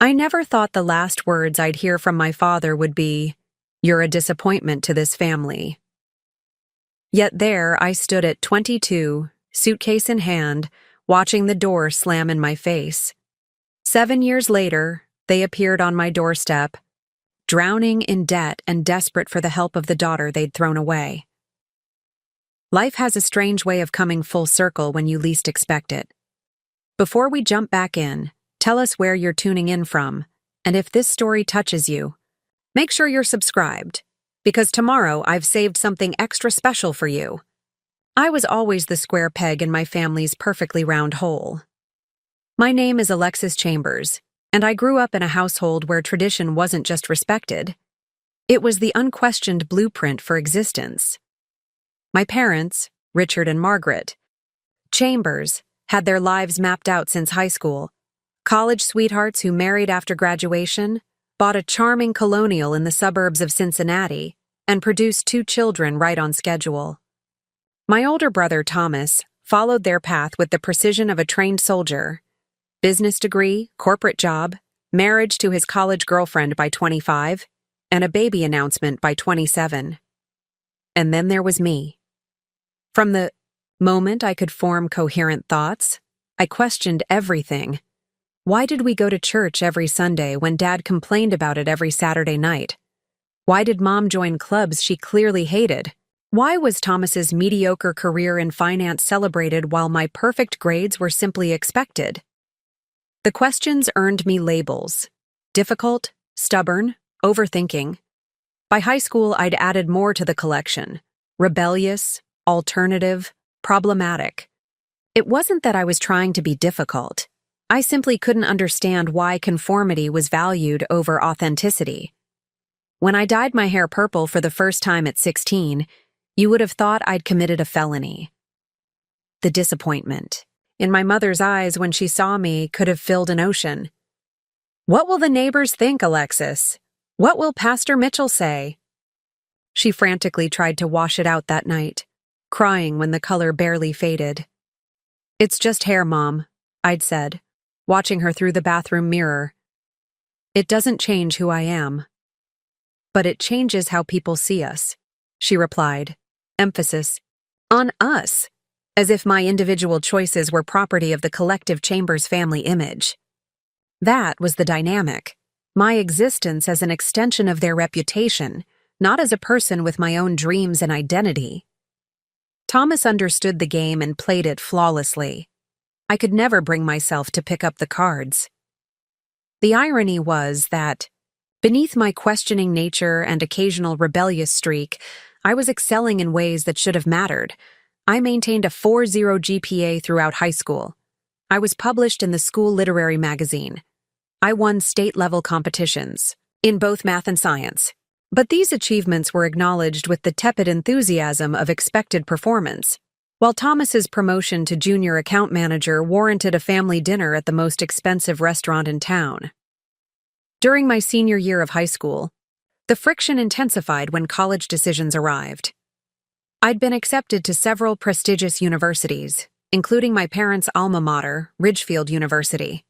I never thought the last words I'd hear from my father would be, "You're a disappointment to this family." Yet there I stood at 22, suitcase in hand, watching the door slam in my face. 7 years later, they appeared on my doorstep, drowning in debt and desperate for the help of the daughter they'd thrown away. Life has a strange way of coming full circle when you least expect it. Before we jump back in, tell us where you're tuning in from, and if this story touches you, make sure you're subscribed, because tomorrow I've saved something extra special for you. I was always the square peg in my family's perfectly round hole. My name is Alexis Chambers, and I grew up in a household where tradition wasn't just respected. It was the unquestioned blueprint for existence. My parents, Richard and Margaret Chambers, had their lives mapped out since high school. College sweethearts who married after graduation, bought a charming colonial in the suburbs of Cincinnati, and produced 2 children right on schedule. My older brother, Thomas, followed their path with the precision of a trained soldier. Business degree, corporate job, marriage to his college girlfriend by 25, and a baby announcement by 27. And then there was me. From the moment I could form coherent thoughts, I questioned everything. Why did we go to church every Sunday when Dad complained about it every Saturday night? Why did Mom join clubs she clearly hated? Why was Thomas's mediocre career in finance celebrated while my perfect grades were simply expected? The questions earned me labels: difficult, stubborn, overthinking. By high school, I'd added more to the collection: rebellious, alternative, problematic. It wasn't that I was trying to be difficult. I simply couldn't understand why conformity was valued over authenticity. When I dyed my hair purple for the first time at 16, you would have thought I'd committed a felony. The disappointment in my mother's eyes when she saw me could have filled an ocean. "What will the neighbors think, Alexis? What will Pastor Mitchell say?" She frantically tried to wash it out that night, crying when the color barely faded. "It's just hair, Mom," I'd said, watching her through the bathroom mirror. "It doesn't change who I am." "But it changes how people see us," she replied, emphasis on us, as if my individual choices were property of the collective Chambers family image. That was the dynamic, my existence as an extension of their reputation, not as a person with my own dreams and identity. Thomas understood the game and played it flawlessly. I could never bring myself to pick up the cards. The irony was that, beneath my questioning nature and occasional rebellious streak, I was excelling in ways that should have mattered. I maintained a 4.0 GPA throughout high school. I was published in the school literary magazine. I won state-level competitions, in both math and science. But these achievements were acknowledged with the tepid enthusiasm of expected performance, while Thomas's promotion to junior account manager warranted a family dinner at the most expensive restaurant in town. During my senior year of high school, the friction intensified when college decisions arrived. I'd been accepted to several prestigious universities, including my parents' alma mater, Ridgefield University.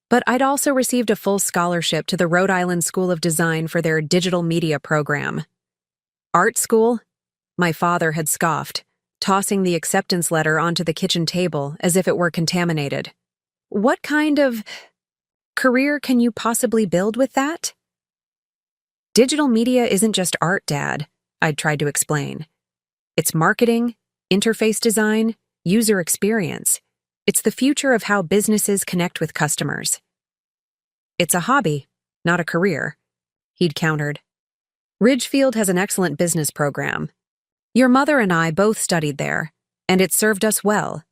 But I'd also received a full scholarship to the Rhode Island School of Design for their digital media program. Art school? My father had scoffed, tossing the acceptance letter onto the kitchen table as if it were contaminated. "What kind of career can you possibly build with that?" "Digital media isn't just art, Dad," I'd tried to explain. "It's marketing, interface design, user experience. It's the future of how businesses connect with customers." "It's a hobby, not a career," he'd countered. "Ridgefield has an excellent business program. Your mother and I both studied there, and it served us well.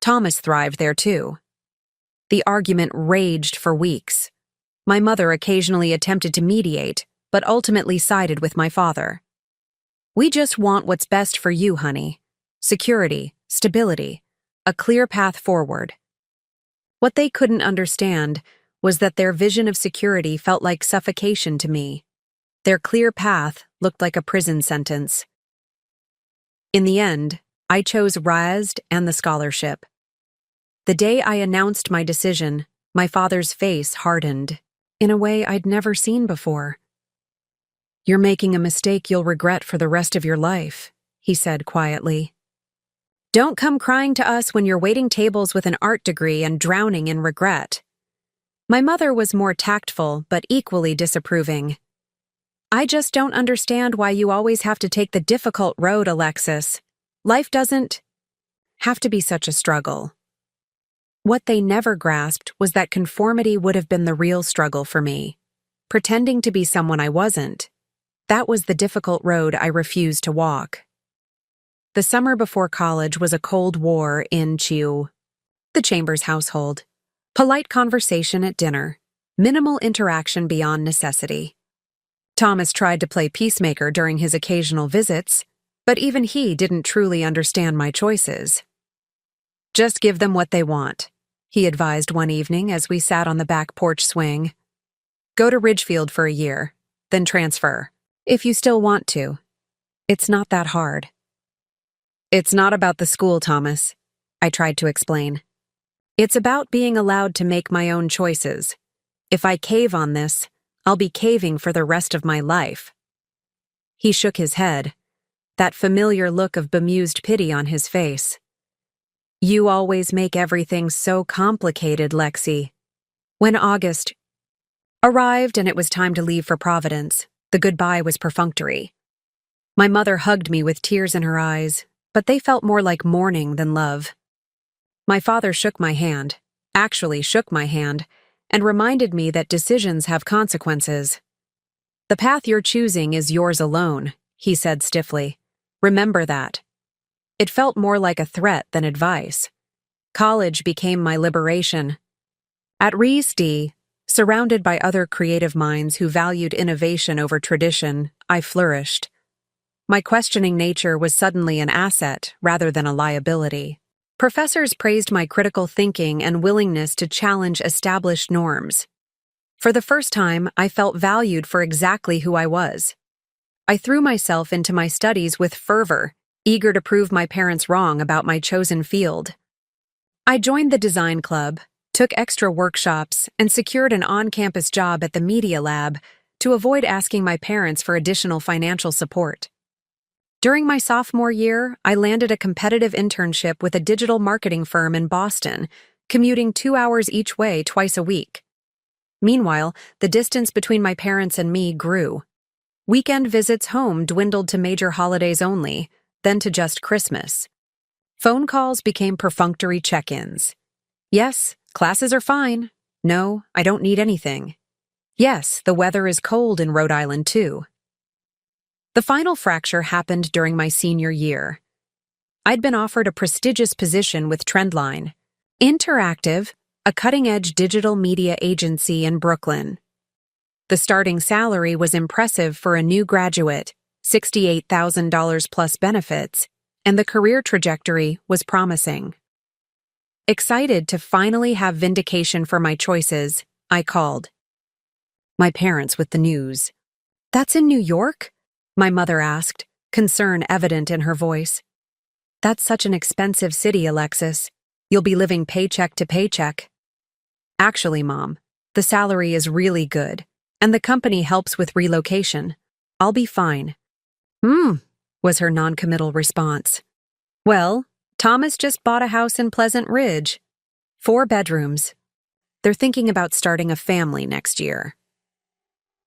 Thomas thrived there too." The argument raged for weeks. My mother occasionally attempted to mediate, but ultimately sided with my father. "We just want what's best for you, honey. Security, stability, a clear path forward." What they couldn't understand was that their vision of security felt like suffocation to me. Their clear path looked like a prison sentence. In the end, I chose RISD and the scholarship. The day I announced my decision, my father's face hardened. in a way I'd never seen before. "You're making a mistake you'll regret for the rest of your life," he said quietly. "Don't come crying to us when you're waiting tables with an art degree and drowning in regret." My mother was more tactful but equally disapproving. "I just don't understand why you always have to take the difficult road, Alexis. Life doesn't have to be such a struggle." What they never grasped was that conformity would have been the real struggle for me. Pretending to be someone I wasn't. That was the difficult road I refused to walk. The summer before college was a cold war in Chiu, the Chambers household. Polite conversation at dinner, minimal interaction beyond necessity. Thomas tried to play peacemaker during his occasional visits, but even he didn't truly understand my choices. "Just give them what they want," he advised one evening as we sat on the back porch swing. "Go to Ridgefield for a year, then transfer, if you still want to. It's not that hard." "It's not about the school, Thomas," I tried to explain. "It's about being allowed to make my own choices. If I cave on this, I'll be caving for the rest of my life." He shook his head, that familiar look of bemused pity on his face. "You always make everything so complicated, Lexi." When August arrived and it was time to leave for Providence, the goodbye was perfunctory. My mother hugged me with tears in her eyes, but they felt more like mourning than love. My father shook my hand, and reminded me that decisions have consequences. "The path you're choosing is yours alone," he said stiffly. "Remember that." It felt more like a threat than advice. College became my liberation. At RISD, surrounded by other creative minds who valued innovation over tradition, I flourished. My questioning nature was suddenly an asset rather than a liability. Professors praised my critical thinking and willingness to challenge established norms. For the first time, I felt valued for exactly who I was. I threw myself into my studies with fervor, eager to prove my parents wrong about my chosen field. I joined the design club, took extra workshops, and secured an on-campus job at the Media Lab to avoid asking my parents for additional financial support. During my sophomore year, I landed a competitive internship with a digital marketing firm in Boston, commuting 2 hours each way twice a week. Meanwhile, the distance between my parents and me grew. Weekend visits home dwindled to major holidays only, then to just Christmas. Phone calls became perfunctory check-ins. "Yes, classes are fine. No, I don't need anything. Yes, the weather is cold in Rhode Island too." The final fracture happened during my senior year. I'd been offered a prestigious position with Trendline Interactive, a cutting-edge digital media agency in Brooklyn. The starting salary was impressive for a new graduate, $68,000 plus benefits, and the career trajectory was promising. Excited to finally have vindication for my choices, I called my parents with the news. "That's in New York?" my mother asked, concern evident in her voice. "That's such an expensive city, Alexis. You'll be living paycheck to paycheck." "Actually, Mom, the salary is really good, and the company helps with relocation. I'll be fine." Was her noncommittal response. "Well, Thomas just bought a house in Pleasant Ridge. 4 bedrooms. They're thinking about starting a family next year."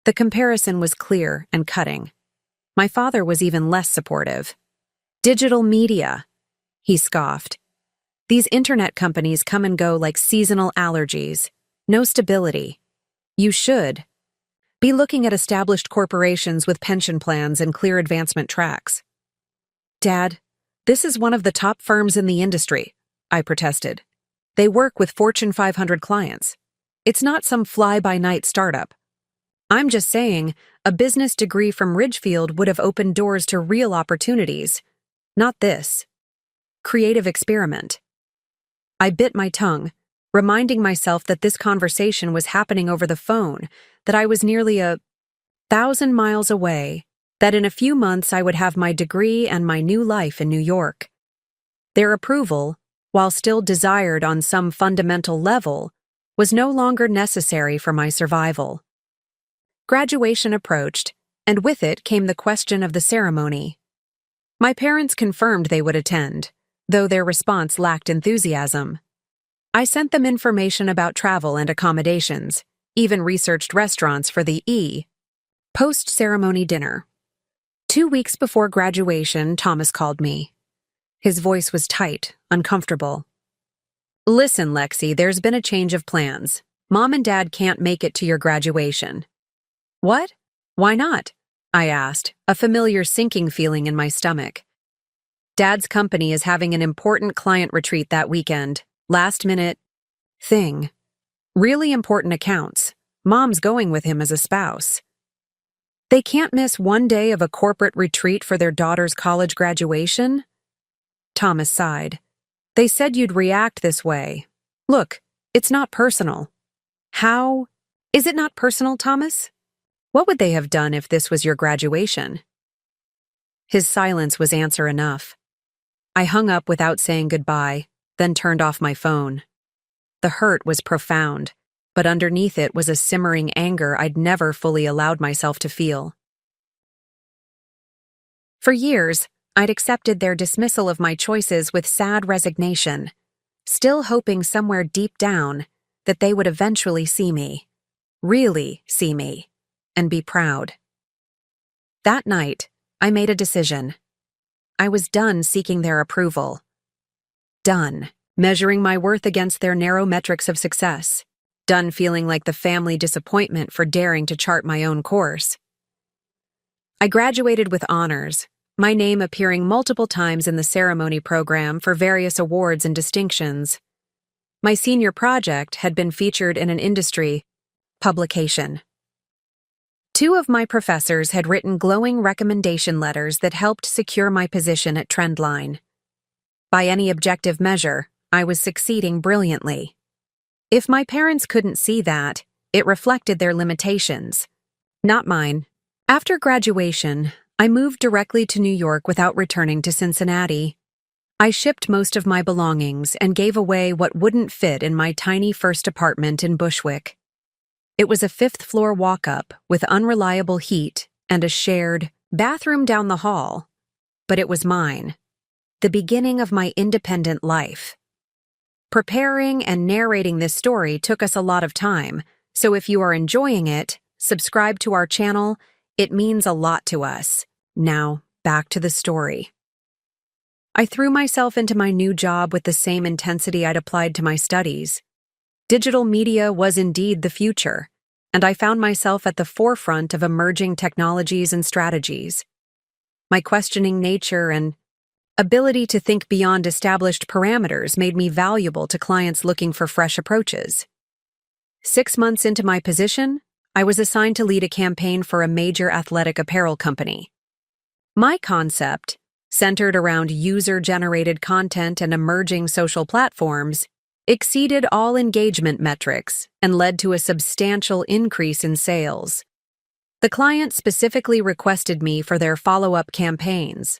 The comparison was clear and cutting. My father was even less supportive. "Digital media," he scoffed. "These internet companies come and go like seasonal allergies. No stability. You should be looking at established corporations with pension plans and clear advancement tracks." "Dad, this is one of the top firms in the industry," I protested. "They work with Fortune 500 clients. It's not some fly-by-night startup. I'm just saying, a business degree from Ridgefield would have opened doors to real opportunities. Not this creative experiment." I bit my tongue, reminding myself that this conversation was happening over the phone, that I was nearly 1,000 miles away, that in a few months I would have my degree and my new life in New York. Their approval, while still desired on some fundamental level, was no longer necessary for my survival. Graduation approached, and with it came the question of the ceremony. My parents confirmed they would attend, though their response lacked enthusiasm. I sent them information about travel and accommodations, even researched restaurants for the post-ceremony dinner. 2 weeks before graduation, Thomas called me. His voice was tight, uncomfortable. "Listen, Lexi, there's been a change of plans. Mom and Dad can't make it to your graduation." "What? Why not?" I asked, a familiar sinking feeling in my stomach. "Dad's company is having an important client retreat that weekend. Last-minute thing. Really important accounts. Mom's going with him as a spouse. They can't miss one day of a corporate retreat for their daughter's college graduation?" Thomas sighed. "They said you'd react this way. Look, it's not personal." "How? Is it not personal, Thomas? What would they have done if this was your graduation?" His silence was answer enough. I hung up without saying goodbye, then turned off my phone. The hurt was profound, but underneath it was a simmering anger I'd never fully allowed myself to feel. For years, I'd accepted their dismissal of my choices with sad resignation, still hoping somewhere deep down that they would eventually see me, really see me, and be proud. That night, I made a decision. I was done seeking their approval. Done measuring my worth against their narrow metrics of success. Done feeling like the family disappointment for daring to chart my own course. I graduated with honors, my name appearing multiple times in the ceremony program for various awards and distinctions. My senior project had been featured in an industry publication. 2 of my professors had written glowing recommendation letters that helped secure my position at Trendline. By any objective measure, I was succeeding brilliantly. If my parents couldn't see that, it reflected their limitations, not mine. After graduation, I moved directly to New York without returning to Cincinnati. I shipped most of my belongings and gave away what wouldn't fit in my tiny first apartment in Bushwick. It was a 5th-floor walk-up with unreliable heat and a shared bathroom down the hall. But it was mine. The beginning of my independent life. Preparing and narrating this story took us a lot of time, so if you are enjoying it, subscribe to our channel. It means a lot to us. Now, back to the story. I threw myself into my new job with the same intensity I'd applied to my studies. Digital media was indeed the future, and I found myself at the forefront of emerging technologies and strategies. My questioning nature and ability to think beyond established parameters made me valuable to clients looking for fresh approaches. 6 months into my position, I was assigned to lead a campaign for a major athletic apparel company. My concept, centered around user-generated content and emerging social platforms, exceeded all engagement metrics and led to a substantial increase in sales. The client specifically requested me for their follow-up campaigns.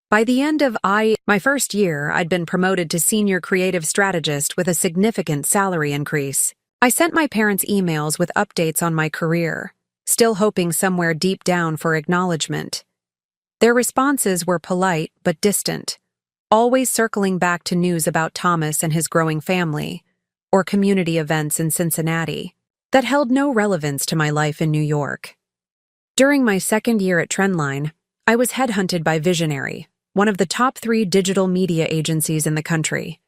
By the end of my first year, I'd been promoted to senior creative strategist with a significant salary increase. I sent my parents emails with updates on my career, still hoping somewhere deep down for acknowledgement. Their responses were polite but distant, always circling back to news about Thomas and his growing family, or community events in Cincinnati, that held no relevance to my life in New York. During my second year at Trendline, I was headhunted by Visionary, one of the top 3 digital media agencies in the country.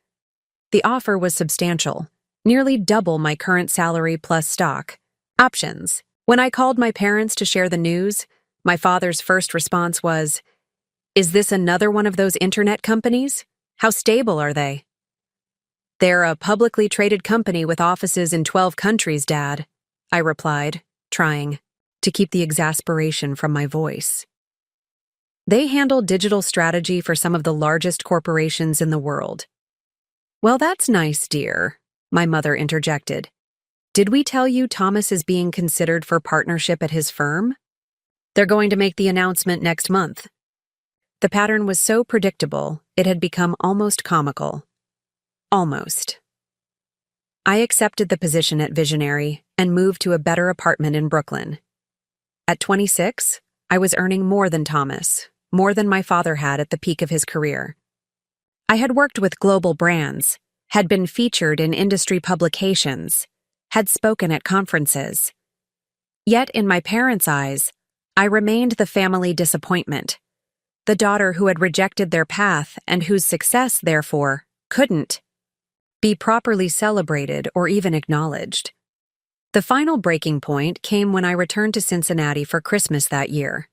The offer was substantial, nearly double my current salary plus stock options. When I called my parents to share the news, my father's first response was, "Is this another one of those internet companies? How stable are they?" "They're a publicly traded company with offices in 12 countries, Dad," I replied, trying to keep the exasperation from my voice. "They handle digital strategy for some of the largest corporations in the world." "Well, that's nice, dear," my mother interjected. "Did we tell you Thomas is being considered for partnership at his firm? They're going to make the announcement next month." The pattern was so predictable, it had become almost comical. Almost. I accepted the position at Visionary and moved to a better apartment in Brooklyn. At 26, I was earning more than Thomas, more than my father had at the peak of his career. I had worked with global brands, had been featured in industry publications, had spoken at conferences. Yet in my parents' eyes, I remained the family disappointment, the daughter who had rejected their path and whose success, therefore, couldn't be properly celebrated or even acknowledged. The final breaking point came when I returned to Cincinnati for Christmas that year.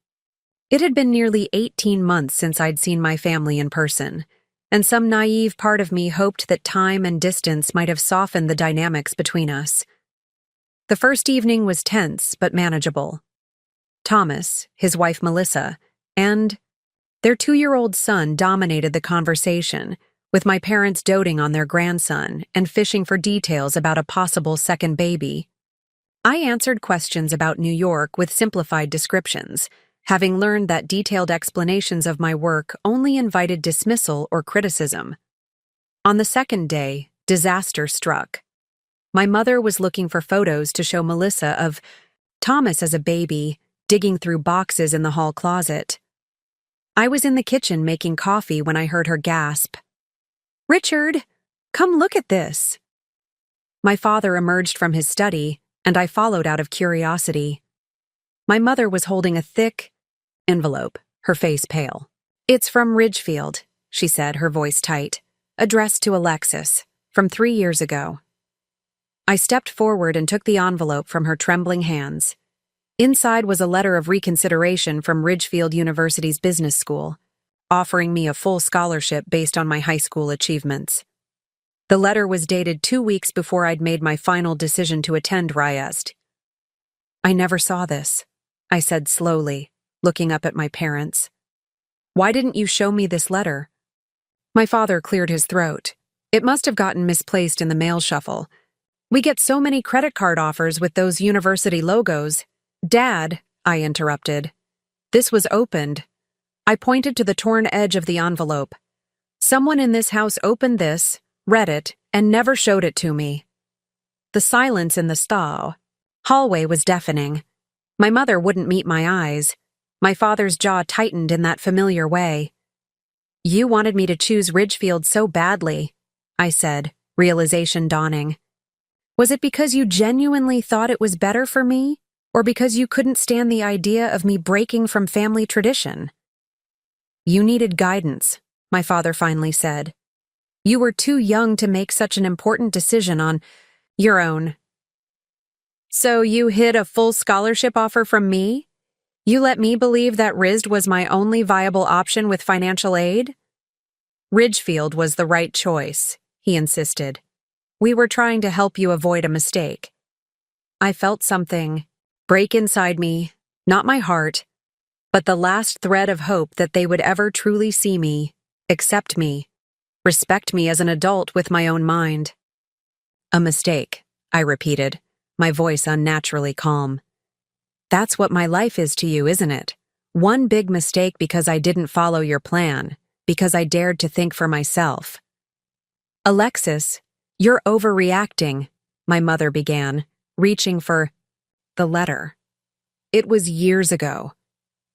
It had been nearly 18 months since I'd seen my family in person, and some naive part of me hoped that time and distance might have softened the dynamics between us. The first evening was tense but manageable. Thomas, his wife Melissa, and their 2-year-old son dominated the conversation, with my parents doting on their grandson and fishing for details about a possible second baby. I answered questions about New York with simplified descriptions, having learned that detailed explanations of my work only invited dismissal or criticism. On the second day, disaster struck. My mother was looking for photos to show Melissa of Thomas as a baby, digging through boxes in the hall closet. I was in the kitchen making coffee when I heard her gasp, "Richard, come look at this." My father emerged from his study, and I followed out of curiosity. My mother was holding a thick envelope, her face pale. "It's from Ridgefield," she said, her voice tight, "addressed to Alexis, from 3 years ago." I stepped forward and took the envelope from her trembling hands. Inside was a letter of reconsideration from Ridgefield University's business school, offering me a full scholarship based on my high school achievements. The letter was dated 2 weeks before I'd made my final decision to attend RIEST. "I never saw this," I said slowly, looking up at my parents. "Why didn't you show me this letter?" My father cleared his throat. "It must have gotten misplaced in the mail shuffle. We get so many credit card offers with those university logos." "Dad," I interrupted. "This was opened." I pointed to the torn edge of the envelope. "Someone in this house opened this, read it, and never showed it to me." The silence in the hallway was deafening. My mother wouldn't meet my eyes. My father's jaw tightened in that familiar way. "You wanted me to choose Ridgefield so badly," I said, realization dawning. "Was it because you genuinely thought it was better for me, or because you couldn't stand the idea of me breaking from family tradition?" "You needed guidance," my father finally said. "You were too young to make such an important decision on your own." "So you hid a full scholarship offer from me? You let me believe that RISD was my only viable option with financial aid?" "Ridgefield was the right choice," he insisted. "We were trying to help you avoid a mistake." I felt something break inside me, not my heart, but the last thread of hope that they would ever truly see me, accept me, respect me as an adult with my own mind. "A mistake," I repeated, my voice unnaturally calm. "That's what my life is to you, isn't it? One big mistake because I didn't follow your plan, because I dared to think for myself." "Alexis, you're overreacting," my mother began, reaching for the letter. "It was years ago."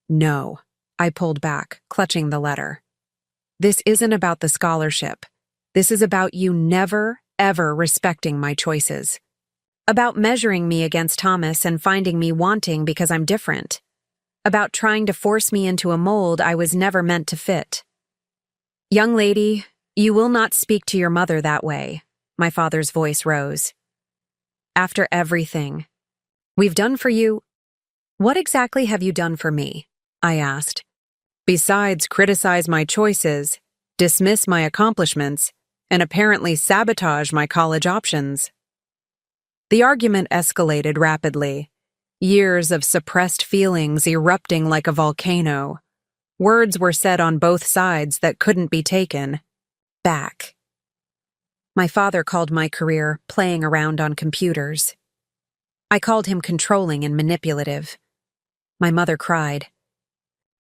"No," I pulled back, clutching the letter. "This isn't about the scholarship. This is about you never, ever respecting my choices. About measuring me against Thomas and finding me wanting because I'm different. About trying to force me into a mold I was never meant to fit." "Young lady, you will not speak to your mother that way," my father's voice rose. "After everything we've done for you—" "What exactly have you done for me?" I asked. "Besides criticize my choices, dismiss my accomplishments, and apparently sabotage my college options." The argument escalated rapidly, years of suppressed feelings erupting like a volcano. Words were said on both sides that couldn't be taken back. My father called my career playing around on computers. I called him controlling and manipulative. My mother cried.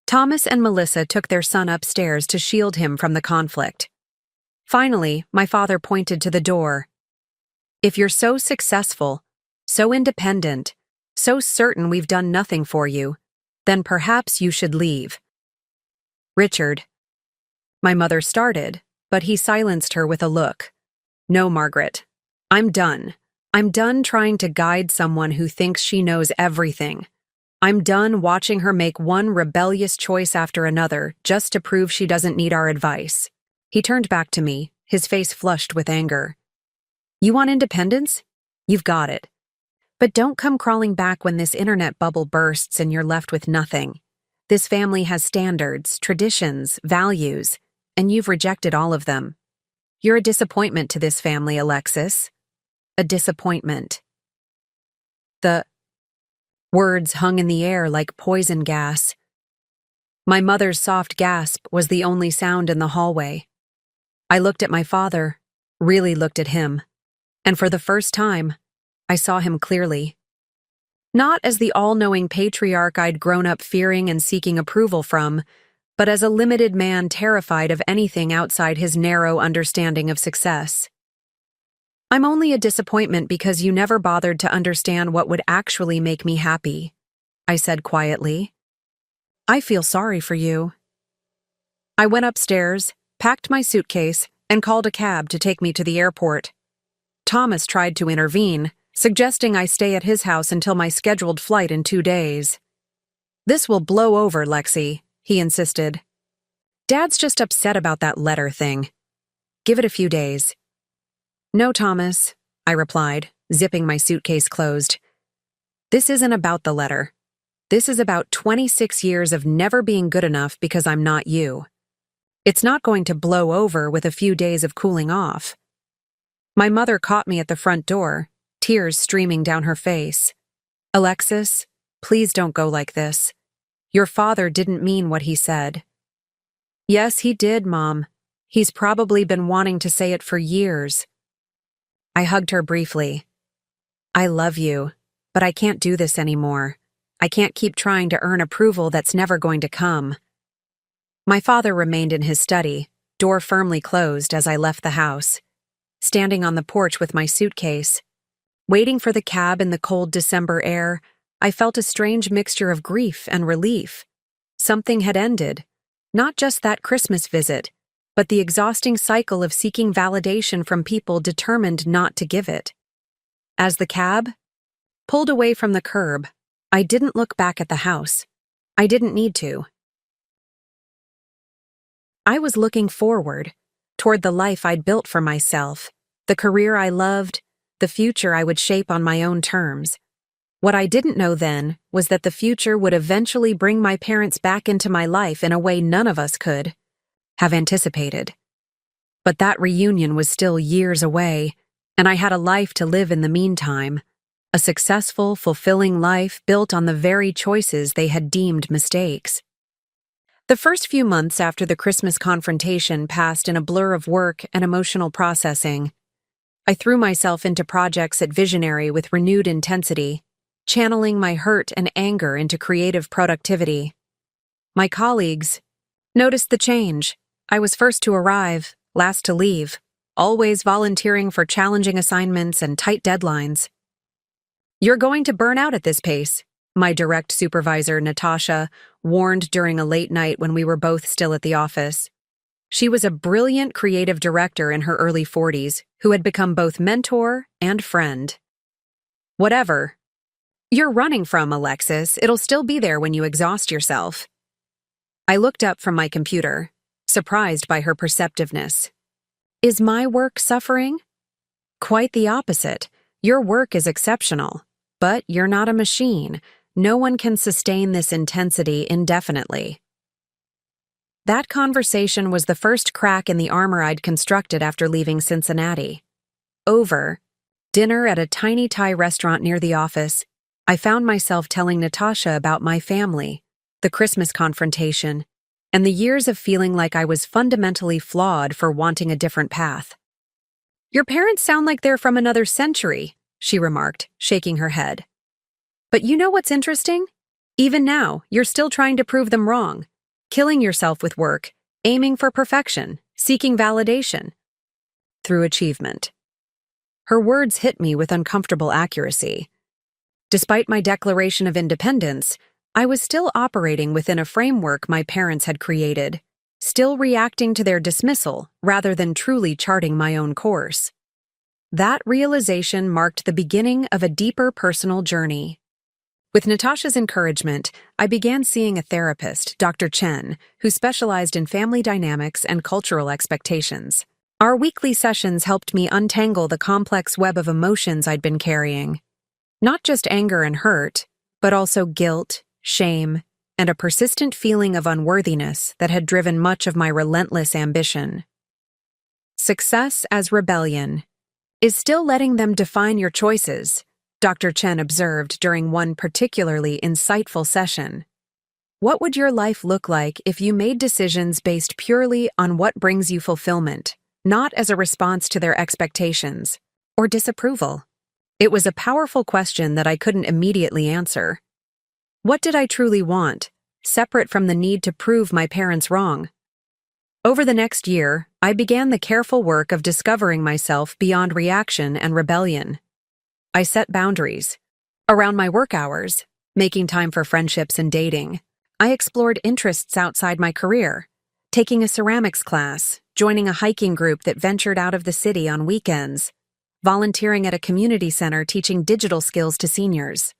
Thomas and Melissa took their son upstairs to shield him from the conflict. Finally, my father pointed to the door. "If you're so successful, so independent, So certain we've done nothing for you. Then perhaps you should leave. Richard. My mother started, but he silenced her with a look. No, Margaret. I'm done. I'm done trying to guide someone who thinks she knows everything. I'm done watching her make one rebellious choice after another just to prove she doesn't need our advice. He turned back to me, his face flushed with anger. You want independence? You've got it. But don't come crawling back when this internet bubble bursts and you're left with nothing. This family has standards, traditions, values, and you've rejected all of them. You're a disappointment to this family, Alexis. A disappointment. The words hung in the air like poison gas. My mother's soft gasp was the only sound in the hallway. I looked at my father, really looked at him, and for the first time, I saw him clearly. Not as the all-knowing patriarch I'd grown up fearing and seeking approval from, but as a limited man terrified of anything outside his narrow understanding of success. I'm only a disappointment because you never bothered to understand what would actually make me happy, I said quietly. I feel sorry for you. I went upstairs, packed my suitcase, and called a cab to take me to the airport. Thomas tried to intervene, suggesting I stay at his house until my scheduled flight in 2 days. This will blow over, Lexi, he insisted. Dad's just upset about that letter thing. Give it a few days. No, Thomas, I replied, zipping my suitcase closed. This isn't about the letter. This is about 26 years of never being good enough because I'm not you. It's not going to blow over with a few days of cooling off. My mother caught me at the front door, tears streaming down her face. Alexis, please don't go like this. Your father didn't mean what he said. Yes, he did, Mom. He's probably been wanting to say it for years. I hugged her briefly. I love you, but I can't do this anymore. I can't keep trying to earn approval that's never going to come. My father remained in his study, door firmly closed as I left the house. Standing on the porch with my suitcase, waiting for the cab in the cold December air, I felt a strange mixture of grief and relief. Something had ended, not just that Christmas visit, but the exhausting cycle of seeking validation from people determined not to give it. As the cab pulled away from the curb, I didn't look back at the house. I didn't need to. I was looking forward, toward the life I'd built for myself, the career I loved, the future I would shape on my own terms. What I didn't know then was that the future would eventually bring my parents back into my life in a way none of us could have anticipated. But that reunion was still years away, and I had a life to live in the meantime, a successful, fulfilling life built on the very choices they had deemed mistakes. The first few months after the Christmas confrontation passed in a blur of work and emotional processing. I threw myself into projects at Visionary with renewed intensity, channeling my hurt and anger into creative productivity. My colleagues noticed the change. I was first to arrive, last to leave, always volunteering for challenging assignments and tight deadlines. You're going to burn out at this pace, my direct supervisor, Natasha, warned during a late night when we were both still at the office. She was a brilliant creative director in her early 40s who had become both mentor and friend. Whatever you're running from, Alexis, it'll still be there when you exhaust yourself. I looked up from my computer, surprised by her perceptiveness. Is my work suffering? Quite the opposite. Your work is exceptional, but you're not a machine. No one can sustain this intensity indefinitely. That conversation was the first crack in the armor I'd constructed after leaving Cincinnati. Over dinner at a tiny Thai restaurant near the office, I found myself telling Natasha about my family, the Christmas confrontation, and the years of feeling like I was fundamentally flawed for wanting a different path. Your parents sound like they're from another century, she remarked, shaking her head. But you know what's interesting? Even now, you're still trying to prove them wrong, killing yourself with work, aiming for perfection, seeking validation. Through achievement. Her words hit me with uncomfortable accuracy. Despite my declaration of independence, I was still operating within a framework my parents had created, still reacting to their dismissal rather than truly charting my own course. That realization marked the beginning of a deeper personal journey. With Natasha's encouragement, I began seeing a therapist, Dr. Chen, who specialized in family dynamics and cultural expectations. Our weekly sessions helped me untangle the complex web of emotions I'd been carrying. Not just anger and hurt, but also guilt, shame, and a persistent feeling of unworthiness that had driven much of my relentless ambition. Success as rebellion is still letting them define your choices, Dr. Chen observed during one particularly insightful session. What would your life look like if you made decisions based purely on what brings you fulfillment, not as a response to their expectations or disapproval? It was a powerful question that I couldn't immediately answer. What did I truly want, separate from the need to prove my parents wrong? Over the next year, I began the careful work of discovering myself beyond reaction and rebellion. I set boundaries. Around my work hours, making time for friendships and dating, I explored interests outside my career, taking a ceramics class, joining a hiking group that ventured out of the city on weekends, volunteering at a community center teaching digital skills to seniors.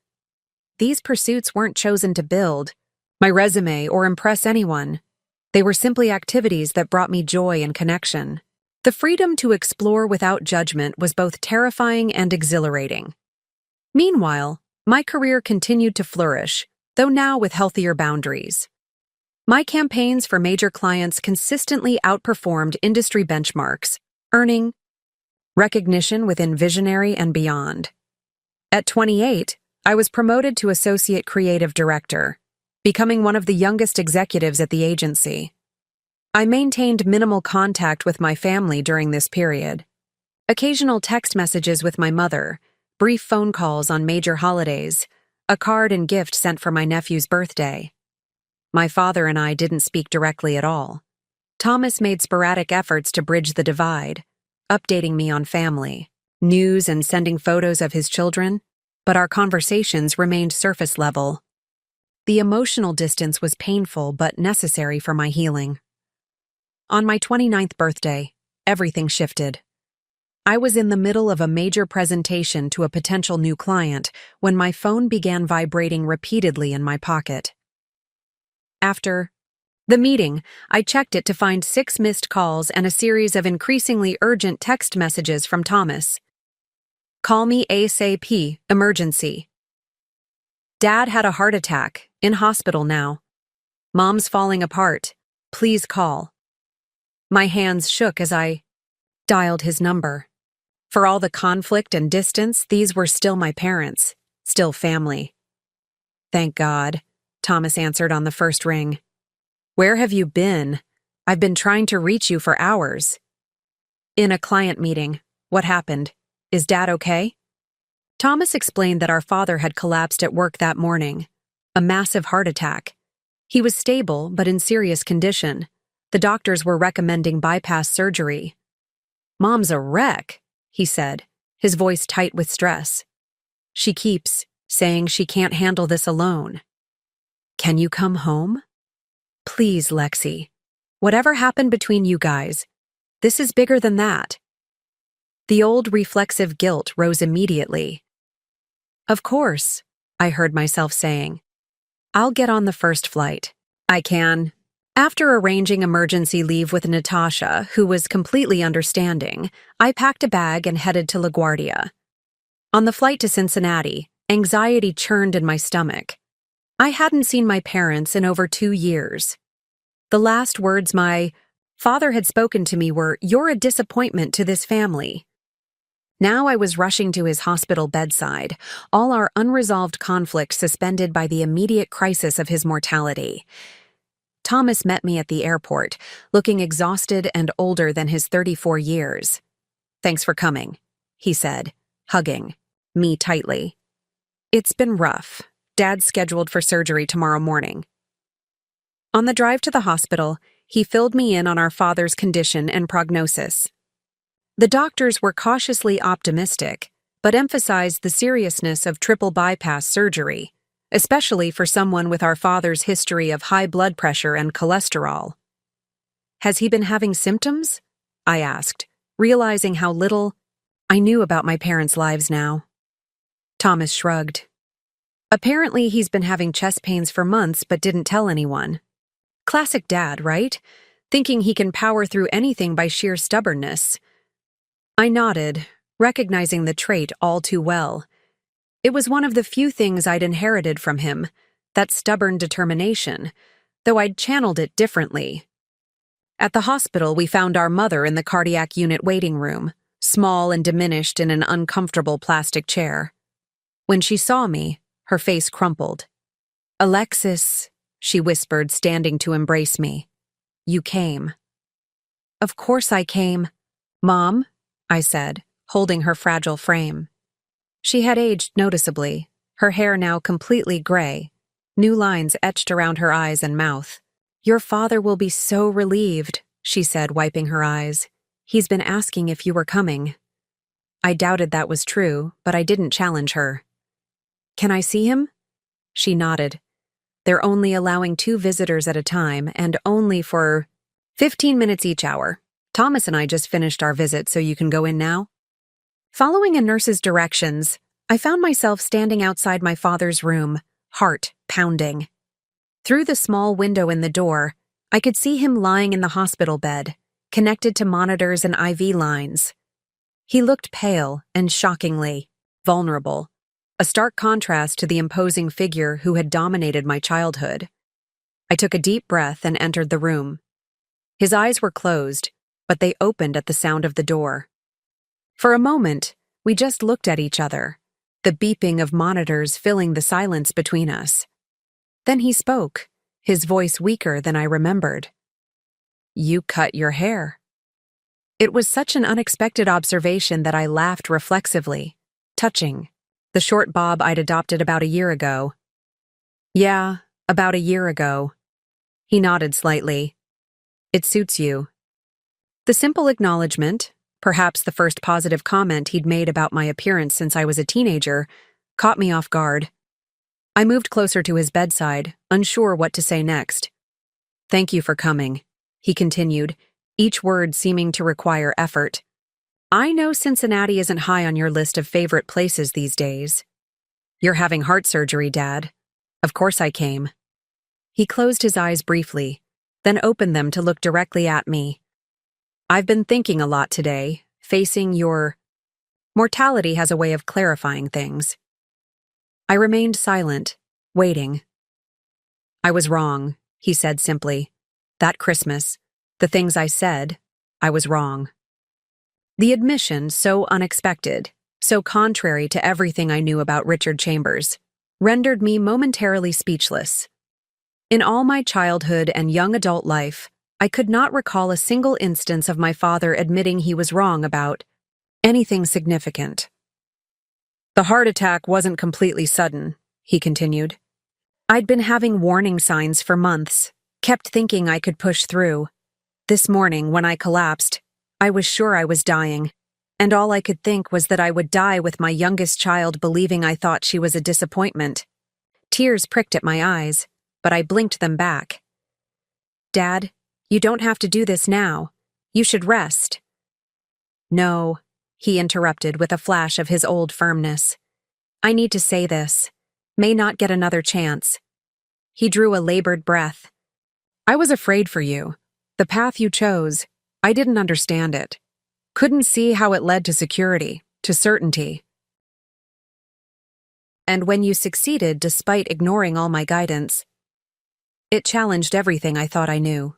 These pursuits weren't chosen to build my resume or impress anyone. They were simply activities that brought me joy and connection. The freedom to explore without judgment was both terrifying and exhilarating. Meanwhile, my career continued to flourish, though now with healthier boundaries. My campaigns for major clients consistently outperformed industry benchmarks, earning recognition within Visionary and beyond. At 28, I was promoted to Associate Creative Director, becoming one of the youngest executives at the agency. I maintained minimal contact with my family during this period. Occasional text messages with my mother, brief phone calls on major holidays, a card and gift sent for my nephew's birthday. My father and I didn't speak directly at all. Thomas made sporadic efforts to bridge the divide, updating me on family, news, and sending photos of his children, but our conversations remained surface level. The emotional distance was painful but necessary for my healing. On my 29th birthday, everything shifted. I was in the middle of a major presentation to a potential new client when my phone began vibrating repeatedly in my pocket. After the meeting, I checked it to find 6 missed calls and a series of increasingly urgent text messages from Thomas. "Call me ASAP, emergency. Dad had a heart attack, in hospital now. Mom's falling apart, please call." My hands shook as I dialed his number. For all the conflict and distance, these were still my parents, still family. "Thank God," Thomas answered on the first ring. "Where have you been? I've been trying to reach you for hours." "In a client meeting. What happened? Is Dad okay?" Thomas explained that our father had collapsed at work that morning. A massive heart attack. He was stable, but in serious condition. The doctors were recommending bypass surgery. "Mom's a wreck," he said, his voice tight with stress. "She keeps saying she can't handle this alone." "Can you come home?" "Please, Lexi. Whatever happened between you guys, this is bigger than that." The old reflexive guilt rose immediately. "Of course," I heard myself saying. "I'll get on the first flight. I can." After arranging emergency leave with Natasha, who was completely understanding, I packed a bag and headed to LaGuardia. On the flight to Cincinnati, anxiety churned in my stomach. I hadn't seen my parents in over 2 years. The last words my father had spoken to me were, "You're a disappointment to this family." Now I was rushing to his hospital bedside, all our unresolved conflict suspended by the immediate crisis of his mortality. Thomas met me at the airport, looking exhausted and older than his 34 years. "Thanks for coming," he said, hugging me tightly. "It's been rough. Dad's scheduled for surgery tomorrow morning." On the drive to the hospital, he filled me in on our father's condition and prognosis. The doctors were cautiously optimistic, but emphasized the seriousness of triple bypass surgery, especially for someone with our father's history of high blood pressure and cholesterol. "Has he been having symptoms?" I asked, realizing how little I knew about my parents' lives now. Thomas shrugged. "Apparently he's been having chest pains for months but didn't tell anyone. Classic dad, right? Thinking he can power through anything by sheer stubbornness." I nodded, recognizing the trait all too well. It was one of the few things I'd inherited from him, that stubborn determination, though I'd channeled it differently. At the hospital, we found our mother in the cardiac unit waiting room, small and diminished in an uncomfortable plastic chair. When she saw me, her face crumpled. "Alexis," she whispered, standing to embrace me. "You came." "Of course I came. Mom," I said, holding her fragile frame. She had aged noticeably, her hair now completely gray, new lines etched around her eyes and mouth. "Your father will be so relieved," she said, wiping her eyes. "He's been asking if you were coming." I doubted that was true, but I didn't challenge her. "Can I see him?" She nodded. "They're only allowing 2 visitors at a time, and only for 15 minutes each hour. Thomas and I just finished our visit, so you can go in now." Following a nurse's directions, I found myself standing outside my father's room, heart pounding. Through the small window in the door, I could see him lying in the hospital bed, connected to monitors and IV lines. He looked pale and shockingly vulnerable, a stark contrast to the imposing figure who had dominated my childhood. I took a deep breath and entered the room. His eyes were closed, but they opened at the sound of the door. For a moment, we just looked at each other, the beeping of monitors filling the silence between us. Then he spoke, his voice weaker than I remembered. "You cut your hair." It was such an unexpected observation that I laughed reflexively, touching the short bob I'd adopted about a year ago. "Yeah, about a year ago." He nodded slightly. "It suits you." The simple acknowledgement, perhaps the first positive comment he'd made about my appearance since I was a teenager, caught me off guard. I moved closer to his bedside, unsure what to say next. "Thank you for coming," he continued, each word seeming to require effort. "I know Cincinnati isn't high on your list of favorite places these days. You're having heart surgery, Dad. Of course I came." He closed his eyes briefly, then opened them to look directly at me. "I've been thinking a lot today, facing your mortality has a way of clarifying things." I remained silent, waiting. "I was wrong," he said simply. "That Christmas, the things I said, I was wrong." The admission, so unexpected, so contrary to everything I knew about Richard Chambers, rendered me momentarily speechless. In all my childhood and young adult life, I could not recall a single instance of my father admitting he was wrong about anything significant. "The heart attack wasn't completely sudden," he continued. "I'd been having warning signs for months, kept thinking I could push through. This morning, when I collapsed, I was sure I was dying, and all I could think was that I would die with my youngest child believing I thought she was a disappointment." Tears pricked at my eyes, but I blinked them back. "Dad, you don't have to do this now. You should rest." "No," he interrupted with a flash of his old firmness. "I need to say this. May not get another chance." He drew a labored breath. "I was afraid for you. The path you chose, I didn't understand it. Couldn't see how it led to security, to certainty. And when you succeeded despite ignoring all my guidance, it challenged everything I thought I knew."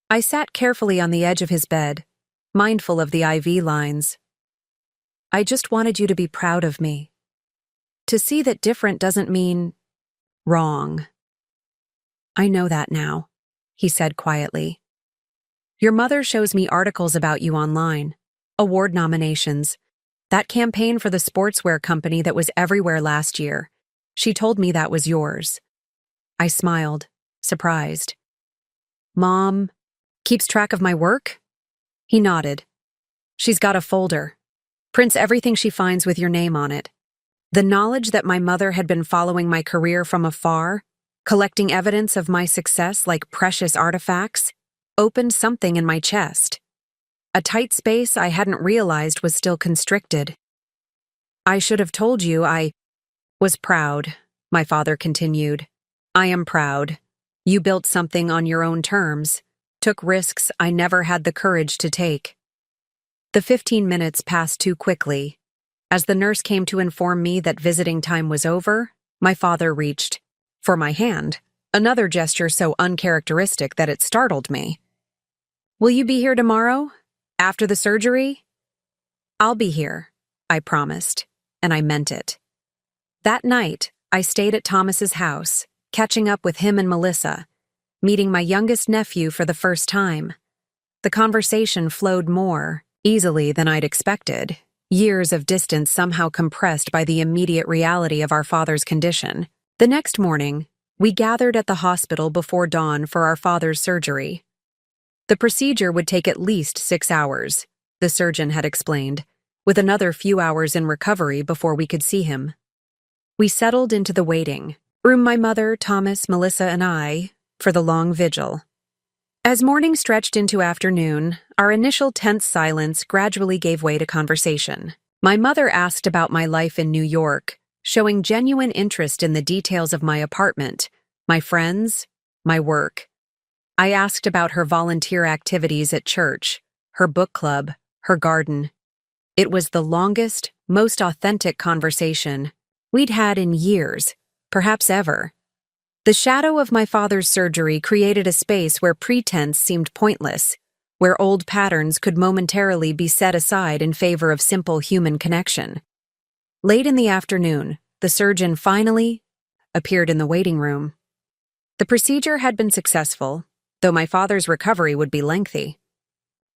I sat carefully on the edge of his bed, mindful of the IV lines. "I just wanted you to be proud of me. To see that different doesn't mean wrong." "I know that now," he said quietly. "Your mother shows me articles about you online, award nominations, that campaign for the sportswear company that was everywhere last year. She told me that was yours." I smiled, surprised. "Mom keeps track of my work?" He nodded. "She's got a folder. Prints everything she finds with your name on it. The knowledge that my mother had been following my career from afar, collecting evidence of my success like precious artifacts, opened something in my chest. A tight space I hadn't realized was still constricted. I should have told you I was proud, my father continued. I am proud. You built something on your own terms, took risks I never had the courage to take. The 15 minutes passed too quickly. As the nurse came to inform me that visiting time was over, my father reached for my hand, another gesture so uncharacteristic that it startled me. Will you be here tomorrow? After the surgery? I'll be here, I promised, and I meant it. That night, I stayed at Thomas's house, catching up with him and Melissa, meeting my youngest nephew for the first time. The conversation flowed more easily than I'd expected, years of distance somehow compressed by the immediate reality of our father's condition. The next morning, we gathered at the hospital before dawn for our father's surgery. The procedure would take at least 6 hours, the surgeon had explained, with another few hours in recovery before we could see him. We settled into the waiting room, my mother, Thomas, Melissa, and I, for the long vigil. As morning stretched into afternoon, our initial tense silence gradually gave way to conversation. My mother asked about my life in New York, showing genuine interest in the details of my apartment, my friends, my work. I asked about her volunteer activities at church, her book club, her garden. It was the longest, most authentic conversation we'd had in years, perhaps ever. The shadow of my father's surgery created a space where pretense seemed pointless, where old patterns could momentarily be set aside in favor of simple human connection. Late in the afternoon, the surgeon finally appeared in the waiting room. The procedure had been successful, though my father's recovery would be lengthy.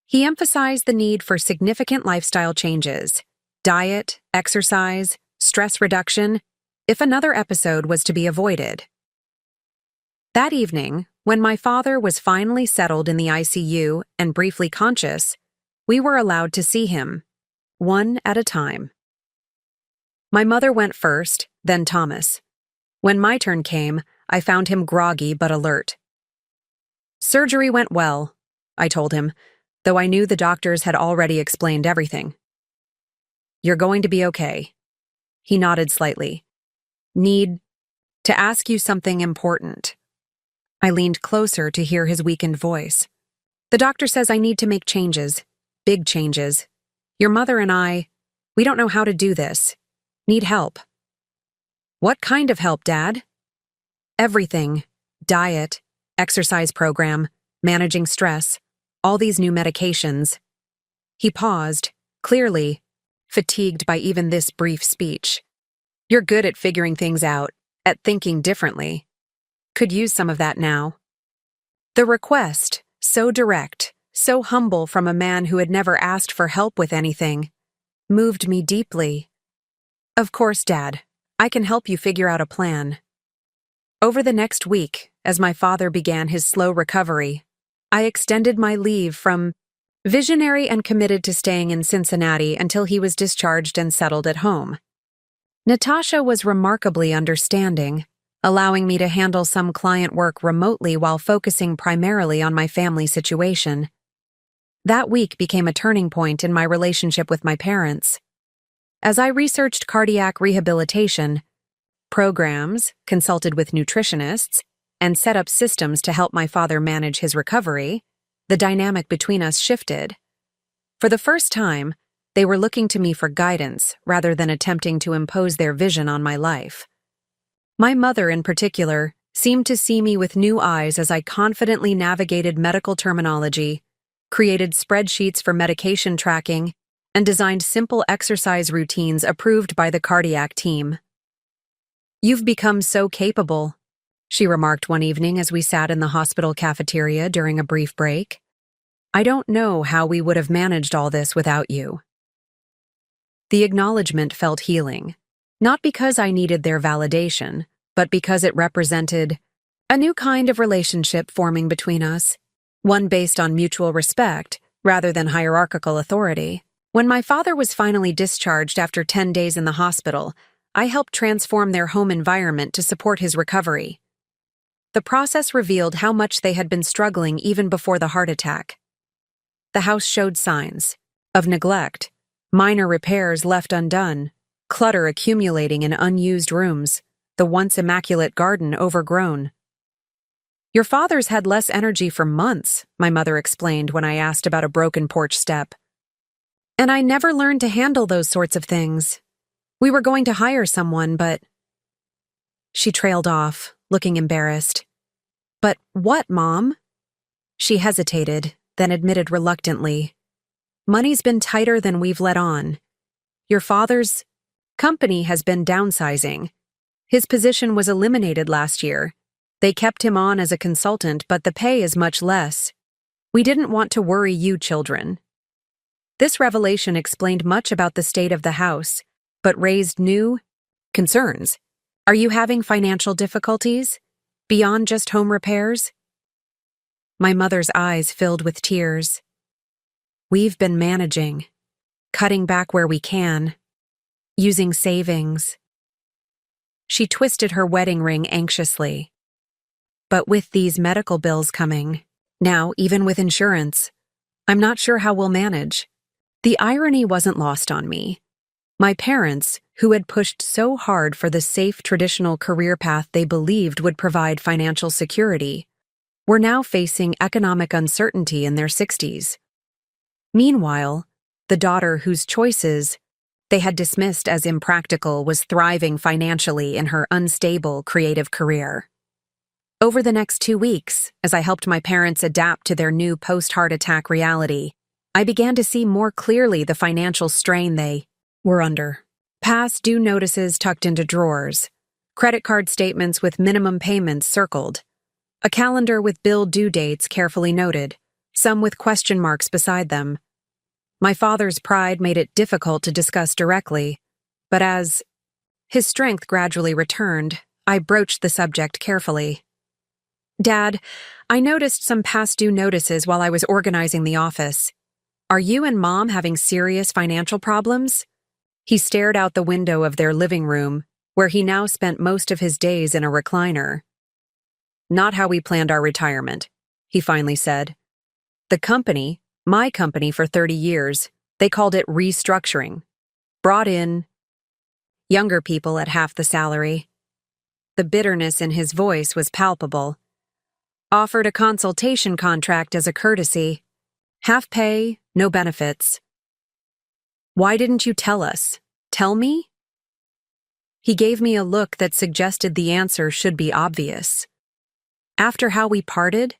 He emphasized the need for significant lifestyle changes, diet, exercise, stress reduction, if another episode was to be avoided. That evening, when my father was finally settled in the ICU and briefly conscious, we were allowed to see him, one at a time. My mother went first, then Thomas. When my turn came, I found him groggy but alert. Surgery went well, I told him, though I knew the doctors had already explained everything. You're going to be okay. He nodded slightly. Need to ask you something important. I leaned closer to hear his weakened voice. The doctor says I need to make changes, big changes. Your mother and I, we don't know how to do this. Need help. What kind of help, Dad? Everything. Diet, exercise program, managing stress, all these new medications. He paused, clearly fatigued by even this brief speech. You're good at figuring things out, at thinking differently. Could use some of that now. The request, so direct, so humble from a man who had never asked for help with anything, moved me deeply. Of course, Dad, I can help you figure out a plan. Over the next week, as my father began his slow recovery, I extended my leave from visionary and committed to staying in Cincinnati until he was discharged and settled at home. Natasha was remarkably understanding, allowing me to handle some client work remotely while focusing primarily on my family situation. That week became a turning point in my relationship with my parents. As I researched cardiac rehabilitation programs, consulted with nutritionists, and set up systems to help my father manage his recovery, the dynamic between us shifted. For the first time, they were looking to me for guidance rather than attempting to impose their vision on my life. My mother, in particular, seemed to see me with new eyes as I confidently navigated medical terminology, created spreadsheets for medication tracking, and designed simple exercise routines approved by the cardiac team. You've become so capable, she remarked one evening as we sat in the hospital cafeteria during a brief break. I don't know how we would have managed all this without you. The acknowledgement felt healing, not because I needed their validation, but because it represented a new kind of relationship forming between us, one based on mutual respect rather than hierarchical authority. When my father was finally discharged after 10 days in the hospital, I helped transform their home environment to support his recovery. The process revealed how much they had been struggling even before the heart attack. The house showed signs of neglect, minor repairs left undone, clutter accumulating in unused rooms, the once immaculate garden overgrown. "Your father's had less energy for months," my mother explained when I asked about a broken porch step. "And I never learned to handle those sorts of things. We were going to hire someone, but—" She trailed off, looking embarrassed. "But what, Mom?" She hesitated, then admitted reluctantly. "Money's been tighter than we've let on. Your father's company has been downsizing. His position was eliminated last year. They kept him on as a consultant, but the pay is much less. We didn't want to worry you children." This revelation explained much about the state of the house, but raised new concerns. "Are you having financial difficulties? Beyond just home repairs?" My mother's eyes filled with tears. "We've been managing, cutting back where we can, using savings." She twisted her wedding ring anxiously. "But with these medical bills coming, now even with insurance, I'm not sure how we'll manage." The irony wasn't lost on me. My parents, who had pushed so hard for the safe traditional career path they believed would provide financial security, were now facing economic uncertainty in their 60s. Meanwhile, the daughter whose choices they had dismissed as impractical was thriving financially in her unstable creative career. Over the next 2 weeks, as I helped my parents adapt to their new post-heart attack reality, I began to see more clearly the financial strain they were under. Past due notices tucked into drawers, credit card statements with minimum payments circled, a calendar with bill due dates carefully noted, some with question marks beside them. My father's pride made it difficult to discuss directly, but as his strength gradually returned, I broached the subject carefully. "Dad, I noticed some past due notices while I was organizing the office. Are you and Mom having serious financial problems?" He stared out the window of their living room, where he now spent most of his days in a recliner. "Not how we planned our retirement," he finally said. "The company, my company for 30 years, they called it restructuring. Brought in younger people at half the salary." The bitterness in his voice was palpable. "Offered a consultation contract as a courtesy. Half pay, no benefits. Why didn't you tell us? Tell me?" He gave me a look that suggested the answer should be obvious. "After how we parted?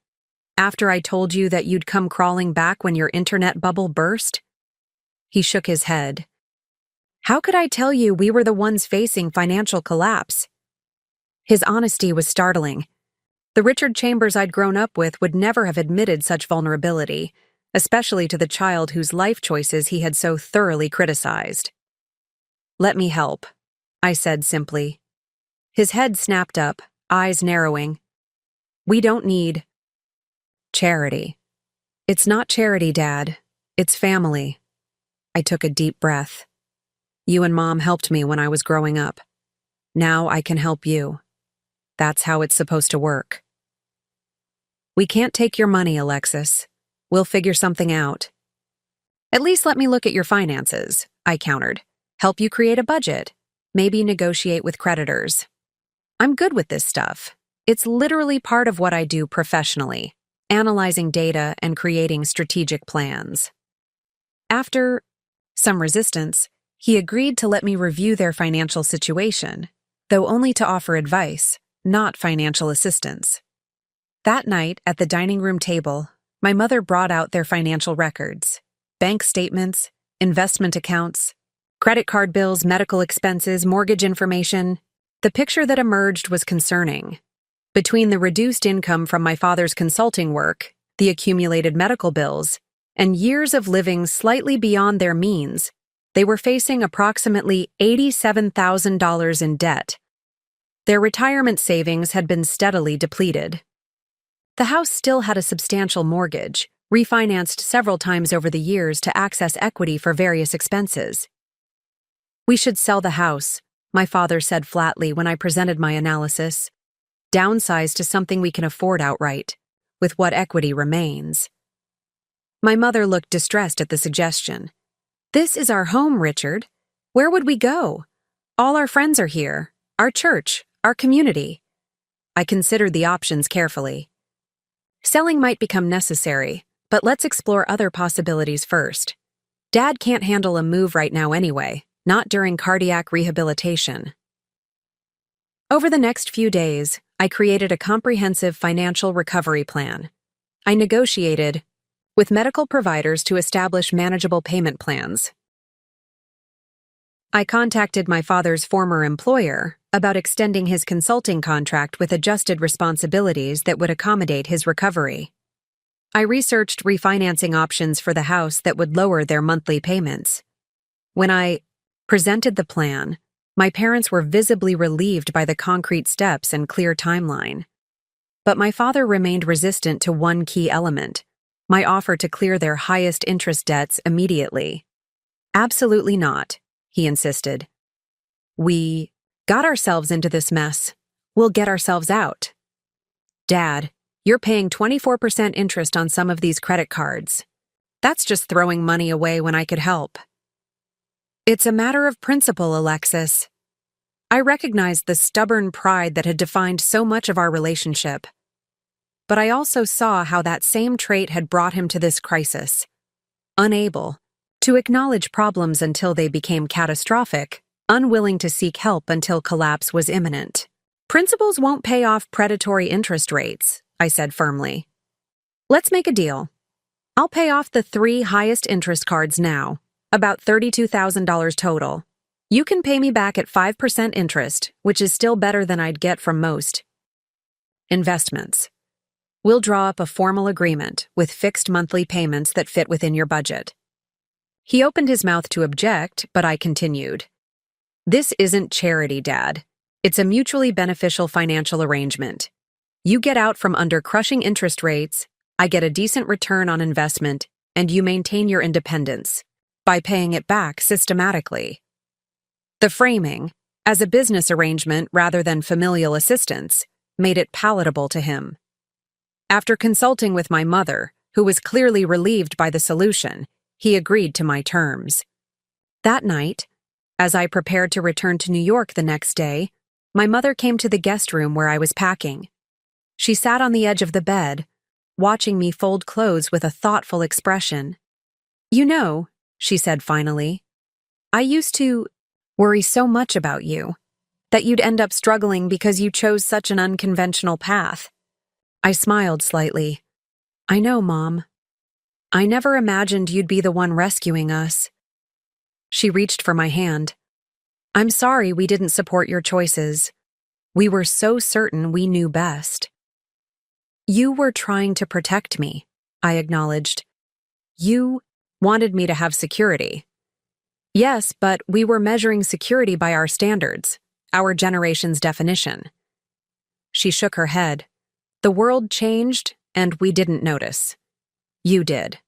After I told you that you'd come crawling back when your internet bubble burst?" He shook his head. "How could I tell you we were the ones facing financial collapse?" His honesty was startling. The Richard Chambers I'd grown up with would never have admitted such vulnerability, especially to the child whose life choices he had so thoroughly criticized. "Let me help," I said simply. His head snapped up, eyes narrowing. "We don't need charity." "It's not charity, Dad. It's family." I took a deep breath. "You and Mom helped me when I was growing up. Now I can help you. That's how it's supposed to work." "We can't take your money, Alexis. We'll figure something out." "At least let me look at your finances," I countered. "Help you create a budget. Maybe negotiate with creditors. I'm good with this stuff. It's literally part of what I do professionally, analyzing data and creating strategic plans." After some resistance, he agreed to let me review their financial situation, though only to offer advice, not financial assistance. That night, at the dining room table, my mother brought out their financial records, bank statements, investment accounts, credit card bills, medical expenses, mortgage information. The picture that emerged was concerning. Between the reduced income from my father's consulting work, the accumulated medical bills, and years of living slightly beyond their means, they were facing approximately $87,000 in debt. Their retirement savings had been steadily depleted. The house still had a substantial mortgage, refinanced several times over the years to access equity for various expenses. "We should sell the house," my father said flatly when I presented my analysis. "Downsize to something we can afford outright, with what equity remains." My mother looked distressed at the suggestion. "This is our home, Richard. Where would we go? All our friends are here, our church, our community." I considered the options carefully. "Selling might become necessary, but let's explore other possibilities first. Dad can't handle a move right now anyway, not during cardiac rehabilitation." Over the next few days, I created a comprehensive financial recovery plan. I negotiated with medical providers to establish manageable payment plans. I contacted my father's former employer about extending his consulting contract with adjusted responsibilities that would accommodate his recovery. I researched refinancing options for the house that would lower their monthly payments. When I presented the plan, my parents were visibly relieved by the concrete steps and clear timeline. But my father remained resistant to one key element: my offer to clear their highest interest debts immediately. "Absolutely not," he insisted. "We got ourselves into this mess. We'll get ourselves out." "Dad, you're paying 24% interest on some of these credit cards. That's just throwing money away when I could help." "It's a matter of principle, Alexis." I recognized the stubborn pride that had defined so much of our relationship. But I also saw how that same trait had brought him to this crisis. Unable to acknowledge problems until they became catastrophic, unwilling to seek help until collapse was imminent. "Principles won't pay off predatory interest rates," I said firmly. "Let's make a deal. I'll pay off the 3 highest interest cards now, about $32,000 total. You can pay me back at 5% interest, which is still better than I'd get from most investments. We'll draw up a formal agreement with fixed monthly payments that fit within your budget." He opened his mouth to object, but I continued. "This isn't charity, Dad. It's a mutually beneficial financial arrangement. You get out from under crushing interest rates, I get a decent return on investment, and you maintain your independence by paying it back systematically." The framing, as a business arrangement rather than familial assistance, made it palatable to him. After consulting with my mother, who was clearly relieved by the solution, he agreed to my terms. That night, as I prepared to return to New York the next day, my mother came to the guest room where I was packing. She sat on the edge of the bed, watching me fold clothes with a thoughtful expression. "You know," she said finally, "I used to worry so much about you, that you'd end up struggling because you chose such an unconventional path." I smiled slightly. "I know, Mom. I never imagined you'd be the one rescuing us." She reached for my hand. "I'm sorry we didn't support your choices. We were so certain we knew best." "You were trying to protect me," I acknowledged. "You wanted me to have security." "Yes, but we were measuring security by our standards, our generation's definition." She shook her head. "The world changed, and we didn't notice. You did."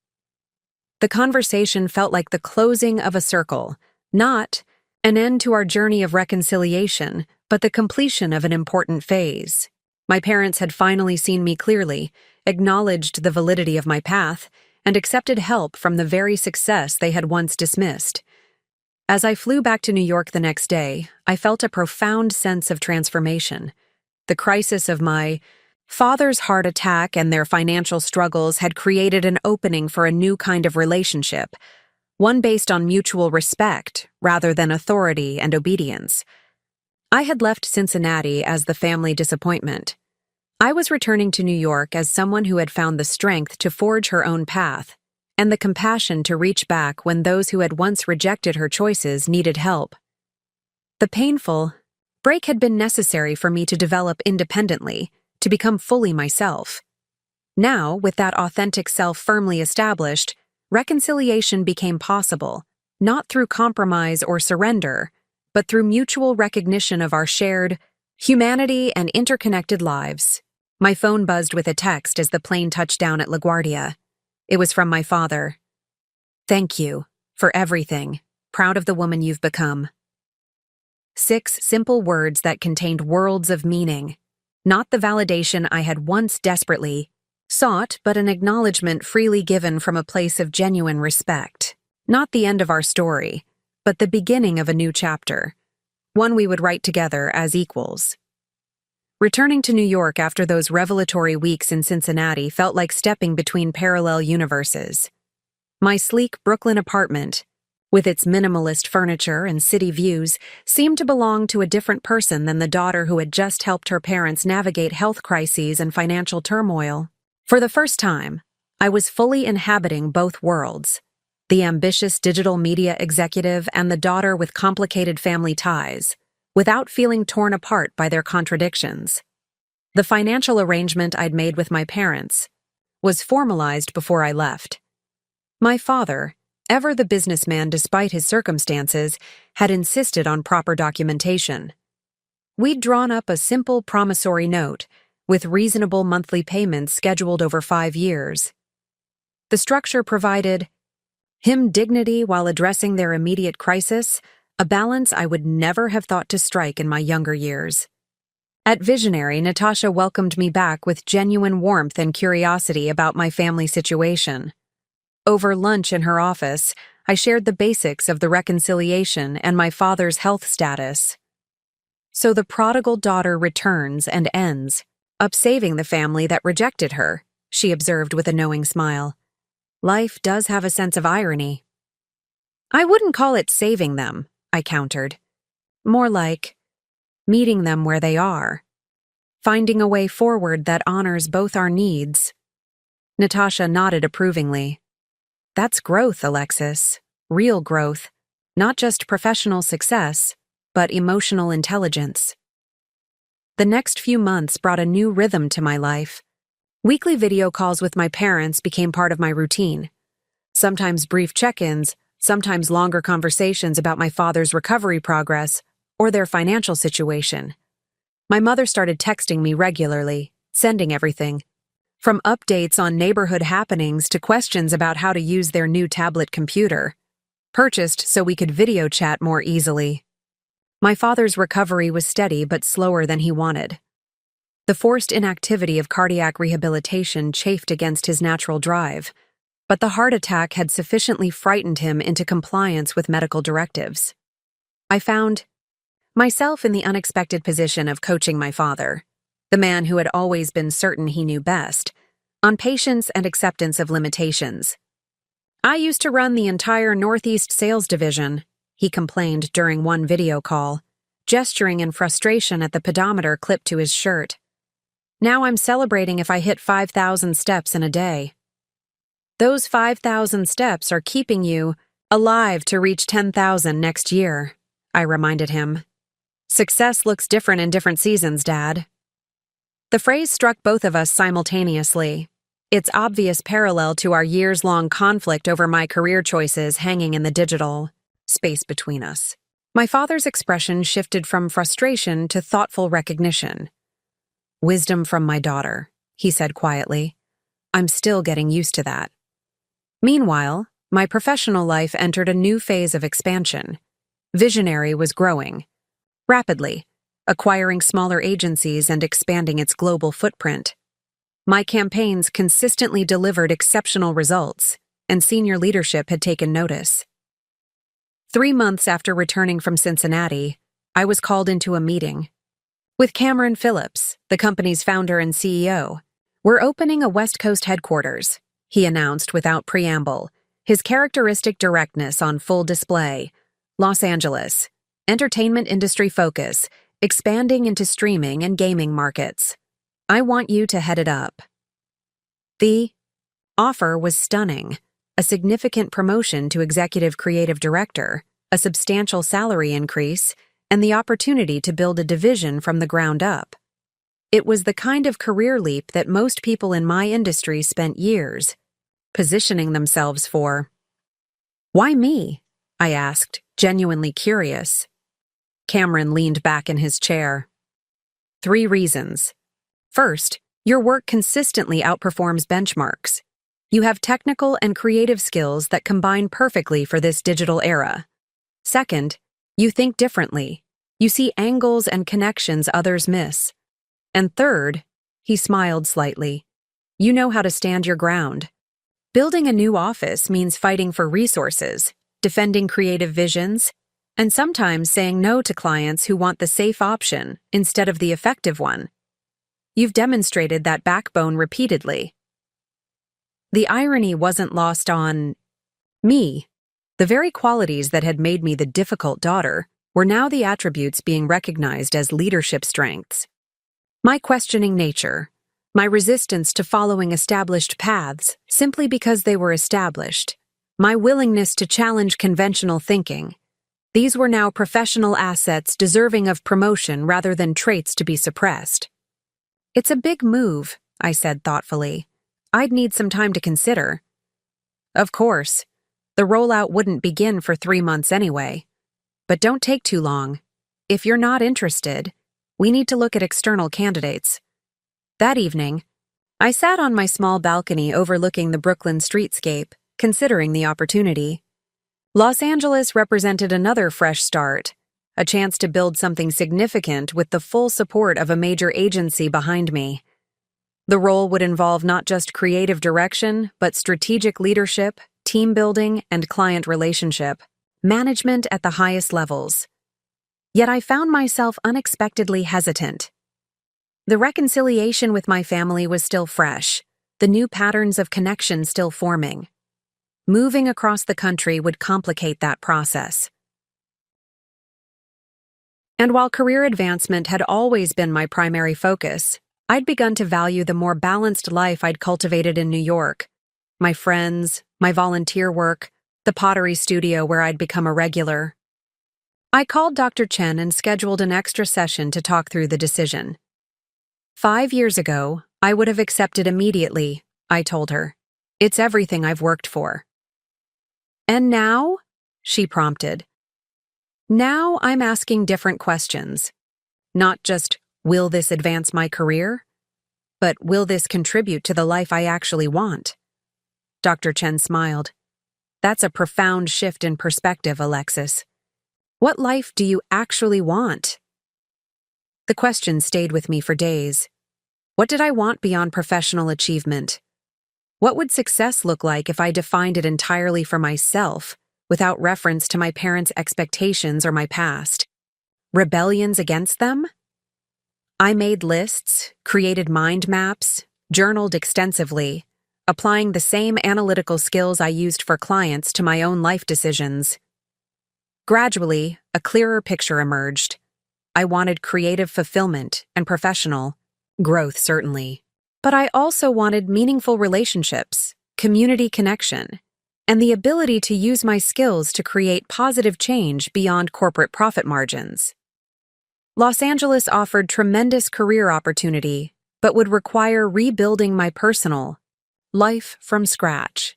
The conversation felt like the closing of a circle, not an end to our journey of reconciliation, but the completion of an important phase. My parents had finally seen me clearly, acknowledged the validity of my path, and accepted help from the very success they had once dismissed. As I flew back to New York the next day, I felt a profound sense of transformation. The crisis of my father's heart attack and their financial struggles had created an opening for a new kind of relationship, one based on mutual respect rather than authority and obedience. I had left Cincinnati as the family disappointment. I was returning to New York as someone who had found the strength to forge her own path and the compassion to reach back when those who had once rejected her choices needed help. The painful break had been necessary for me to develop independently, to become fully myself. Now, with that authentic self firmly established, reconciliation became possible, not through compromise or surrender, but through mutual recognition of our shared humanity and interconnected lives. My phone buzzed with a text as the plane touched down at LaGuardia. It was from my father. "Thank you for everything. Proud of the woman you've become." 6 simple words that contained worlds of meaning. Not the validation I had once desperately sought, but an acknowledgement freely given from a place of genuine respect. Not the end of our story, but the beginning of a new chapter, one we would write together as equals. Returning to New York after those revelatory weeks in Cincinnati felt like stepping between parallel universes. My sleek Brooklyn apartment, with its minimalist furniture and city views, seemed to belong to a different person than the daughter who had just helped her parents navigate health crises and financial turmoil. For the first time, I was fully inhabiting both worlds, the ambitious digital media executive and the daughter with complicated family ties, without feeling torn apart by their contradictions. The financial arrangement I'd made with my parents was formalized before I left. My father, ever the businessman despite his circumstances, had insisted on proper documentation. We'd drawn up a simple promissory note with reasonable monthly payments scheduled over 5 years. The structure provided him dignity while addressing their immediate crisis, a balance I would never have thought to strike in my younger years. At Visionary, Natasha welcomed me back with genuine warmth and curiosity about my family situation. Over lunch in her office, I shared the basics of the reconciliation and my father's health status. "So the prodigal daughter returns and ends up saving the family that rejected her," she observed with a knowing smile. "Life does have a sense of irony." "I wouldn't call it saving them," I countered. "More like meeting them where they are, finding a way forward that honors both our needs." Natasha nodded approvingly. "That's growth, Alexis. Real growth. Not just professional success, but emotional intelligence." The next few months brought a new rhythm to my life. Weekly video calls with my parents became part of my routine. Sometimes brief check-ins, sometimes longer conversations about my father's recovery progress or their financial situation. My mother started texting me regularly, sending everything from updates on neighborhood happenings to questions about how to use their new tablet computer, purchased so we could video chat more easily. My father's recovery was steady but slower than he wanted. The forced inactivity of cardiac rehabilitation chafed against his natural drive, but the heart attack had sufficiently frightened him into compliance with medical directives. I found myself in the unexpected position of coaching my father, the man who had always been certain he knew best, on patience and acceptance of limitations. "I used to run the entire Northeast sales division," he complained during one video call, gesturing in frustration at the pedometer clipped to his shirt. "Now I'm celebrating if I hit 5,000 steps in a day." "Those 5,000 steps are keeping you alive to reach 10,000 next year," I reminded him. "Success looks different in different seasons, Dad." The phrase struck both of us simultaneously, its obvious parallel to our years-long conflict over my career choices hanging in the digital space between us. My father's expression shifted from frustration to thoughtful recognition. "Wisdom from my daughter," he said quietly. "I'm still getting used to that." Meanwhile, my professional life entered a new phase of expansion. Visionary was growing rapidly, acquiring smaller agencies and expanding its global footprint. My campaigns consistently delivered exceptional results, and senior leadership had taken notice. 3 months after returning from Cincinnati, I was called into a meeting. "With Cameron Phillips, the company's founder and CEO, we're opening a West Coast headquarters," he announced without preamble, his characteristic directness on full display. "Los Angeles. Entertainment industry focus, expanding into streaming and gaming markets. I want you to head it up." The offer was stunning. A significant promotion to executive creative director, a substantial salary increase, and the opportunity to build a division from the ground up. It was the kind of career leap that most people in my industry spent years positioning themselves for. "Why me?" I asked, genuinely curious. Cameron leaned back in his chair. 3 reasons. First, your work consistently outperforms benchmarks. You have technical and creative skills that combine perfectly for this digital era. Second, you think differently. You see angles and connections others miss. And third, he smiled slightly, you know how to stand your ground. Building a new office means fighting for resources, defending creative visions, and sometimes saying no to clients who want the safe option instead of the effective one. You've demonstrated that backbone repeatedly. The irony wasn't lost on me. The very qualities that had made me the difficult daughter were now the attributes being recognized as leadership strengths. My questioning nature, my resistance to following established paths simply because they were established, my willingness to challenge conventional thinking, these were now professional assets deserving of promotion rather than traits to be suppressed. It's a big move, I said thoughtfully. I'd need some time to consider. Of course, the rollout wouldn't begin for 3 months anyway. But don't take too long. If you're not interested, we need to look at external candidates. That evening, I sat on my small balcony overlooking the Brooklyn streetscape, considering the opportunity. Los Angeles represented another fresh start, a chance to build something significant with the full support of a major agency behind me. The role would involve not just creative direction, but strategic leadership, team building, and client relationship, management at the highest levels. Yet I found myself unexpectedly hesitant. The reconciliation with my family was still fresh, the new patterns of connection still forming. Moving across the country would complicate that process. And while career advancement had always been my primary focus, I'd begun to value the more balanced life I'd cultivated in New York. My friends, my volunteer work, the pottery studio where I'd become a regular. I called Dr. Chen and scheduled an extra session to talk through the decision. 5 years ago, I would have accepted immediately, I told her. It's everything I've worked for. And now? She prompted. Now I'm asking different questions. Not just, will this advance my career? But will this contribute to the life I actually want? Dr. Chen smiled. That's a profound shift in perspective, Alexis. What life do you actually want? The question stayed with me for days. What did I want beyond professional achievement? What would success look like if I defined it entirely for myself, without reference to my parents' expectations or my past? Rebellions against them? I made lists, created mind maps, journaled extensively, applying the same analytical skills I used for clients to my own life decisions. Gradually, a clearer picture emerged. I wanted creative fulfillment and professional growth, certainly. But I also wanted meaningful relationships, community connection, and the ability to use my skills to create positive change beyond corporate profit margins. Los Angeles offered tremendous career opportunity, but would require rebuilding my personal life from scratch.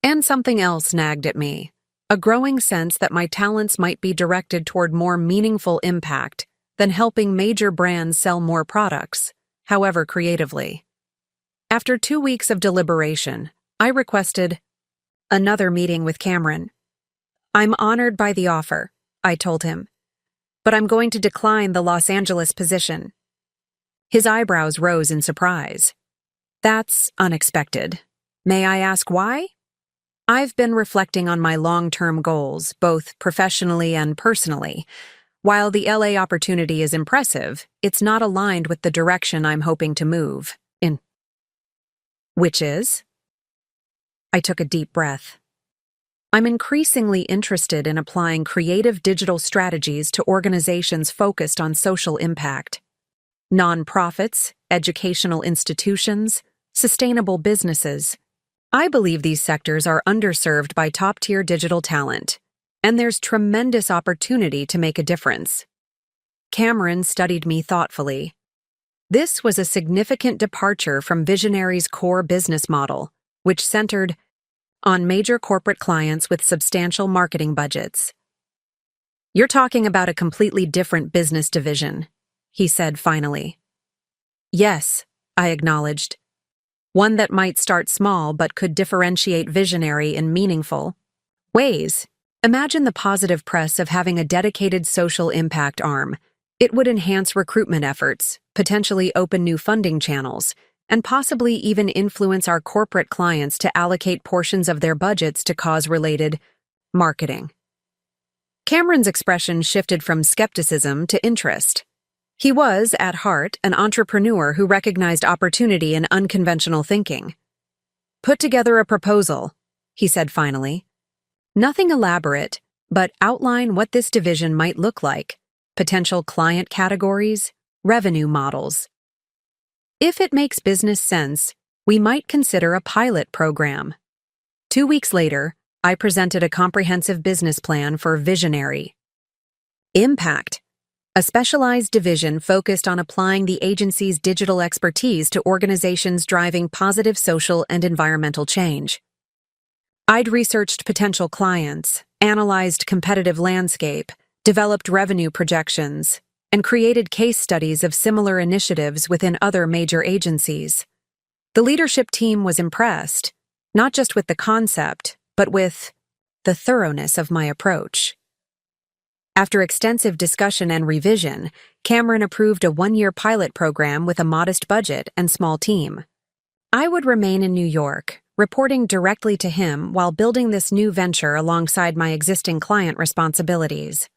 And something else nagged at me, a growing sense that my talents might be directed toward more meaningful impact than helping major brands sell more products, however creatively. After 2 weeks of deliberation, I requested another meeting with Cameron. I'm honored by the offer, I told him, but I'm going to decline the Los Angeles position. His eyebrows rose in surprise. That's unexpected. May I ask why? I've been reflecting on my long-term goals, both professionally and personally. While the LA opportunity is impressive, it's not aligned with the direction I'm hoping to move in. Which is? I took a deep breath. I'm increasingly interested in applying creative digital strategies to organizations focused on social impact. Nonprofits, educational institutions, sustainable businesses. I believe these sectors are underserved by top-tier digital talent, and there's tremendous opportunity to make a difference. Cameron studied me thoughtfully. This was a significant departure from Visionary's core business model, which centered on major corporate clients with substantial marketing budgets. You're talking about a completely different business division, he said finally. Yes, I acknowledged. one that might start small but could differentiate visionary in meaningful ways. Imagine the positive press of having a dedicated social impact arm. It would enhance recruitment efforts, potentially open new funding channels, and possibly even influence our corporate clients to allocate portions of their budgets to cause-related marketing. Cameron's expression shifted from skepticism to interest. He was, at heart, an entrepreneur who recognized opportunity in unconventional thinking. "Put together a proposal," he said finally. "Nothing elaborate, but outline what this division might look like, potential client categories, revenue models. If it makes business sense, we might consider a pilot program." 2 weeks later, I presented a comprehensive business plan for Visionary Impact, a specialized division focused on applying the agency's digital expertise to organizations driving positive social and environmental change. I'd researched potential clients, analyzed competitive landscape, developed revenue projections, and created case studies of similar initiatives within other major agencies. The leadership team was impressed, not just with the concept, but with the thoroughness of my approach. After extensive discussion and revision, Cameron approved a 1-year pilot program with a modest budget and small team. I would remain in New York, reporting directly to him while building this new venture alongside my existing client responsibilities.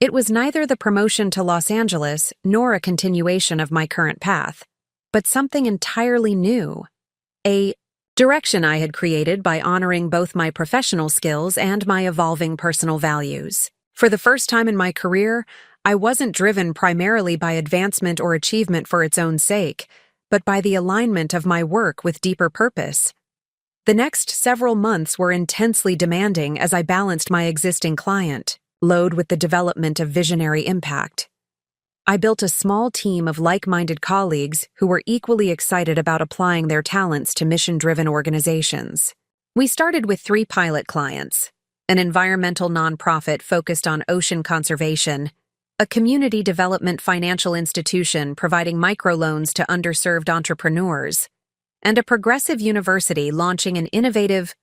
It was neither the promotion to Los Angeles nor a continuation of my current path, but something entirely new. A direction I had created by honoring both my professional skills and my evolving personal values. For the first time in my career, I wasn't driven primarily by advancement or achievement for its own sake, but by the alignment of my work with deeper purpose. The next several months were intensely demanding as I balanced my existing client load with the development of Visionary Impact. I built a small team of like-minded colleagues who were equally excited about applying their talents to mission-driven organizations. We started with 3 pilot clients: an environmental nonprofit focused on ocean conservation, a community development financial institution providing microloans to underserved entrepreneurs, and a progressive university launching an innovative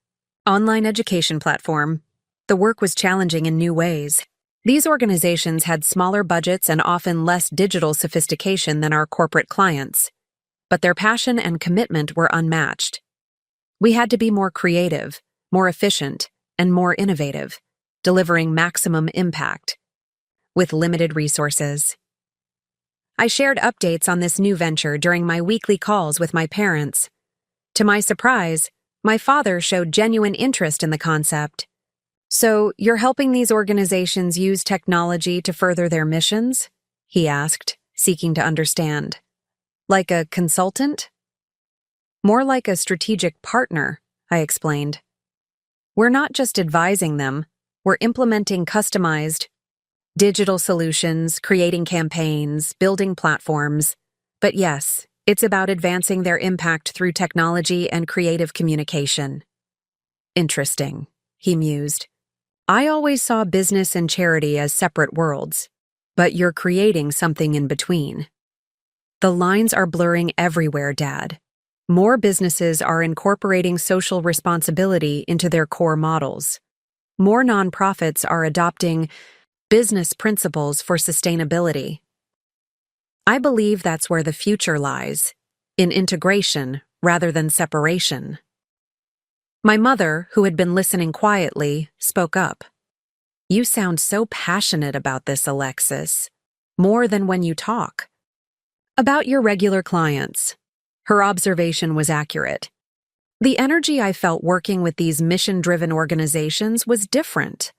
online education platform. The work was challenging in new ways. These organizations had smaller budgets and often less digital sophistication than our corporate clients, but their passion and commitment were unmatched. We had to be more creative, more efficient, and more innovative, delivering maximum impact with limited resources. I shared updates on this new venture during my weekly calls with my parents. To my surprise, my father showed genuine interest in the concept. "So, you're helping these organizations use technology to further their missions?" he asked, seeking to understand. "Like a consultant?" "More like a strategic partner," I explained. "We're not just advising them, we're implementing customized digital solutions, creating campaigns, building platforms. But yes, it's about advancing their impact through technology and creative communication." "Interesting," he mused. "I always saw business and charity as separate worlds, but you're creating something in between." "The lines are blurring everywhere, Dad. More businesses are incorporating social responsibility into their core models. More nonprofits are adopting business principles for sustainability. I believe that's where the future lies, in integration rather than separation." My mother, who had been listening quietly, spoke up. "You sound so passionate about this, Alexis. More than when you talk." "About your regular clients." Her observation was accurate. The energy I felt working with these mission-driven organizations was different.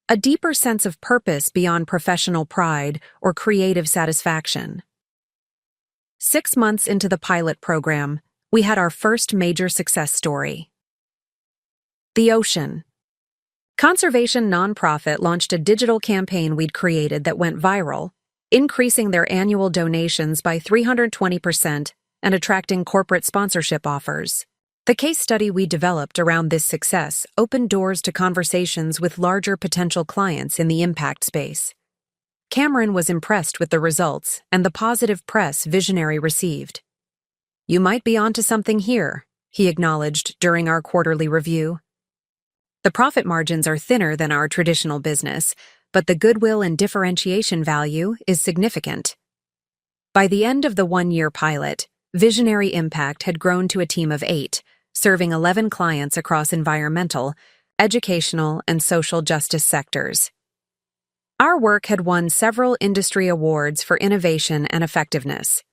A deeper sense of purpose beyond professional pride or creative satisfaction. 6 months into the pilot program, we had our first major success story. The ocean. Conservation nonprofit launched a digital campaign we'd created that went viral, increasing their annual donations by 320% and attracting corporate sponsorship offers. The case study we developed around this success opened doors to conversations with larger potential clients in the impact space. Cameron was impressed with the results and the positive press Visionary received. "You might be onto something here," he acknowledged during our quarterly review. The profit margins are thinner than our traditional business, but the goodwill and differentiation value is significant. By the end of the one-year pilot, Visionary Impact had grown to a team of 8, serving 11 clients across environmental, educational, and social justice sectors. Our work had won several industry awards for innovation and effectiveness.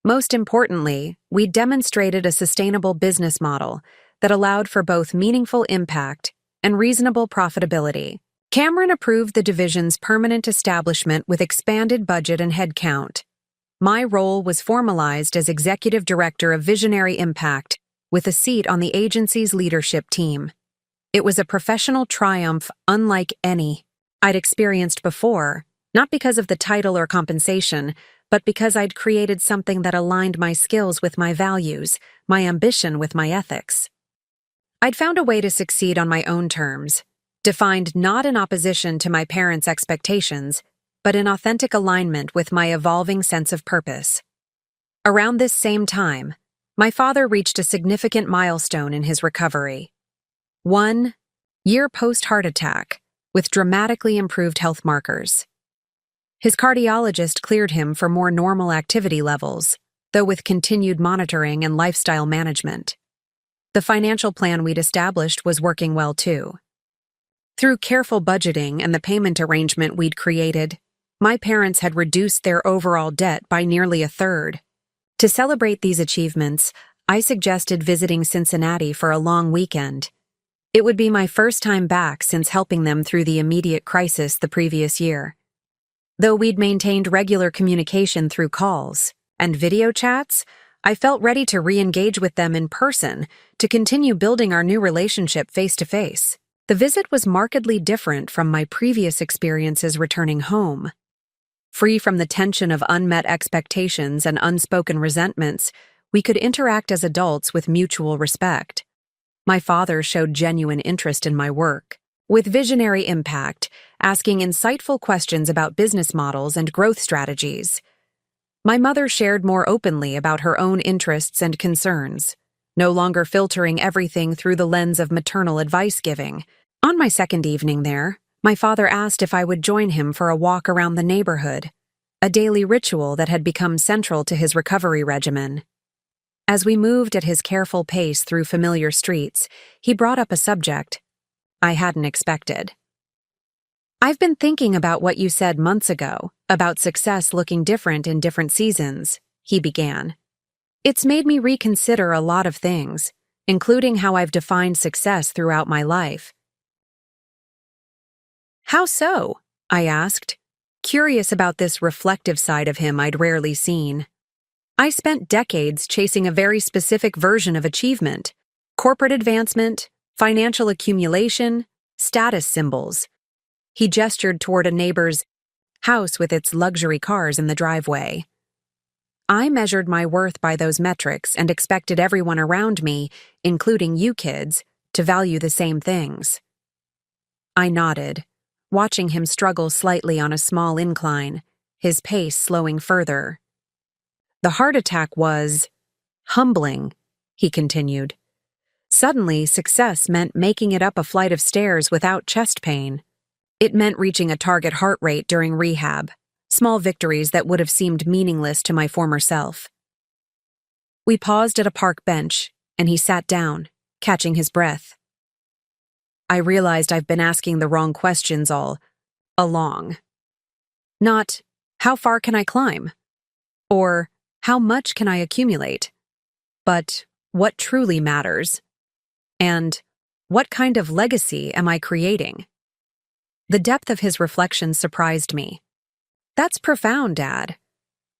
Most importantly, we demonstrated a sustainable business model that allowed for both meaningful impact and reasonable profitability. Cameron approved the division's permanent establishment with expanded budget and headcount. My role was formalized as Executive Director of Visionary Impact, with a seat on the agency's leadership team. It was a professional triumph unlike any I'd experienced before, not because of the title or compensation, but because I'd created something that aligned my skills with my values, my ambition with my ethics. I'd found a way to succeed on my own terms, defined not in opposition to my parents' expectations, but in authentic alignment with my evolving sense of purpose. Around this same time, my father reached a significant milestone in his recovery. 1 year post-heart attack, with dramatically improved health markers. His cardiologist cleared him for more normal activity levels, though with continued monitoring and lifestyle management. The financial plan we'd established was working well too. Through careful budgeting and the payment arrangement we'd created, my parents had reduced their overall debt by nearly a third. To celebrate these achievements, I suggested visiting Cincinnati for a long weekend. It would be my first time back since helping them through the immediate crisis the previous year. Though we'd maintained regular communication through calls and video chats, I felt ready to re-engage with them in person to continue building our new relationship face-to-face. The visit was markedly different from my previous experiences returning home. Free from the tension of unmet expectations and unspoken resentments, we could interact as adults with mutual respect. My father showed genuine interest in my work, with Visionary Impact, asking insightful questions about business models and growth strategies. My mother shared more openly about her own interests and concerns, no longer filtering everything through the lens of maternal advice-giving. On my second evening there, my father asked if I would join him for a walk around the neighborhood, a daily ritual that had become central to his recovery regimen. As we moved at his careful pace through familiar streets, he brought up a subject I hadn't expected. "I've been thinking about what you said months ago, about success looking different in different seasons," he began. "It's made me reconsider a lot of things, including how I've defined success throughout my life." "How so?" I asked, curious about this reflective side of him I'd rarely seen. "I spent decades chasing a very specific version of achievement: corporate advancement, financial accumulation, status symbols." He gestured toward a neighbor's house with its luxury cars in the driveway. "I measured my worth by those metrics and expected everyone around me, including you kids, to value the same things." I nodded, watching him struggle slightly on a small incline, his pace slowing further. "The heart attack was humbling," he continued. "Suddenly, success meant making it up a flight of stairs without chest pain. It meant reaching a target heart rate during rehab, small victories that would have seemed meaningless to my former self." We paused at a park bench, and he sat down, catching his breath. I realized I've been asking the wrong questions all along. Not, "How far can I climb?" or "How much can I accumulate?" but "What truly matters?" and "What kind of legacy am I creating?" The depth of his reflections surprised me. "That's profound, Dad.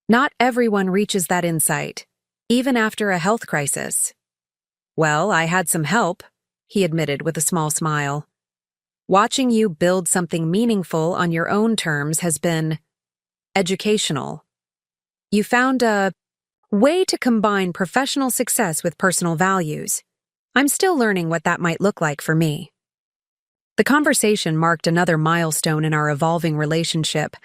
Not everyone reaches that insight, even after a health crisis." "Well, I had some help," he admitted with a small smile. "Watching you build something meaningful on your own terms has been educational. You found a way to combine professional success with personal values. I'm still learning what that might look like for me." The conversation marked another milestone in our evolving relationship,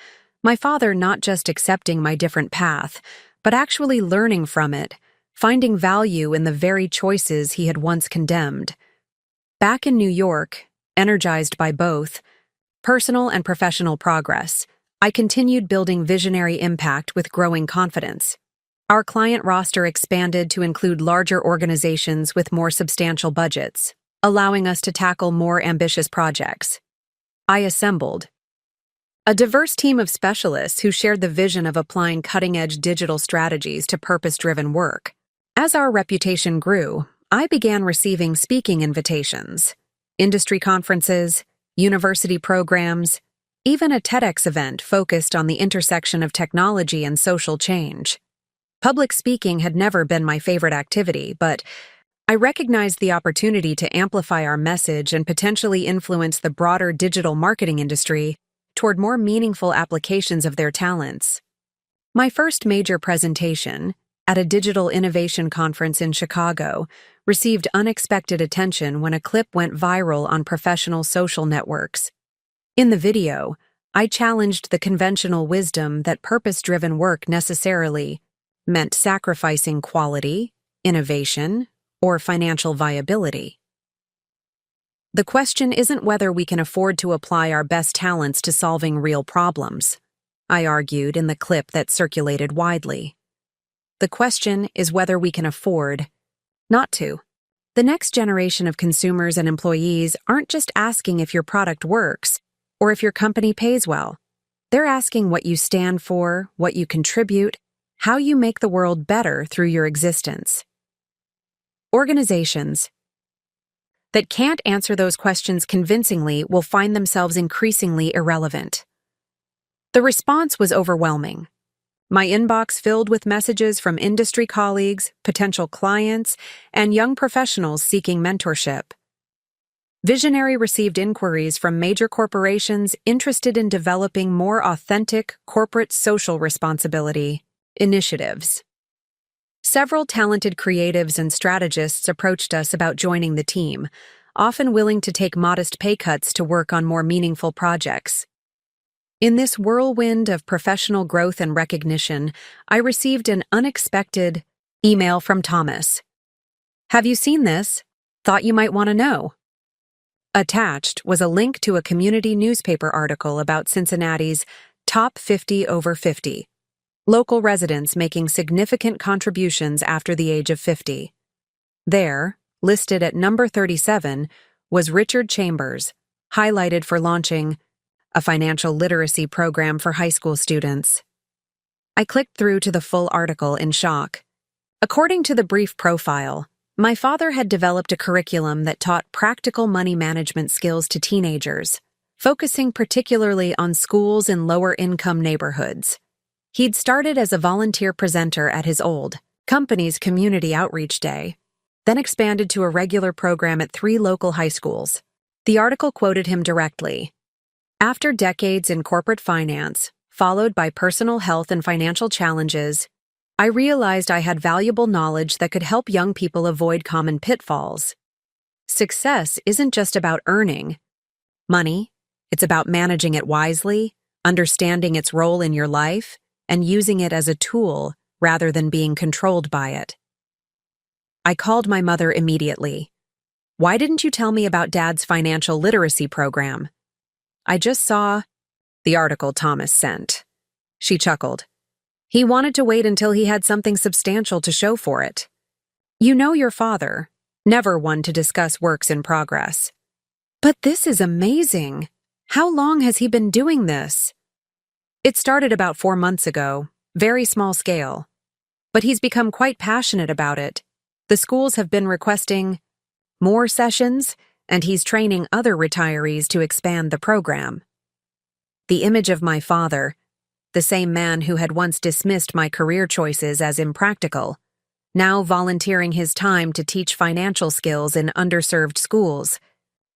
my father not just accepting my different path, but actually learning from it, finding value in the very choices he had once condemned. Back in New York, energized by both personal and professional progress, I continued building visionary impact with growing confidence. Our client roster expanded to include larger organizations with more substantial budgets, allowing us to tackle more ambitious projects. I assembled a diverse team of specialists who shared the vision of applying cutting-edge digital strategies to purpose-driven work. As our reputation grew, I began receiving speaking invitations, industry conferences, university programs, even a TEDx event focused on the intersection of technology and social change. Public speaking had never been my favorite activity, but I recognized the opportunity to amplify our message and potentially influence the broader digital marketing industry toward more meaningful applications of their talents. My first major presentation, at a digital innovation conference in Chicago, received unexpected attention when a clip went viral on professional social networks. In the video, I challenged the conventional wisdom that purpose-driven work necessarily meant sacrificing quality, innovation, or financial viability. The question isn't whether we can afford to apply our best talents to solving real problems, I argued in the clip that circulated widely. The question is whether we can afford not to. The next generation of consumers and employees aren't just asking if your product works or if your company pays well. They're asking what you stand for, what you contribute, how you make the world better through your existence. Organizations that can't answer those questions convincingly will find themselves increasingly irrelevant. The response was overwhelming. My inbox filled with messages from industry colleagues, potential clients, and young professionals seeking mentorship. Visionary received inquiries from major corporations interested in developing more authentic corporate social responsibility initiatives. Several talented creatives and strategists approached us about joining the team, often willing to take modest pay cuts to work on more meaningful projects. In this whirlwind of professional growth and recognition, I received an unexpected email from Thomas. "Have you seen this? Thought you might want to know." Attached was a link to a community newspaper article about Cincinnati's Top 50 Over 50. Local residents making significant contributions after the age of 50. There, listed at number 37, was Richard Chambers, highlighted for launching a financial literacy program for high school students. I clicked through to the full article in shock. According to the brief profile, my father had developed a curriculum that taught practical money management skills to teenagers, focusing particularly on schools in lower-income neighborhoods. He'd started as a volunteer presenter at his old company's Community Outreach Day, then expanded to a regular program at 3 local high schools. The article quoted him directly. After decades in corporate finance, followed by personal health and financial challenges, I realized I had valuable knowledge that could help young people avoid common pitfalls. Success isn't just about earning money, it's about managing it wisely, understanding its role in your life, and using it as a tool rather than being controlled by it. I called my mother immediately. "Why didn't you tell me about Dad's financial literacy program?" "I just saw the article Thomas sent." She chuckled. "He wanted to wait until he had something substantial to show for it. You know your father, never one to discuss works in progress." "But this is amazing. How long has he been doing this?" "It started about 4 months ago, very small scale. But he's become quite passionate about it. The schools have been requesting more sessions, and he's training other retirees to expand the program." The image of my father, the same man who had once dismissed my career choices as impractical, now volunteering his time to teach financial skills in underserved schools,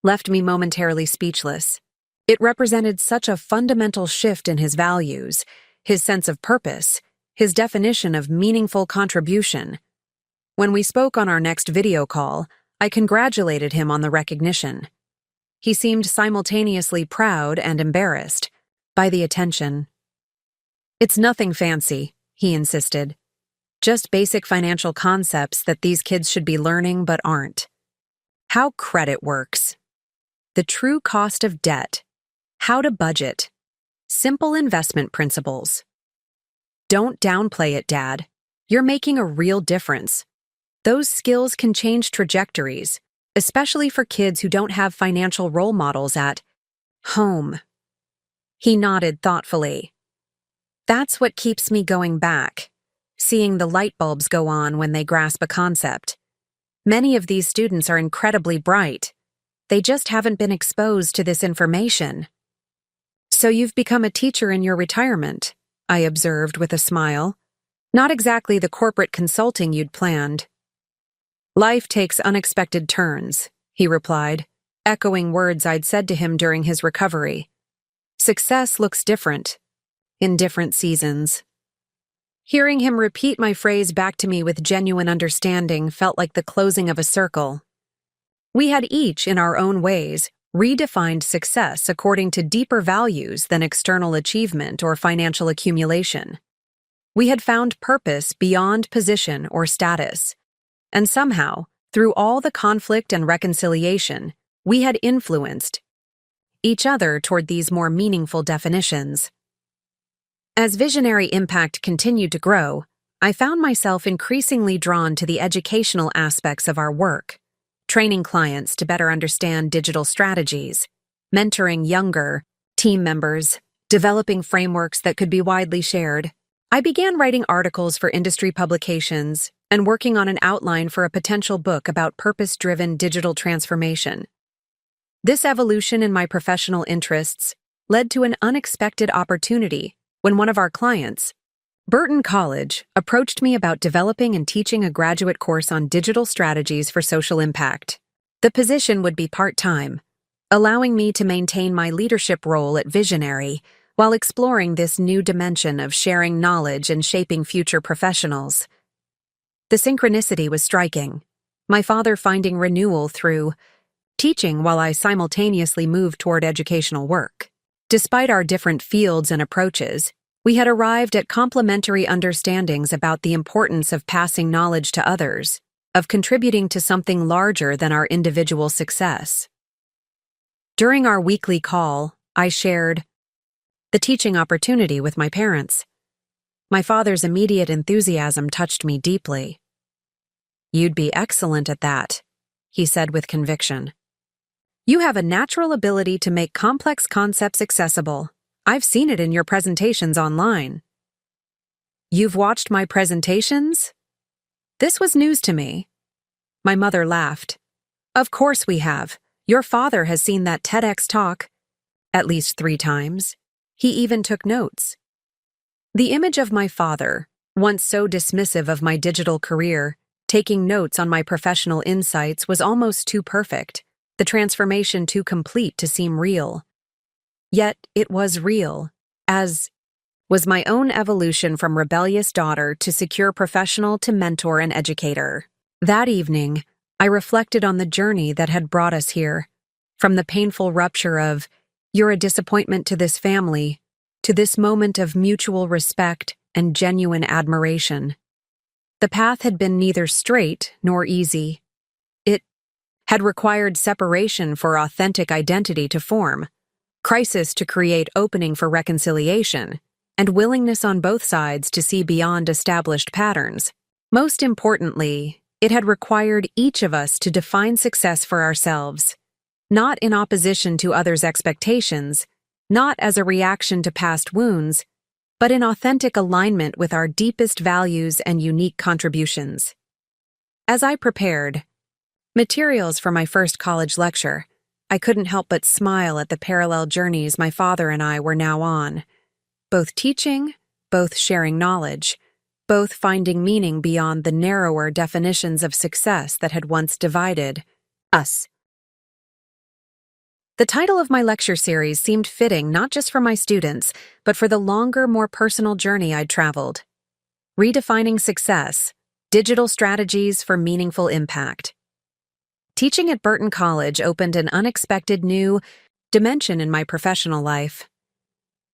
left me momentarily speechless. It represented such a fundamental shift in his values, his sense of purpose, his definition of meaningful contribution. When we spoke on our next video call, I congratulated him on the recognition. He seemed simultaneously proud and embarrassed by the attention. "It's nothing fancy," he insisted. Just basic financial concepts that these kids should be learning but aren't. How credit works. The true cost of debt. How to budget. Simple investment principles. Don't downplay it, Dad. You're making a real difference. Those skills can change trajectories, especially for kids who don't have financial role models at home. He nodded thoughtfully. That's what keeps me going back, seeing the light bulbs go on when they grasp a concept. Many of these students are incredibly bright. They just haven't been exposed to this information. So you've become a teacher in your retirement, I observed with a smile. Not exactly the corporate consulting you'd planned. Life takes unexpected turns, he replied, echoing words I'd said to him during his recovery. Success looks different, in different seasons. Hearing him repeat my phrase back to me with genuine understanding felt like the closing of a circle. We had each, in our own ways, redefined success according to deeper values than external achievement or financial accumulation. We had found purpose beyond position or status, and somehow, through all the conflict and reconciliation, we had influenced each other toward these more meaningful definitions. As Visionary Impact continued to grow, I found myself increasingly drawn to the educational aspects of our work, training clients to better understand digital strategies, mentoring younger team members, developing frameworks that could be widely shared. I began writing articles for industry publications and working on an outline for a potential book about purpose-driven digital transformation. This evolution in my professional interests led to an unexpected opportunity when one of our clients, Burton College, approached me about developing and teaching a graduate course on digital strategies for social impact. The position would be part-time, allowing me to maintain my leadership role at Visionary while exploring this new dimension of sharing knowledge and shaping future professionals. The synchronicity was striking, my father finding renewal through teaching while I simultaneously moved toward educational work. Despite our different fields and approaches, we had arrived at complementary understandings about the importance of passing knowledge to others, of contributing to something larger than our individual success. During our weekly call, I shared the teaching opportunity with my parents. My father's immediate enthusiasm touched me deeply. "You'd be excellent at that," he said with conviction. "You have a natural ability to make complex concepts accessible. I've seen it in your presentations online." "You've watched my presentations?" This was news to me. My mother laughed. "Of course we have. Your father has seen that TEDx talk at least 3 times. He even took notes." The image of my father, once so dismissive of my digital career, taking notes on my professional insights was almost too perfect, the transformation too complete to seem real. Yet it was real, as was my own evolution from rebellious daughter to secure professional to mentor and educator. That evening, I reflected on the journey that had brought us here, from the painful rupture of, "You're a disappointment to this family," to this moment of mutual respect and genuine admiration. The path had been neither straight nor easy. It had required separation for authentic identity to form, crisis to create opening for reconciliation, and willingness on both sides to see beyond established patterns. Most importantly, it had required each of us to define success for ourselves, not in opposition to others' expectations, not as a reaction to past wounds, but in authentic alignment with our deepest values and unique contributions. As I prepared materials for my first college lecture, I couldn't help but smile at the parallel journeys my father and I were now on, both teaching, both sharing knowledge, both finding meaning beyond the narrower definitions of success that had once divided us. The title of my lecture series seemed fitting not just for my students, but for the longer, more personal journey I'd traveled. Redefining Success: Digital Strategies for Meaningful Impact. Teaching at Burton College opened an unexpected new dimension in my professional life.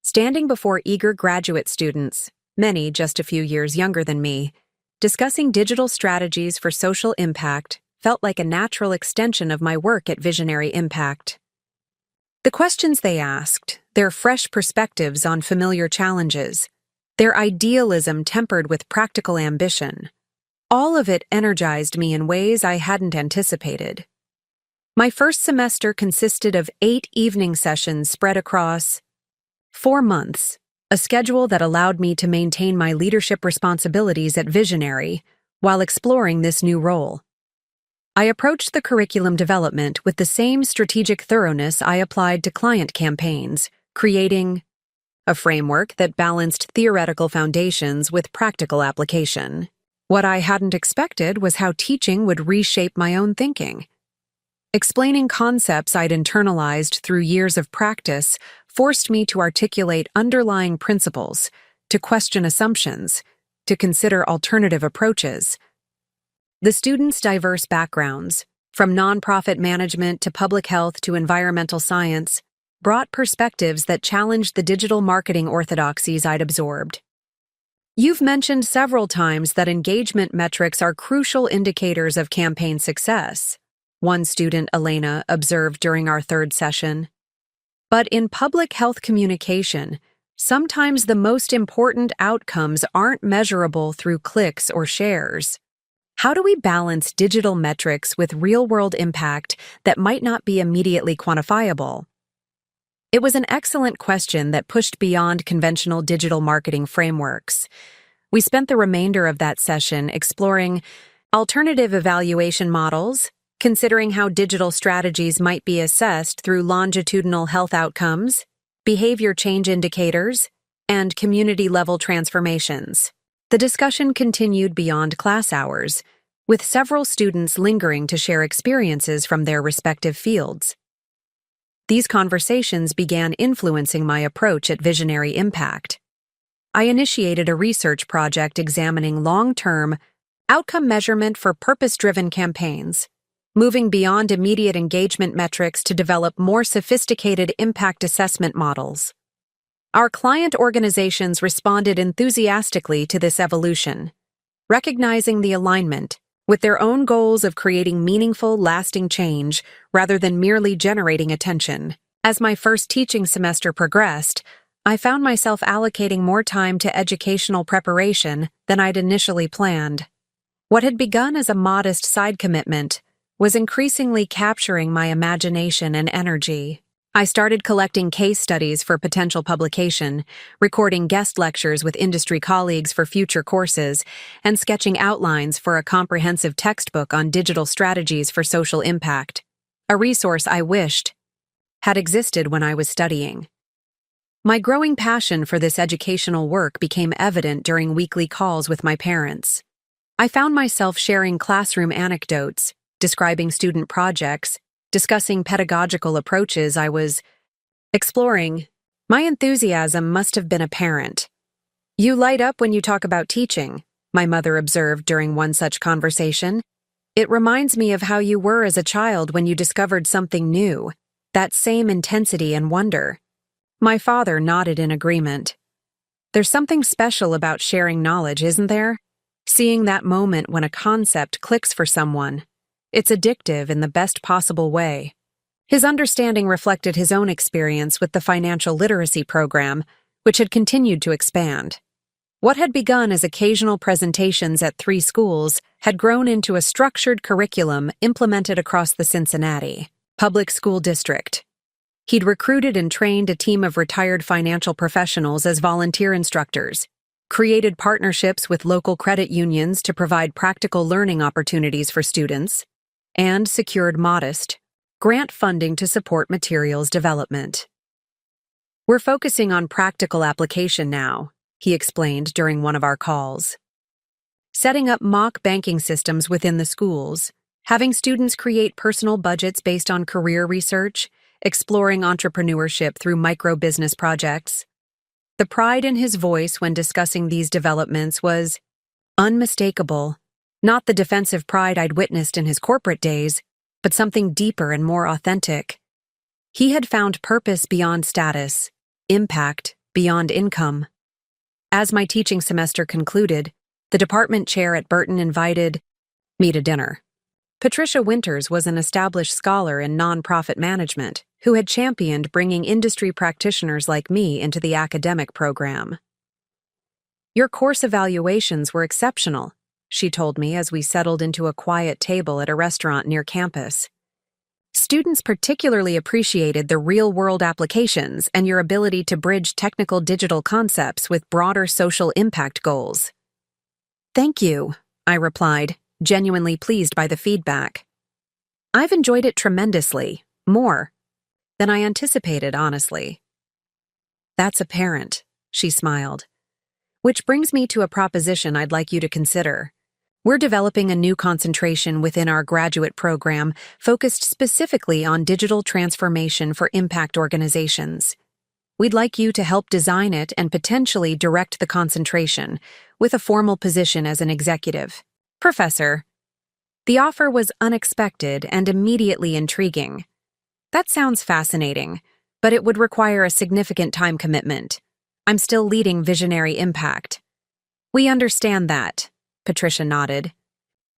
Standing before eager graduate students, many just a few years younger than me, discussing digital strategies for social impact felt like a natural extension of my work at Visionary Impact. The questions they asked, their fresh perspectives on familiar challenges, their idealism tempered with practical ambition, all of it energized me in ways I hadn't anticipated. My first semester consisted of 8 evening sessions spread across 4 months, a schedule that allowed me to maintain my leadership responsibilities at Visionary while exploring this new role. I approached the curriculum development with the same strategic thoroughness I applied to client campaigns, creating a framework that balanced theoretical foundations with practical application. What I hadn't expected was how teaching would reshape my own thinking. Explaining concepts I'd internalized through years of practice forced me to articulate underlying principles, to question assumptions, to consider alternative approaches. The students' diverse backgrounds, from nonprofit management to public health to environmental science, brought perspectives that challenged the digital marketing orthodoxies I'd absorbed. You've mentioned several times that engagement metrics are crucial indicators of campaign success, one student, Elena, observed during our third session. But in public health communication, sometimes the most important outcomes aren't measurable through clicks or shares. How do we balance digital metrics with real-world impact that might not be immediately quantifiable? It was an excellent question that pushed beyond conventional digital marketing frameworks. We spent the remainder of that session exploring alternative evaluation models, considering how digital strategies might be assessed through longitudinal health outcomes, behavior change indicators, and community-level transformations. The discussion continued beyond class hours, with several students lingering to share experiences from their respective fields. These conversations began influencing my approach at Visionary Impact. I initiated a research project examining long-term outcome measurement for purpose-driven campaigns, moving beyond immediate engagement metrics to develop more sophisticated impact assessment models. Our client organizations responded enthusiastically to this evolution, recognizing the alignment with their own goals of creating meaningful, lasting change rather than merely generating attention. As my first teaching semester progressed, I found myself allocating more time to educational preparation than I'd initially planned. What had begun as a modest side commitment was increasingly capturing my imagination and energy. I started collecting case studies for potential publication, recording guest lectures with industry colleagues for future courses, and sketching outlines for a comprehensive textbook on digital strategies for social impact, a resource I wished had existed when I was studying. My growing passion for this educational work became evident during weekly calls with my parents. I found myself sharing classroom anecdotes, describing student projects, discussing pedagogical approaches I was exploring. My enthusiasm must have been apparent. "You light up when you talk about teaching," my mother observed during one such conversation. "It reminds me of how you were as a child when you discovered something new, that same intensity and wonder." My father nodded in agreement. There's something special about sharing knowledge, isn't there? Seeing that moment when a concept clicks for someone. It's addictive in the best possible way. His understanding reflected his own experience with the financial literacy program, which had continued to expand. What had begun as occasional presentations at 3 schools had grown into a structured curriculum implemented across the Cincinnati public school district. He'd recruited and trained a team of retired financial professionals as volunteer instructors, created partnerships with local credit unions to provide practical learning opportunities for students, and secured modest grant funding to support materials development. "We're focusing on practical application now," he explained during one of our calls. Setting up mock banking systems within the schools, having students create personal budgets based on career research, exploring entrepreneurship through micro-business projects. The pride in his voice when discussing these developments was unmistakable. Not the defensive pride I'd witnessed in his corporate days, but something deeper and more authentic. He had found purpose beyond status, impact beyond income. As my teaching semester concluded, The department chair at Burton invited me to dinner. Patricia Winters was an established scholar in nonprofit management who had championed bringing industry practitioners like me into the academic program. "Your course evaluations were exceptional," she told me as we settled into a quiet table at a restaurant near campus. "Students particularly appreciated the real-world applications and your ability to bridge technical digital concepts with broader social impact goals." "Thank you," I replied, genuinely pleased by the feedback. "I've enjoyed it tremendously, more than I anticipated, honestly." "That's apparent," she smiled. "Which brings me to a proposition I'd like you to consider. We're developing a new concentration within our graduate program focused specifically on digital transformation for impact organizations. We'd like you to help design it and potentially direct the concentration, with a formal position as an executive professor." The offer was unexpected and immediately intriguing. "That sounds fascinating, but it would require a significant time commitment. I'm still leading Visionary Impact." "We understand that," Patricia nodded.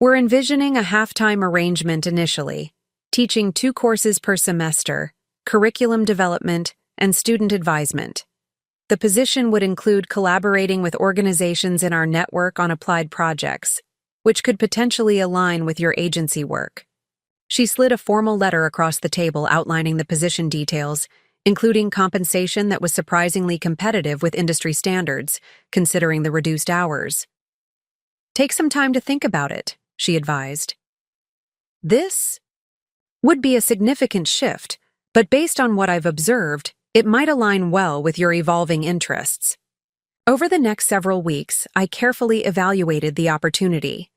"We're envisioning a half-time arrangement initially, teaching 2 courses per semester, curriculum development, and student advisement. The position would include collaborating with organizations in our network on applied projects, which could potentially align with your agency work." She slid a formal letter across the table outlining the position details, including compensation that was surprisingly competitive with industry standards, considering the reduced hours. "Take some time to think about it," she advised. "This would be a significant shift, but based on what I've observed, it might align well with your evolving interests." Over the next several weeks, I carefully evaluated the opportunity,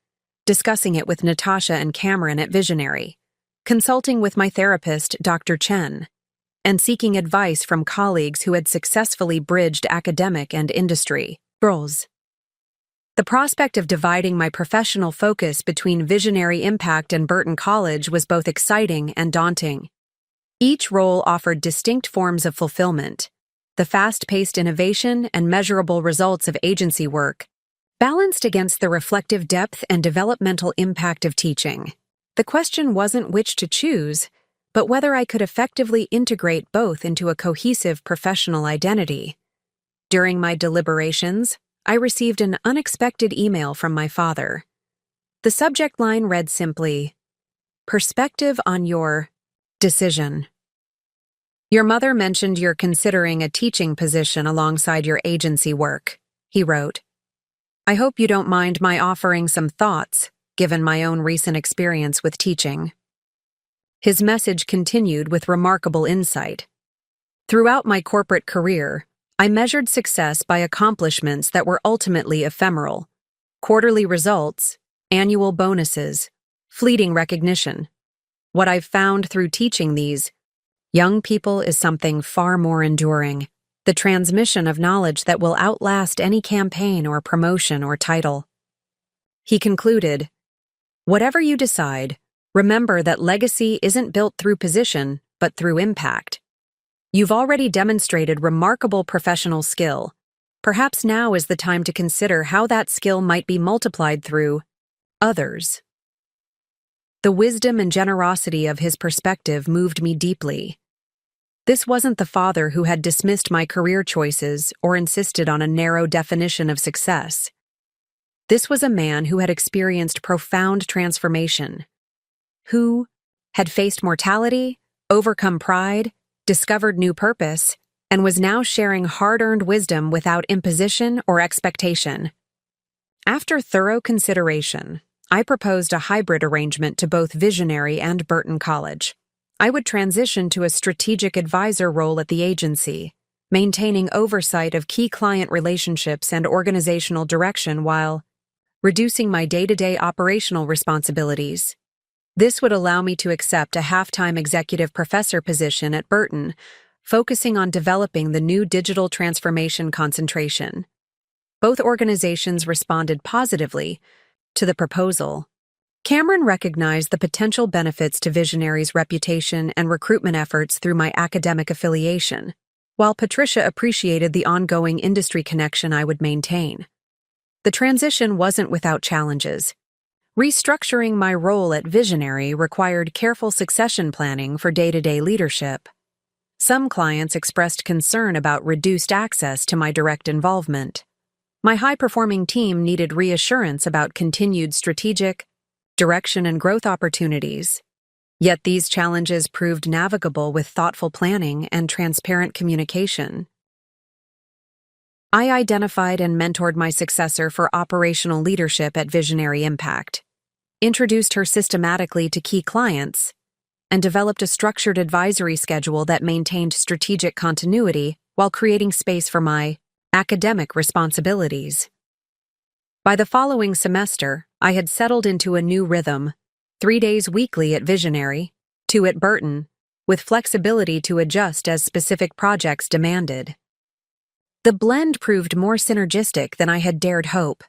discussing it with Natasha and Cameron at Visionary, consulting with my therapist, Dr. Chen, and seeking advice from colleagues who had successfully bridged academic and industry roles. The prospect of dividing my professional focus between Visionary Impact and Burton College was both exciting and daunting. Each role offered distinct forms of fulfillment: the fast-paced innovation and measurable results of agency work, balanced against the reflective depth and developmental impact of teaching. The question wasn't which to choose, but whether I could effectively integrate both into a cohesive professional identity. During my deliberations, I received an unexpected email from my father. The subject line read simply, "Perspective on your decision. Your mother mentioned you're considering a teaching position alongside your agency work," he wrote. "I hope you don't mind my offering some thoughts, given my own recent experience with teaching." His message continued with remarkable insight. "Throughout my corporate career, I measured success by accomplishments that were ultimately ephemeral: quarterly results, annual bonuses, fleeting recognition. What I've found through teaching these young people is something far more enduring: the transmission of knowledge that will outlast any campaign or promotion or title." He concluded, "Whatever you decide, remember that legacy isn't built through position, but through impact. You've already demonstrated remarkable professional skill. Perhaps now is the time to consider how that skill might be multiplied through others." The wisdom and generosity of his perspective moved me deeply. This wasn't the father who had dismissed my career choices or insisted on a narrow definition of success. This was a man who had experienced profound transformation, who had faced mortality, overcome pride, discovered new purpose, and was now sharing hard-earned wisdom without imposition or expectation. After thorough consideration, I proposed a hybrid arrangement to both Visionary and Burton College. I would transition to a strategic advisor role at the agency, maintaining oversight of key client relationships and organizational direction while reducing my day-to-day operational responsibilities. This would allow me to accept a half-time executive professor position at Burton, focusing on developing the new digital transformation concentration. Both organizations responded positively to the proposal. Cameron recognized the potential benefits to Visionary's reputation and recruitment efforts through my academic affiliation, while Patricia appreciated the ongoing industry connection I would maintain. The transition wasn't without challenges. Restructuring my role at Visionary required careful succession planning for day-to-day leadership. Some clients expressed concern about reduced access to my direct involvement. My high-performing team needed reassurance about continued strategic direction and growth opportunities. Yet these challenges proved navigable with thoughtful planning and transparent communication. I identified and mentored my successor for operational leadership at Visionary Impact, introduced her systematically to key clients, and developed a structured advisory schedule that maintained strategic continuity while creating space for my academic responsibilities. By the following semester, I had settled into a new rhythm, 3 days weekly at Visionary, 2 at Burton, with flexibility to adjust as specific projects demanded. The blend proved more synergistic than I had dared hope.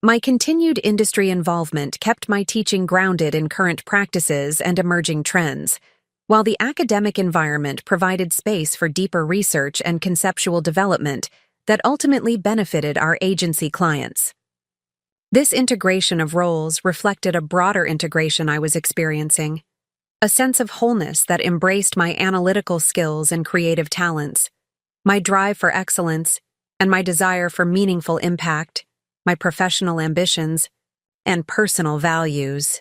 My continued industry involvement kept my teaching grounded in current practices and emerging trends, while the academic environment provided space for deeper research and conceptual development that ultimately benefited our agency clients. This integration of roles reflected a broader integration I was experiencing, a sense of wholeness that embraced my analytical skills and creative talents, my drive for excellence, and my desire for meaningful impact, my professional ambitions, and personal values.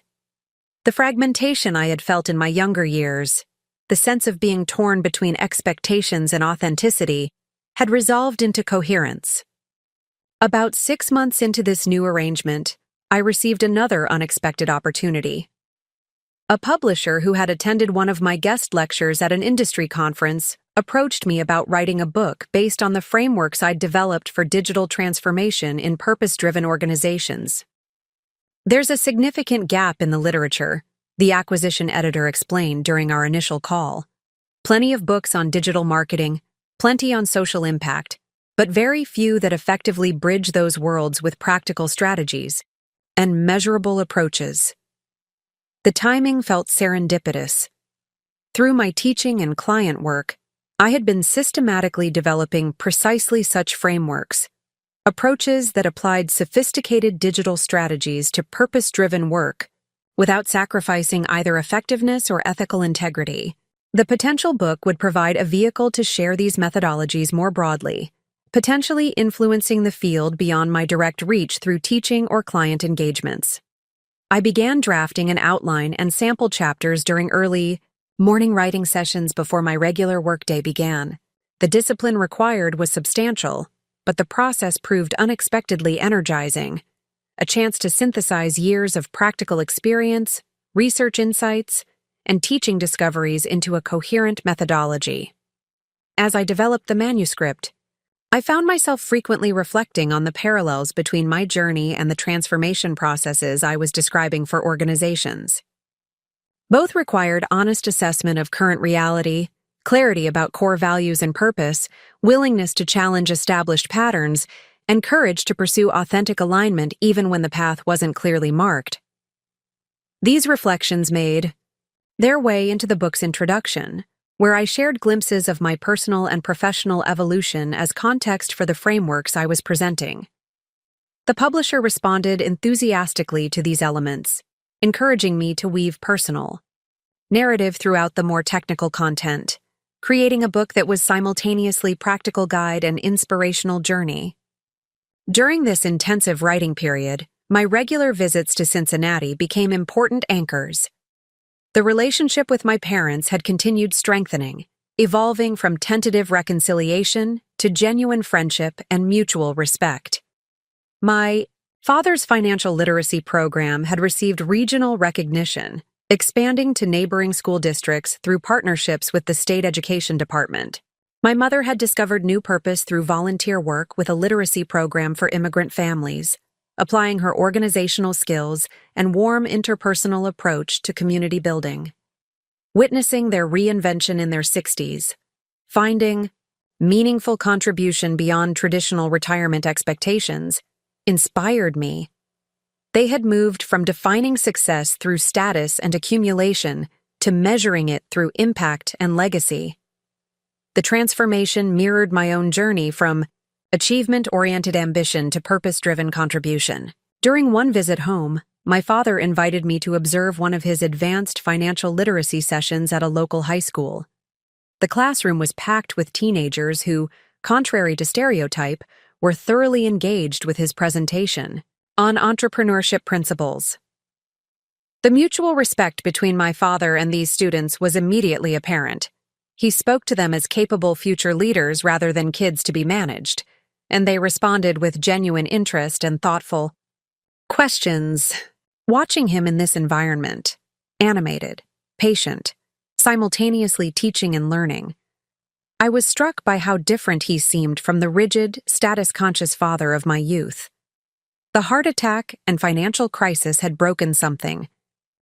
The fragmentation I had felt in my younger years, the sense of being torn between expectations and authenticity, had resolved into coherence. About 6 months into this new arrangement, I received another unexpected opportunity. A publisher who had attended one of my guest lectures at an industry conference approached me about writing a book based on the frameworks I'd developed for digital transformation in purpose-driven organizations. There's a significant gap in the literature, the acquisition editor explained during our initial call. Plenty of books on digital marketing, plenty on social impact, but very few that effectively bridge those worlds with practical strategies and measurable approaches. The timing felt serendipitous. Through my teaching and client work, I had been systematically developing precisely such frameworks, approaches that applied sophisticated digital strategies to purpose-driven work without sacrificing either effectiveness or ethical integrity. The potential book would provide a vehicle to share these methodologies more broadly, potentially influencing the field beyond my direct reach through teaching or client engagements. I began drafting an outline and sample chapters during early morning writing sessions before my regular workday began. The discipline required was substantial, but the process proved unexpectedly energizing, a chance to synthesize years of practical experience, research insights, and teaching discoveries into a coherent methodology. As I developed the manuscript, I found myself frequently reflecting on the parallels between my journey and the transformation processes I was describing for organizations. Both required honest assessment of current reality, clarity about core values and purpose, willingness to challenge established patterns, and courage to pursue authentic alignment even when the path wasn't clearly marked. These reflections made their way into the book's introduction, where I shared glimpses of my personal and professional evolution as context for the frameworks I was presenting. The publisher responded enthusiastically to these elements, encouraging me to weave personal narrative throughout the more technical content, creating a book that was simultaneously practical guide and inspirational journey. During this intensive writing period, my regular visits to Cincinnati became important anchors. The relationship with my parents had continued strengthening, evolving from tentative reconciliation to genuine friendship and mutual respect. My father's financial literacy program had received regional recognition, expanding to neighboring school districts through partnerships with the state education department. My mother had discovered new purpose through volunteer work with a literacy program for immigrant families, applying her organizational skills and warm interpersonal approach to community building. Witnessing their reinvention in their 60s, finding meaningful contribution beyond traditional retirement expectations, inspired me. They had moved from defining success through status and accumulation to measuring it through impact and legacy. The transformation mirrored my own journey from achievement-oriented ambition to purpose-driven contribution. During one visit home, my father invited me to observe one of his advanced financial literacy sessions at a local high school. The classroom was packed with teenagers who, contrary to stereotype, were thoroughly engaged with his presentation on entrepreneurship principles. The mutual respect between my father and these students was immediately apparent. He spoke to them as capable future leaders rather than kids to be managed, and they responded with genuine interest and thoughtful questions. Watching him in this environment, animated, patient, simultaneously teaching and learning, I was struck by how different he seemed from the rigid, status-conscious father of my youth. The heart attack and financial crisis had broken something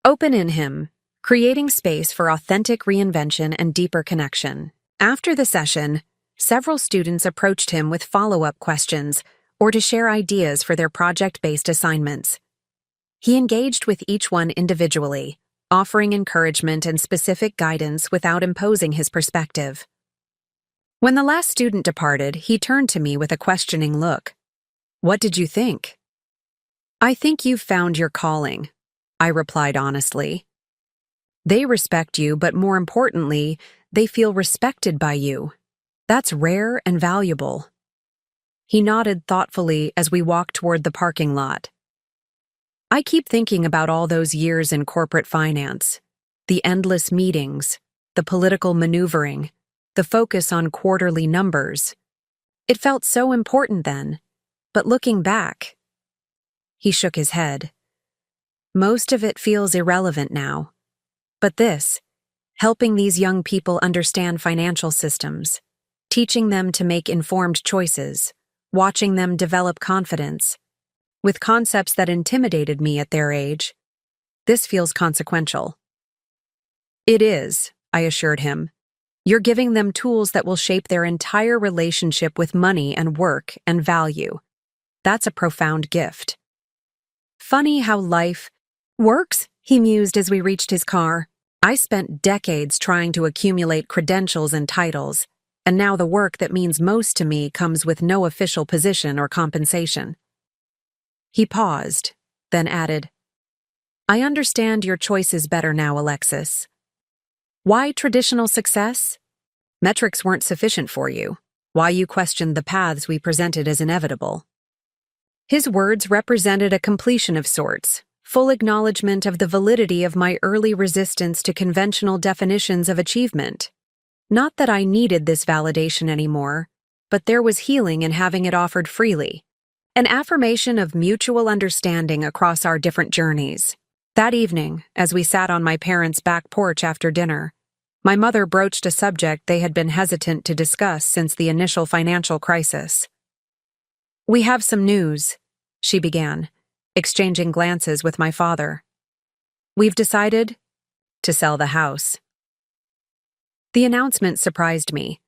open in him, creating space for authentic reinvention and deeper connection. After the session, several students approached him with follow-up questions or to share ideas for their project-based assignments. He engaged with each one individually, offering encouragement and specific guidance without imposing his perspective. When the last student departed, he turned to me with a questioning look. "What did you think?" "I think you've found your calling," I replied honestly. "They respect you, but more importantly, they feel respected by you. That's rare and valuable." He nodded thoughtfully as we walked toward the parking lot. I keep thinking about all those years in corporate finance, the endless meetings, the political maneuvering, the focus on quarterly numbers. It felt so important then, but looking back, he shook his head. Most of it feels irrelevant now. But this, helping these young people understand financial systems, teaching them to make informed choices, watching them develop confidence, with concepts that intimidated me at their age, this feels consequential. "It is," I assured him. "You're giving them tools that will shape their entire relationship with money and work and value. That's a profound gift." "Funny how life works," he mused as we reached his car. "I spent decades trying to accumulate credentials and titles, and now the work that means most to me comes with no official position or compensation." He paused, then added, "I understand your choices better now, Alexis. Why traditional success? Metrics weren't sufficient for you. Why you questioned the paths we presented as inevitable." His words represented a completion of sorts, full acknowledgement of the validity of my early resistance to conventional definitions of achievement. Not that I needed this validation anymore, but there was healing in having it offered freely. An affirmation of mutual understanding across our different journeys. That evening, as we sat on my parents' back porch after dinner, my mother broached a subject they had been hesitant to discuss since the initial financial crisis. "We have some news," she began, exchanging glances with my father. "We've decided to sell the house." The announcement surprised me,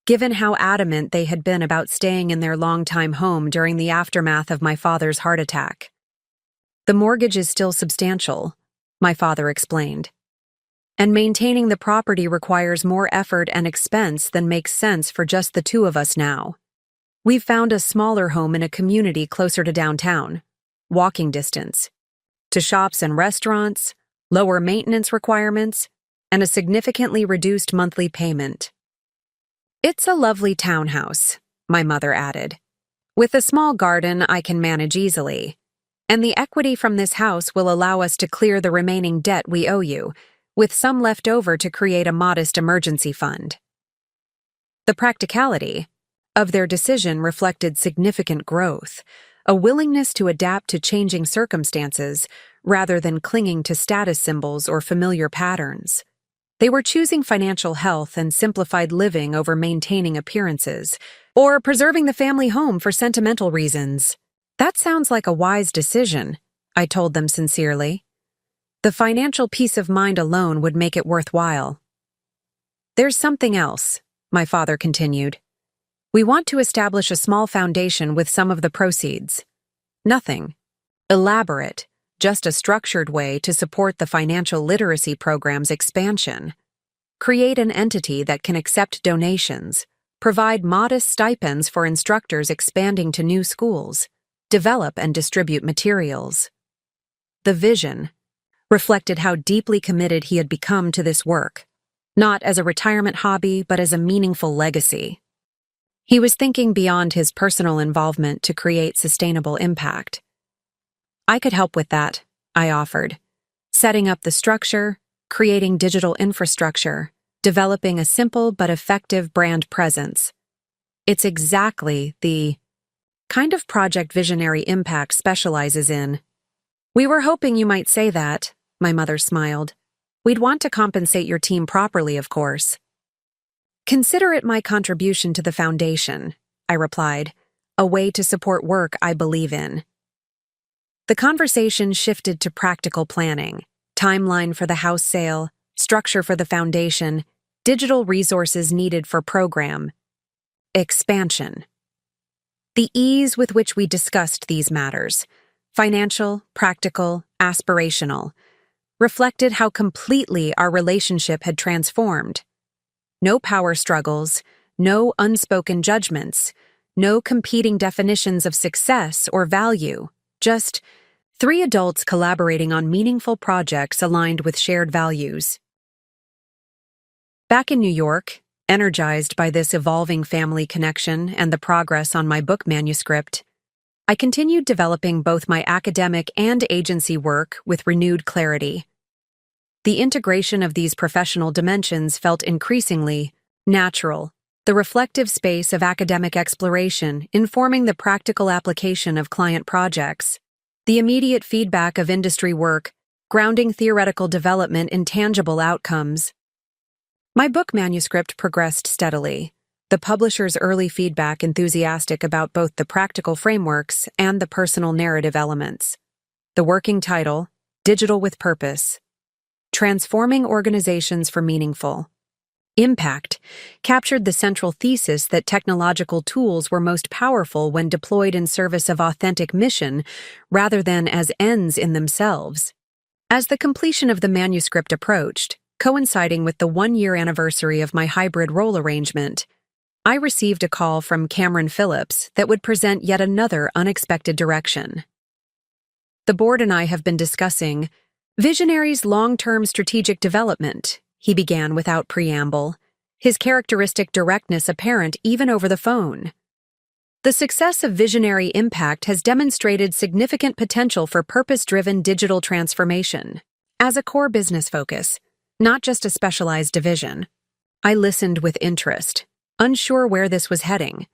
given how adamant they had been about staying in their longtime home during the aftermath of my father's heart attack. "The mortgage is still substantial," my father explained, "and maintaining the property requires more effort and expense than makes sense for just the two of us now. We've found a smaller home in a community closer to downtown, walking distance, to shops and restaurants, lower maintenance requirements, and a significantly reduced monthly payment. It's a lovely townhouse," my mother added. "With a small garden I can manage easily, and the equity from this house will allow us to clear the remaining debt we owe you, with some left over to create a modest emergency fund." The practicality of their decision reflected significant growth, a willingness to adapt to changing circumstances rather than clinging to status symbols or familiar patterns. They were choosing financial health and simplified living over maintaining appearances, or preserving the family home for sentimental reasons. "That sounds like a wise decision," I told them sincerely. "The financial peace of mind alone would make it worthwhile." "There's something else," my father continued. "We want to establish a small foundation with some of the proceeds. Nothing elaborate, just a structured way to support the financial literacy program's expansion. Create an entity that can accept donations, provide modest stipends for instructors expanding to new schools, develop and distribute materials. The vision reflected how deeply committed he had become to this work, not as a retirement hobby, but as a meaningful legacy. He was thinking beyond his personal involvement to create sustainable impact. I could help with that, I offered, setting up the structure, creating digital infrastructure, developing a simple but effective brand presence. It's exactly the kind of project Visionary Impact specializes in. We were hoping you might say that, my mother smiled. We'd want to compensate your team properly, of course. Consider it my contribution to the foundation, I replied, a way to support work I believe in. The conversation shifted to practical planning, timeline for the house sale, structure for the foundation, digital resources needed for program expansion. The ease with which we discussed these matters, financial, practical, aspirational, reflected how completely our relationship had transformed. No power struggles, no unspoken judgments, no competing definitions of success or value, just three adults collaborating on meaningful projects aligned with shared values. Back in New York, energized by this evolving family connection and the progress on my book manuscript, I continued developing both my academic and agency work with renewed clarity. The integration of these professional dimensions felt increasingly natural, the reflective space of academic exploration informing the practical application of client projects, the immediate feedback of industry work, grounding theoretical development in tangible outcomes. My book manuscript progressed steadily, the publisher's early feedback enthusiastic about both the practical frameworks and the personal narrative elements. The working title, Digital with Purpose, Transforming Organizations for Meaningful Impact, captured the central thesis that technological tools were most powerful when deployed in service of authentic mission rather than as ends in themselves. As the completion of the manuscript approached, coinciding with the one-year anniversary of my hybrid role arrangement, I received a call from Cameron Phillips that would present yet another unexpected direction. The board and I have been discussing Visionary's long-term strategic development, he began without preamble, his characteristic directness apparent even over the phone. The success of Visionary Impact has demonstrated significant potential for purpose-driven digital transformation. As a core business focus, not just a specialized division. I listened with interest, unsure where this was heading.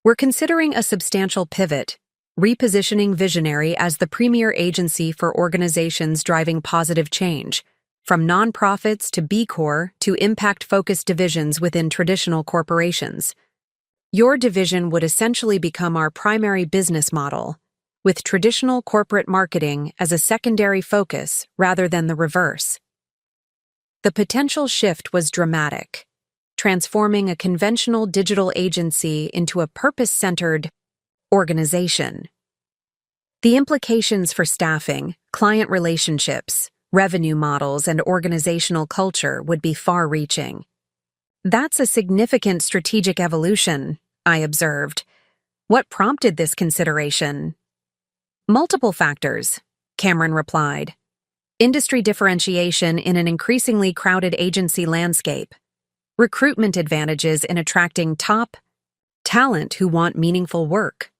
We're considering a substantial pivot, repositioning Visionary as the premier agency for organizations driving positive change, from nonprofits to B Corp to impact-focused divisions within traditional corporations. Your division would essentially become our primary business model, with traditional corporate marketing as a secondary focus rather than the reverse. The potential shift was dramatic, transforming a conventional digital agency into a purpose-centered organization. The implications for staffing, client relationships, revenue models, and organizational culture would be far-reaching. That's a significant strategic evolution, I observed. What prompted this consideration? Multiple factors, Cameron replied. Industry differentiation in an increasingly crowded agency landscape, recruitment advantages in attracting top talent who want meaningful work,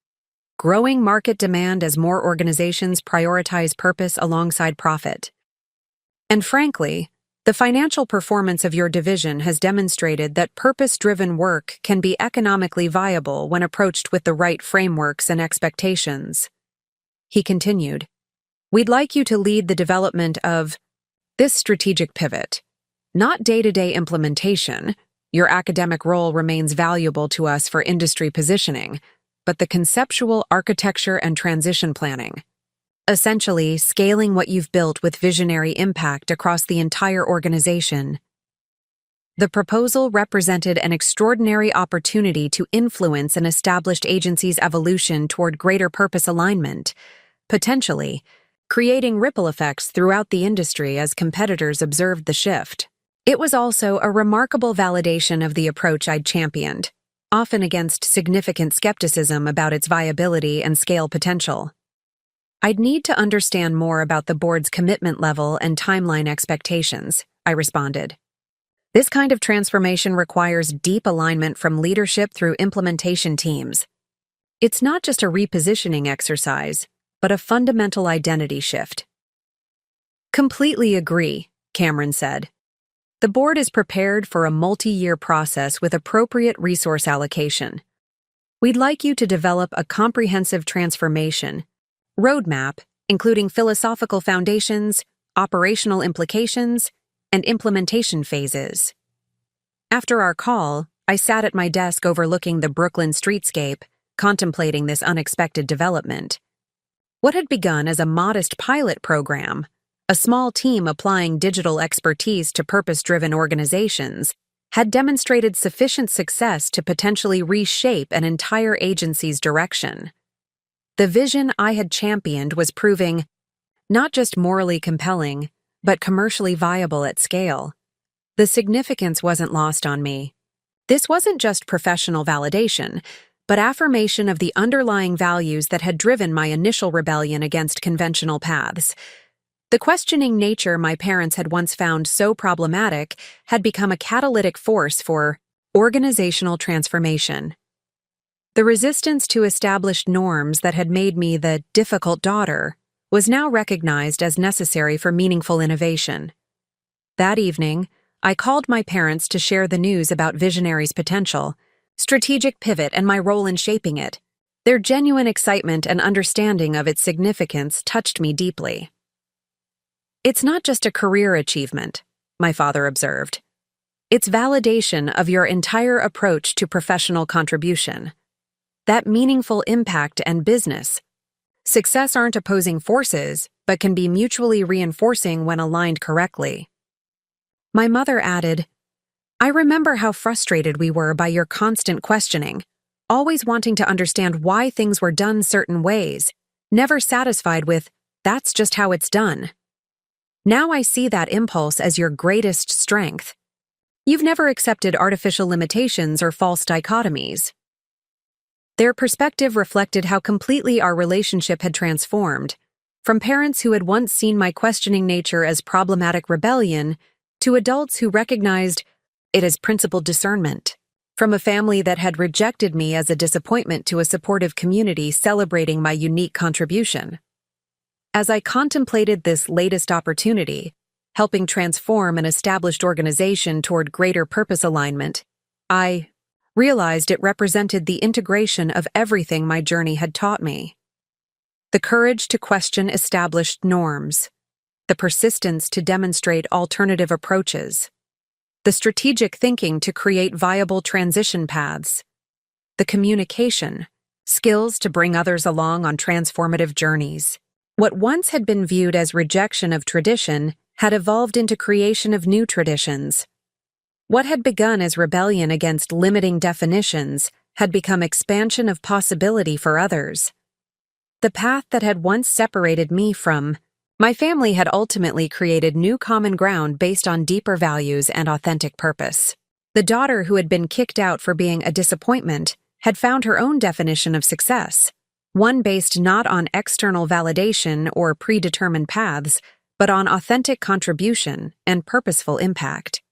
growing market demand as more organizations prioritize purpose alongside profit. And frankly, the financial performance of your division has demonstrated that purpose-driven work can be economically viable when approached with the right frameworks and expectations. He continued, We'd like you to lead the development of this strategic pivot, not day-to-day implementation. Your academic role remains valuable to us for industry positioning, but the conceptual architecture and transition planning. Essentially, scaling what you've built with Visionary Impact across the entire organization. The proposal represented an extraordinary opportunity to influence an established agency's evolution toward greater purpose alignment, potentially creating ripple effects throughout the industry as competitors observed the shift. It was also a remarkable validation of the approach I'd championed, often against significant skepticism about its viability and scale potential. I'd need to understand more about the board's commitment level and timeline expectations, I responded. This kind of transformation requires deep alignment from leadership through implementation teams. It's not just a repositioning exercise, but a fundamental identity shift. Completely agree, Cameron said. The board is prepared for a multi-year process with appropriate resource allocation. We'd like you to develop a comprehensive transformation roadmap, including philosophical foundations, operational implications, and implementation phases. After our call, I sat at my desk overlooking the Brooklyn streetscape, contemplating this unexpected development. What had begun as a modest pilot program, a small team applying digital expertise to purpose-driven organizations, had demonstrated sufficient success to potentially reshape an entire agency's direction. The vision I had championed was proving not just morally compelling, but commercially viable at scale. The significance wasn't lost on me. This wasn't just professional validation, but affirmation of the underlying values that had driven my initial rebellion against conventional paths. The questioning nature my parents had once found so problematic had become a catalytic force for organizational transformation. The resistance to established norms that had made me the difficult daughter was now recognized as necessary for meaningful innovation. That evening, I called my parents to share the news about Visionary's potential, strategic pivot, and my role in shaping it. Their genuine excitement and understanding of its significance touched me deeply. It's not just a career achievement, my father observed. It's validation of your entire approach to professional contribution. That meaningful impact and business. Success aren't opposing forces, but can be mutually reinforcing when aligned correctly. My mother added, I remember how frustrated we were by your constant questioning, always wanting to understand why things were done certain ways, never satisfied with, that's just how it's done. Now I see that impulse as your greatest strength. You've never accepted artificial limitations or false dichotomies. Their perspective reflected how completely our relationship had transformed, from parents who had once seen my questioning nature as problematic rebellion to adults who recognized it as principled discernment, from a family that had rejected me as a disappointment to a supportive community celebrating my unique contribution. As I contemplated this latest opportunity, helping transform an established organization toward greater purpose alignment, I realized it represented the integration of everything my journey had taught me. The courage to question established norms, the persistence to demonstrate alternative approaches, the strategic thinking to create viable transition paths, the communication, skills to bring others along on transformative journeys. What once had been viewed as rejection of tradition had evolved into creation of new traditions. What had begun as rebellion against limiting definitions had become expansion of possibility for others. The path that had once separated me from my family had ultimately created new common ground based on deeper values and authentic purpose. The daughter who had been kicked out for being a disappointment had found her own definition of success, one based not on external validation or predetermined paths, but on authentic contribution and purposeful impact.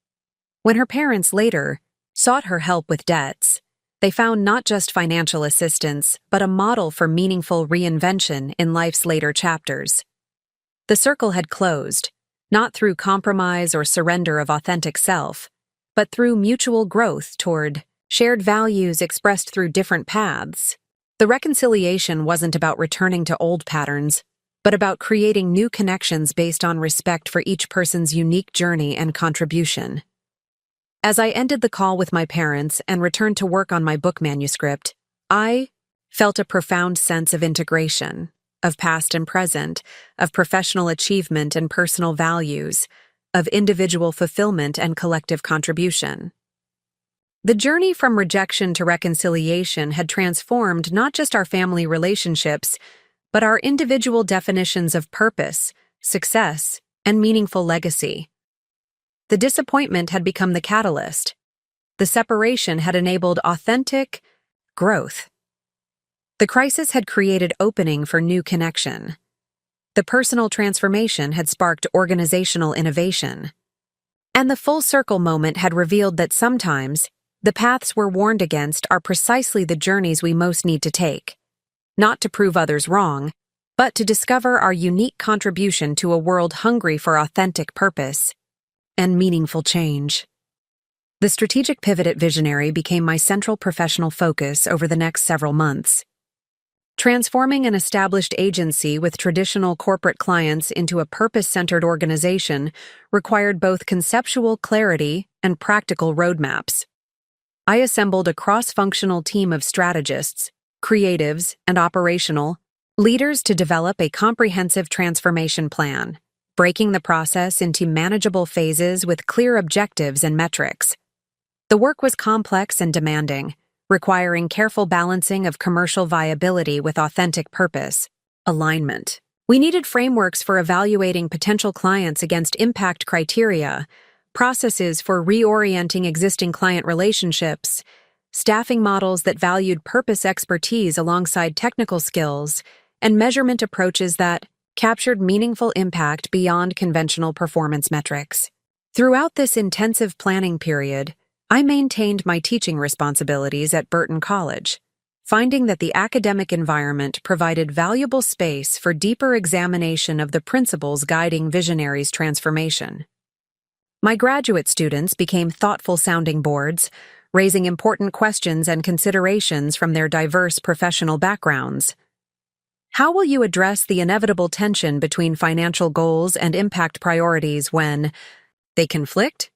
When her parents later sought her help with debts, they found not just financial assistance, but a model for meaningful reinvention in life's later chapters. The circle had closed, not through compromise or surrender of authentic self, but through mutual growth toward shared values expressed through different paths. The reconciliation wasn't about returning to old patterns, but about creating new connections based on respect for each person's unique journey and contribution. As I ended the call with my parents and returned to work on my book manuscript, I felt a profound sense of integration, of past and present, of professional achievement and personal values, of individual fulfillment and collective contribution. The journey from rejection to reconciliation had transformed not just our family relationships, but our individual definitions of purpose, success, and meaningful legacy. The disappointment had become the catalyst. The separation had enabled authentic growth. The crisis had created opening for new connection. The personal transformation had sparked organizational innovation. And the full circle moment had revealed that sometimes the paths we're warned against are precisely the journeys we most need to take, not to prove others wrong, but to discover our unique contribution to a world hungry for authentic purpose and meaningful change. The strategic pivot at Visionary became my central professional focus over the next several months. Transforming an established agency with traditional corporate clients into a purpose-centered organization required both conceptual clarity and practical roadmaps. I assembled a cross-functional team of strategists, creatives, and operational leaders to develop a comprehensive transformation plan, breaking the process into manageable phases with clear objectives and metrics. The work was complex and demanding, requiring careful balancing of commercial viability with authentic purpose, alignment. We needed frameworks for evaluating potential clients against impact criteria, processes for reorienting existing client relationships, staffing models that valued purpose expertise alongside technical skills, and measurement approaches that captured meaningful impact beyond conventional performance metrics. Throughout this intensive planning period, I maintained my teaching responsibilities at Burton College, finding that the academic environment provided valuable space for deeper examination of the principles guiding Visionary's transformation. My graduate students became thoughtful sounding boards, raising important questions and considerations from their diverse professional backgrounds. How will you address the inevitable tension between financial goals and impact priorities when they conflict?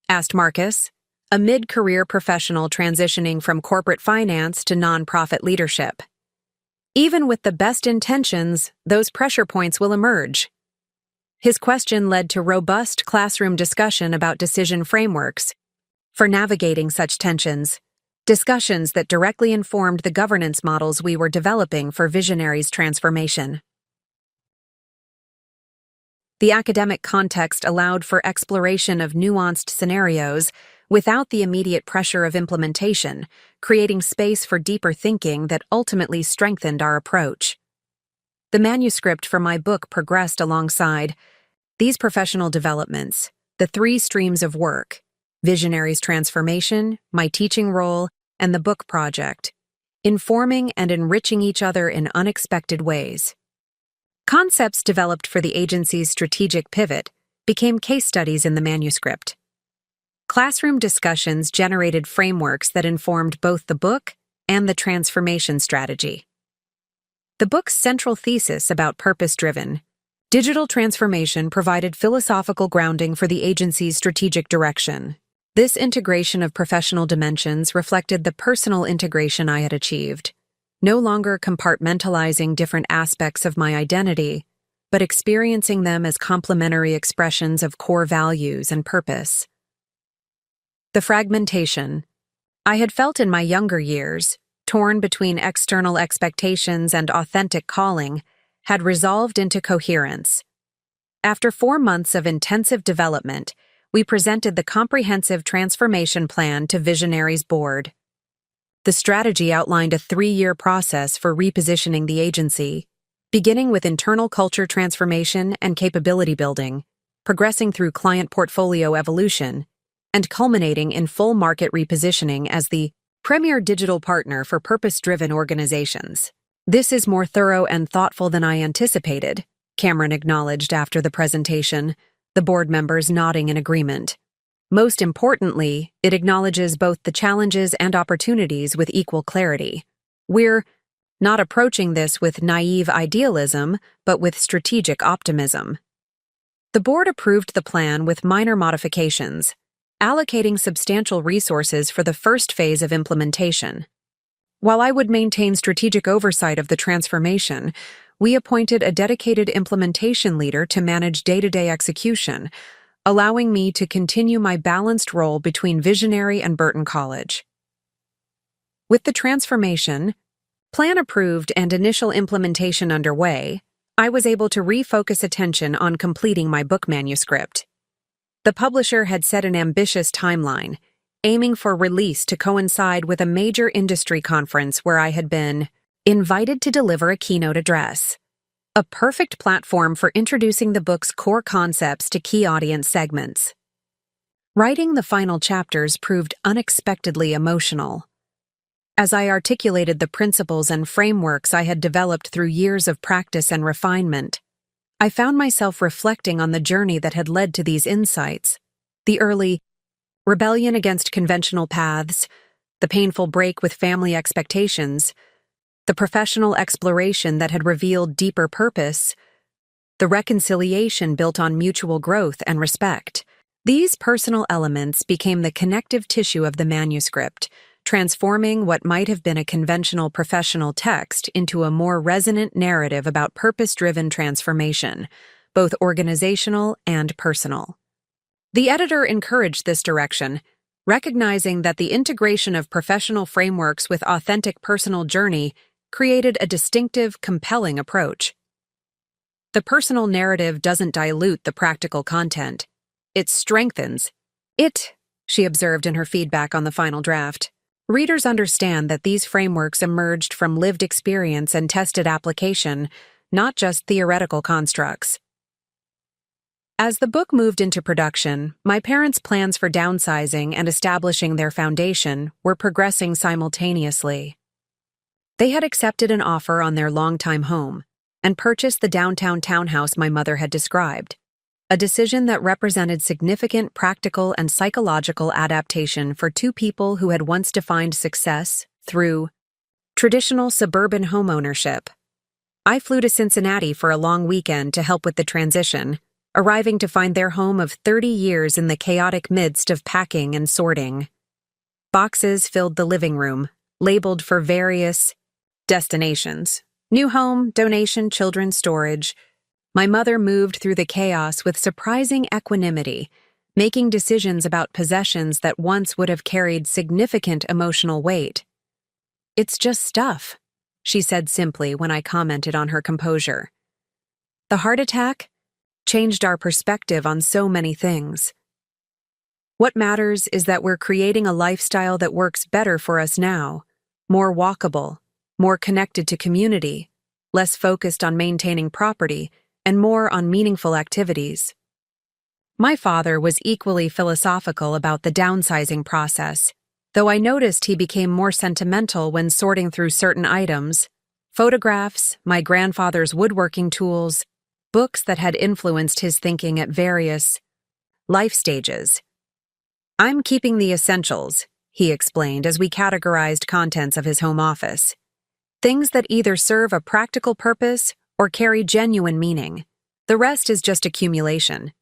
Asked Marcus, a mid-career professional transitioning from corporate finance to nonprofit leadership. Even with the best intentions, those pressure points will emerge. His question led to robust classroom discussion about decision frameworks for navigating such tensions, discussions that directly informed the governance models we were developing for Visionary's transformation. The academic context allowed for exploration of nuanced scenarios without the immediate pressure of implementation, creating space for deeper thinking that ultimately strengthened our approach. The manuscript for my book progressed alongside these professional developments, the three streams of work: Visionary's transformation, my teaching role, and the book project, informing and enriching each other in unexpected ways. Concepts developed for the agency's strategic pivot became case studies in the manuscript. Classroom discussions generated frameworks that informed both the book and the transformation strategy. The book's central thesis about purpose-driven digital transformation provided philosophical grounding for the agency's strategic direction. This integration of professional dimensions reflected the personal integration I had achieved, no longer compartmentalizing different aspects of my identity, but experiencing them as complementary expressions of core values and purpose. The fragmentation I had felt in my younger years, torn between external expectations and authentic calling, had resolved into coherence. After 4 months of intensive development, we presented the comprehensive transformation plan to Visionary's board. The strategy outlined a 3-year process for repositioning the agency, beginning with internal culture transformation and capability building, progressing through client portfolio evolution, and culminating in full market repositioning as the premier digital partner for purpose-driven organizations. "This is more thorough and thoughtful than I anticipated," Cameron acknowledged after the presentation, the board members nodding in agreement. "Most importantly, it acknowledges both the challenges and opportunities with equal clarity. We're not approaching this with naive idealism, but with strategic optimism." The board approved the plan with minor modifications, allocating substantial resources for the first phase of implementation. While I would maintain strategic oversight of the transformation, we appointed a dedicated implementation leader to manage day-to-day execution, allowing me to continue my balanced role between Visionary and Burton College. With the transformation plan approved and initial implementation underway, I was able to refocus attention on completing my book manuscript. The The publisher had set an ambitious timeline, aiming for release to coincide with a major industry conference where I had been invited to deliver a keynote address. A perfect platform for introducing the book's core concepts to key audience segments. Writing the final chapters proved unexpectedly emotional. As I articulated the principles and frameworks I had developed through years of practice and refinement, I found myself reflecting on the journey that had led to these insights, the early rebellion against conventional paths, the painful break with family expectations, the professional exploration that had revealed deeper purpose, the reconciliation built on mutual growth and respect. These personal elements became the connective tissue of the manuscript, transforming what might have been a conventional professional text into a more resonant narrative about purpose-driven transformation, both organizational and personal. The editor encouraged this direction, recognizing that the integration of professional frameworks with authentic personal journey created a distinctive, compelling approach. The personal narrative doesn't dilute the practical content. It strengthens it, she observed in her feedback on the final draft. Readers understand that these frameworks emerged from lived experience and tested application, not just theoretical constructs. As the book moved into production, my parents' plans for downsizing and establishing their foundation were progressing simultaneously. They had accepted an offer on their longtime home and purchased the downtown townhouse my mother had described, a decision that represented significant practical and psychological adaptation for two people who had once defined success through traditional suburban homeownership. I flew to Cincinnati for a long weekend to help with the transition, arriving to find their home of 30 years in the chaotic midst of packing and sorting. Boxes filled the living room, labeled for various destinations: new home, donation, children's storage. My mother moved through the chaos with surprising equanimity, making decisions about possessions that once would have carried significant emotional weight. "It's just stuff," she said simply when I commented on her composure. The heart attack changed our perspective on so many things. What matters is that we're creating a lifestyle that works better for us now, more walkable, more connected to community, less focused on maintaining property, and more on meaningful activities. My father was equally philosophical about the downsizing process, though I noticed he became more sentimental when sorting through certain items: photographs, my grandfather's woodworking tools, books that had influenced his thinking at various life stages. "I'm keeping the essentials," he explained as we categorized contents of his home office. "Things that either serve a practical purpose or carry genuine meaning. The rest is just accumulation."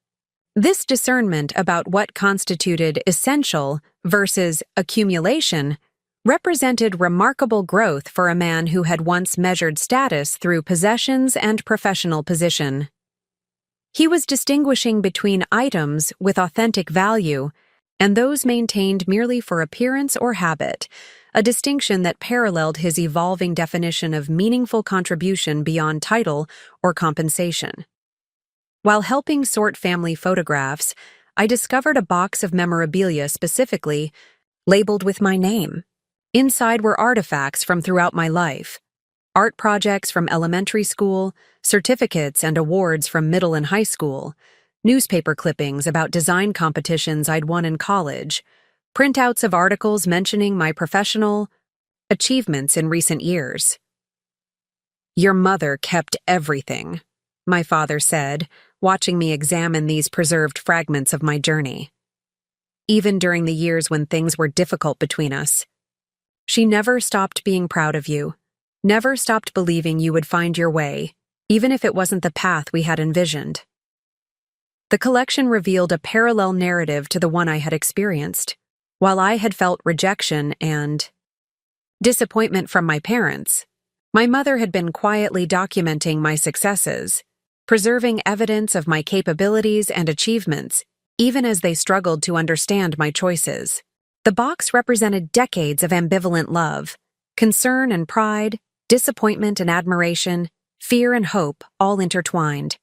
This discernment about what constituted essential versus accumulation represented remarkable growth for a man who had once measured status through possessions and professional position. He was distinguishing between items with authentic value and those maintained merely for appearance or habit, a distinction that paralleled his evolving definition of meaningful contribution beyond title or compensation. While helping sort family photographs, I discovered a box of memorabilia specifically labeled with my name. Inside were artifacts from throughout my life: art projects from elementary school, certificates and awards from middle and high school, newspaper clippings about design competitions I'd won in college, printouts of articles mentioning my professional achievements in recent years. "Your mother kept everything," my father said, watching me examine these preserved fragments of my journey. "Even during the years when things were difficult between us, she never stopped being proud of you, never stopped believing you would find your way, even if it wasn't the path we had envisioned." The collection revealed a parallel narrative to the one I had experienced. While I had felt rejection and disappointment from my parents, my mother had been quietly documenting my successes, preserving evidence of my capabilities and achievements, even as they struggled to understand my choices. The box represented decades of ambivalent love, concern and pride, disappointment and admiration, fear and hope, all intertwined.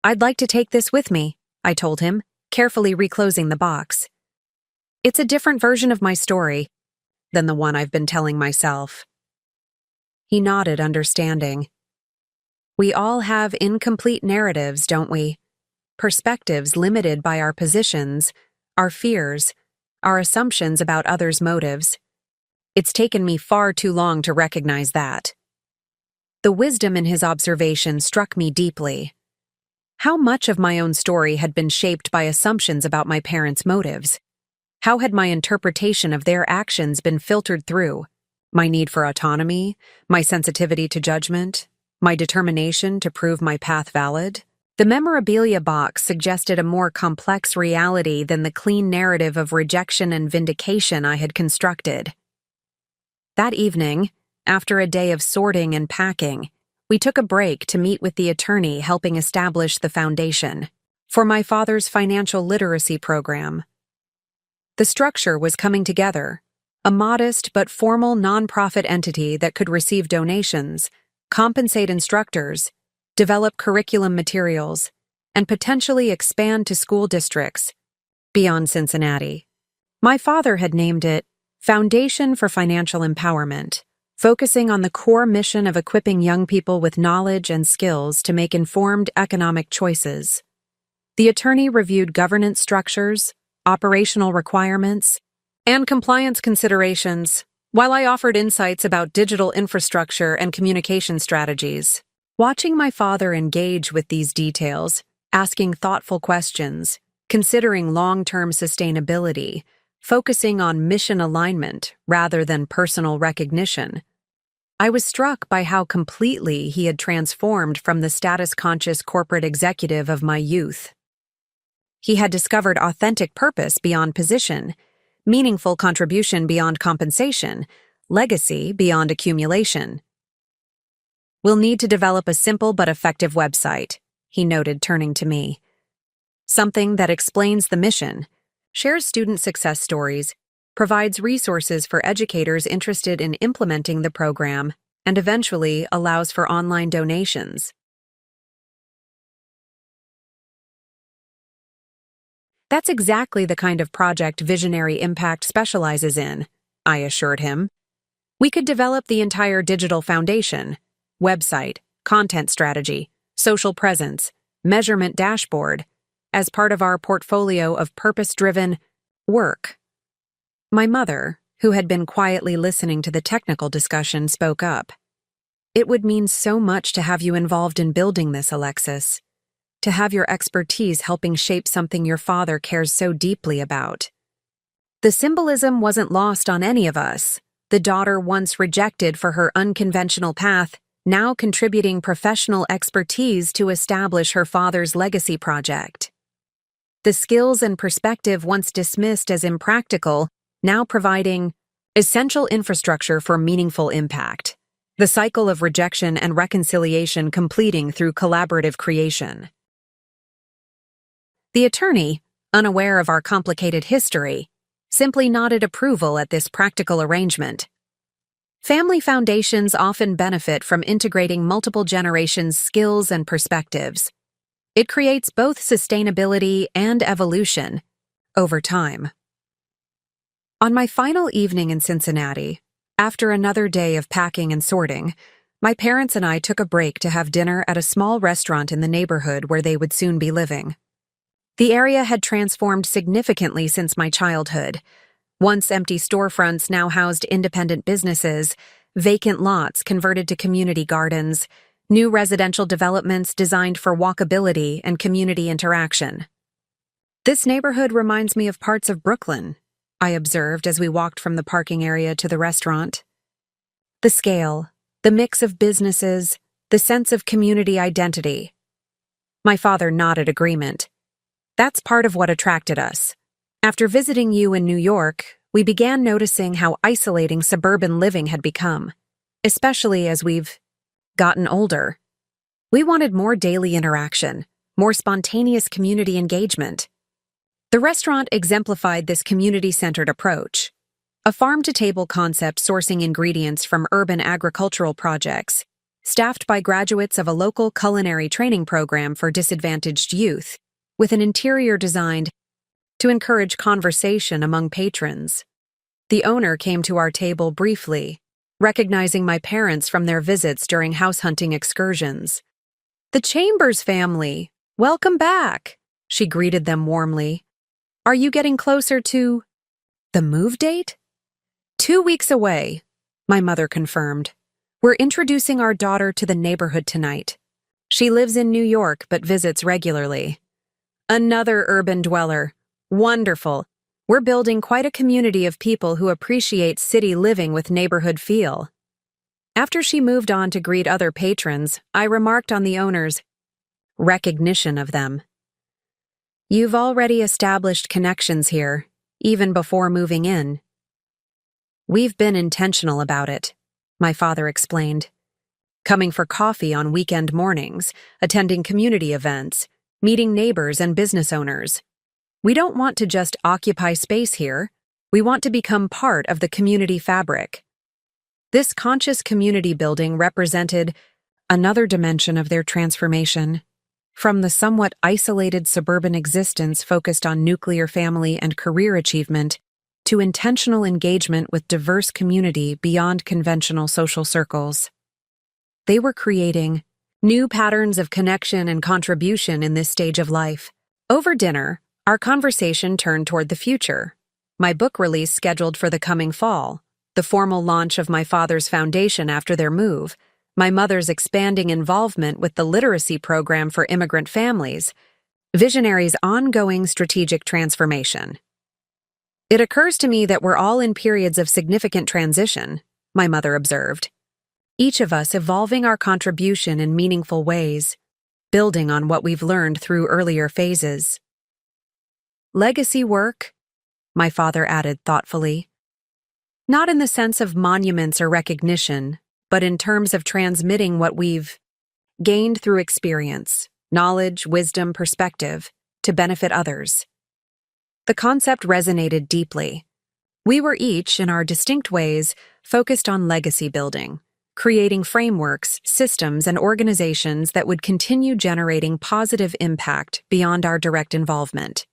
"I'd like to take this with me," I told him, carefully reclosing the box. It's a different version of my story than the one I've been telling myself. He nodded, understanding. We all have incomplete narratives, don't we? Perspectives limited by our positions, our fears, our assumptions about others' motives. It's taken me far too long to recognize that. The wisdom in his observation struck me deeply. How much of my own story had been shaped by assumptions about my parents' motives? How had my interpretation of their actions been filtered through? My need for autonomy, my sensitivity to judgment, my determination to prove my path valid? The memorabilia box suggested a more complex reality than the clean narrative of rejection and vindication I had constructed. That evening, after a day of sorting and packing, we took a break to meet with the attorney helping establish the foundation for my father's financial literacy program. The structure was coming together, a modest but formal nonprofit entity that could receive donations, compensate instructors, develop curriculum materials, and potentially expand to school districts beyond Cincinnati. My father had named it Foundation for Financial Empowerment, focusing on the core mission of equipping young people with knowledge and skills to make informed economic choices. The attorney reviewed governance structures, operational requirements, and compliance considerations, while I offered insights about digital infrastructure and communication strategies. Watching my father engage with these details, asking thoughtful questions, considering long-term sustainability, focusing on mission alignment rather than personal recognition, I was struck by how completely he had transformed from the status-conscious corporate executive of my youth. He had discovered authentic purpose beyond position, meaningful contribution beyond compensation, legacy beyond accumulation. We'll need to develop a simple but effective website, he noted, turning to me. Something that explains the mission, shares student success stories, provides resources for educators interested in implementing the program, and eventually allows for online donations. That's exactly the kind of project Visionary Impact specializes in, I assured him. We could develop the entire digital foundation, website, content strategy, social presence, measurement dashboard, as part of our portfolio of purpose-driven work. My mother, who had been quietly listening to the technical discussion, spoke up. It would mean so much to have you involved in building this, Alexis. To have your expertise helping shape something your father cares so deeply about. The symbolism wasn't lost on any of us. The daughter once rejected for her unconventional path, now contributing professional expertise to establish her father's legacy project. The skills and perspective once dismissed as impractical, now providing essential infrastructure for meaningful impact. The cycle of rejection and reconciliation completing through collaborative creation. The attorney, unaware of our complicated history, simply nodded approval at this practical arrangement. Family foundations often benefit from integrating multiple generations' skills and perspectives. It creates both sustainability and evolution over time. On my final evening in Cincinnati, after another day of packing and sorting, my parents and I took a break to have dinner at a small restaurant in the neighborhood where they would soon be living. The area had transformed significantly since my childhood. Once empty storefronts now housed independent businesses, vacant lots converted to community gardens, new residential developments designed for walkability and community interaction. This neighborhood reminds me of parts of Brooklyn, I observed as we walked from the parking area to the restaurant. The scale, the mix of businesses, the sense of community identity. My father nodded agreement. That's part of what attracted us. After visiting you in New York, we began noticing how isolating suburban living had become, especially as we've gotten older. We wanted more daily interaction, more spontaneous community engagement. The restaurant exemplified this community-centered approach, a farm-to-table concept sourcing ingredients from urban agricultural projects, staffed by graduates of a local culinary training program for disadvantaged youth, with an interior designed to encourage conversation among patrons. The owner came to our table briefly, recognizing my parents from their visits during house hunting excursions. "The Chambers family, welcome back," she greeted them warmly. "Are you getting closer to the move date?" 2 weeks away, my mother confirmed. "We're introducing our daughter to the neighborhood tonight. She lives in New York but visits regularly." "Another urban dweller. Wonderful. We're building quite a community of people who appreciate city living with neighborhood feel." After she moved on to greet other patrons, I remarked on the owner's recognition of them. "You've already established connections here, even before moving in." "We've been intentional about it," my father explained. "Coming for coffee on weekend mornings, attending community events, meeting neighbors and business owners. We don't want to just occupy space here, we want to become part of the community fabric." This conscious community building represented another dimension of their transformation. From the somewhat isolated suburban existence focused on nuclear family and career achievement, to intentional engagement with diverse community beyond conventional social circles. They were creating new patterns of connection and contribution in this stage of life. Over dinner, our conversation turned toward the future. My book release scheduled for the coming fall, the formal launch of my father's foundation after their move, my mother's expanding involvement with the literacy program for immigrant families, Visionary's ongoing strategic transformation. "It occurs to me that we're all in periods of significant transition," my mother observed. "Each of us evolving our contribution in meaningful ways, building on what we've learned through earlier phases." "Legacy work," my father added thoughtfully. "Not in the sense of monuments or recognition, but in terms of transmitting what we've gained through experience, knowledge, wisdom, perspective, to benefit others." The concept resonated deeply. We were each, in our distinct ways, focused on legacy building, creating frameworks, systems, and organizations that would continue generating positive impact beyond our direct involvement.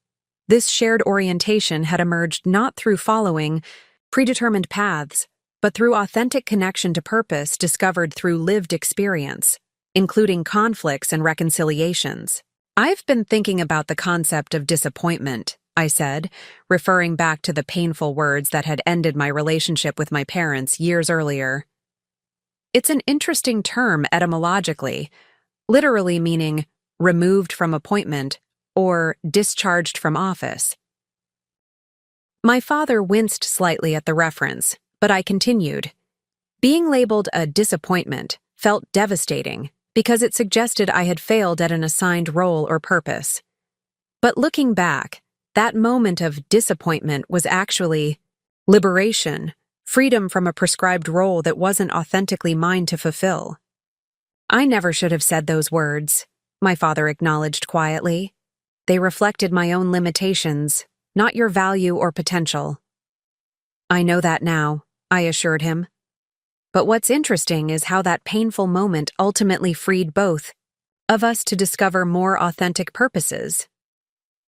This shared orientation had emerged not through following predetermined paths, but through authentic connection to purpose discovered through lived experience, including conflicts and reconciliations. "I've been thinking about the concept of disappointment," I said, referring back to the painful words that had ended my relationship with my parents years earlier. "It's an interesting term etymologically, literally meaning removed from appointment or discharged from office." My father winced slightly at the reference, but I continued. Being labeled a disappointment felt devastating because it suggested I had failed at an assigned role or purpose. But looking back, that moment of disappointment was actually liberation, freedom from a prescribed role that wasn't authentically mine to fulfill. "I never should have said those words," my father acknowledged quietly. "They reflected my own limitations, not your value or potential." "I know that now," I assured him. "But what's interesting is how that painful moment ultimately freed both of us to discover more authentic purposes.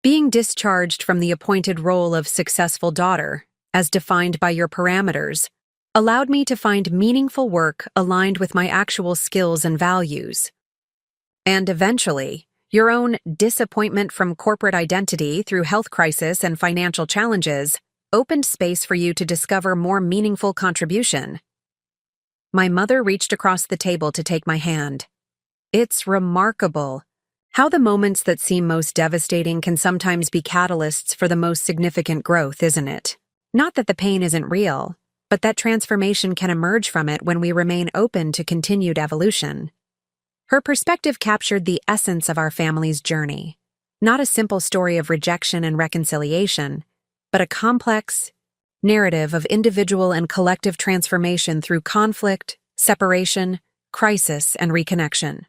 Being discharged from the appointed role of successful daughter, as defined by your parameters, allowed me to find meaningful work aligned with my actual skills and values. And eventually, your own disappointment from corporate identity through health crisis and financial challenges opened space for you to discover more meaningful contribution." My mother reached across the table to take my hand. "It's remarkable how the moments that seem most devastating can sometimes be catalysts for the most significant growth, isn't it? Not that the pain isn't real, but that transformation can emerge from it when we remain open to continued evolution." Her perspective captured the essence of our family's journey, not a simple story of rejection and reconciliation, but a complex narrative of individual and collective transformation through conflict, separation, crisis, and reconnection.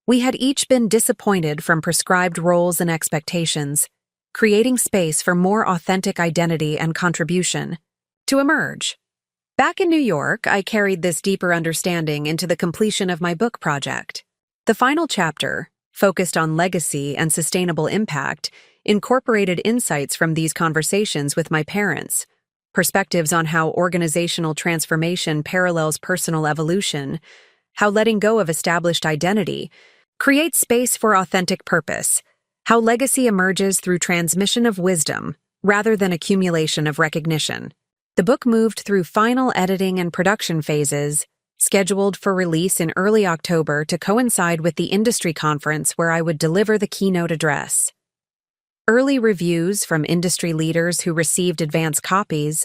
We had each been disappointed from prescribed roles and expectations, creating space for more authentic identity and contribution to emerge. Back in New York, I carried this deeper understanding into the completion of my book project. The final chapter, focused on legacy and sustainable impact, incorporated insights from these conversations with my parents, perspectives on how organizational transformation parallels personal evolution, how letting go of established identity creates space for authentic purpose, how legacy emerges through transmission of wisdom rather than accumulation of recognition. The book moved through final editing and production phases, scheduled for release in early October to coincide with the industry conference where I would deliver the keynote address. Early reviews from industry leaders who received advance copies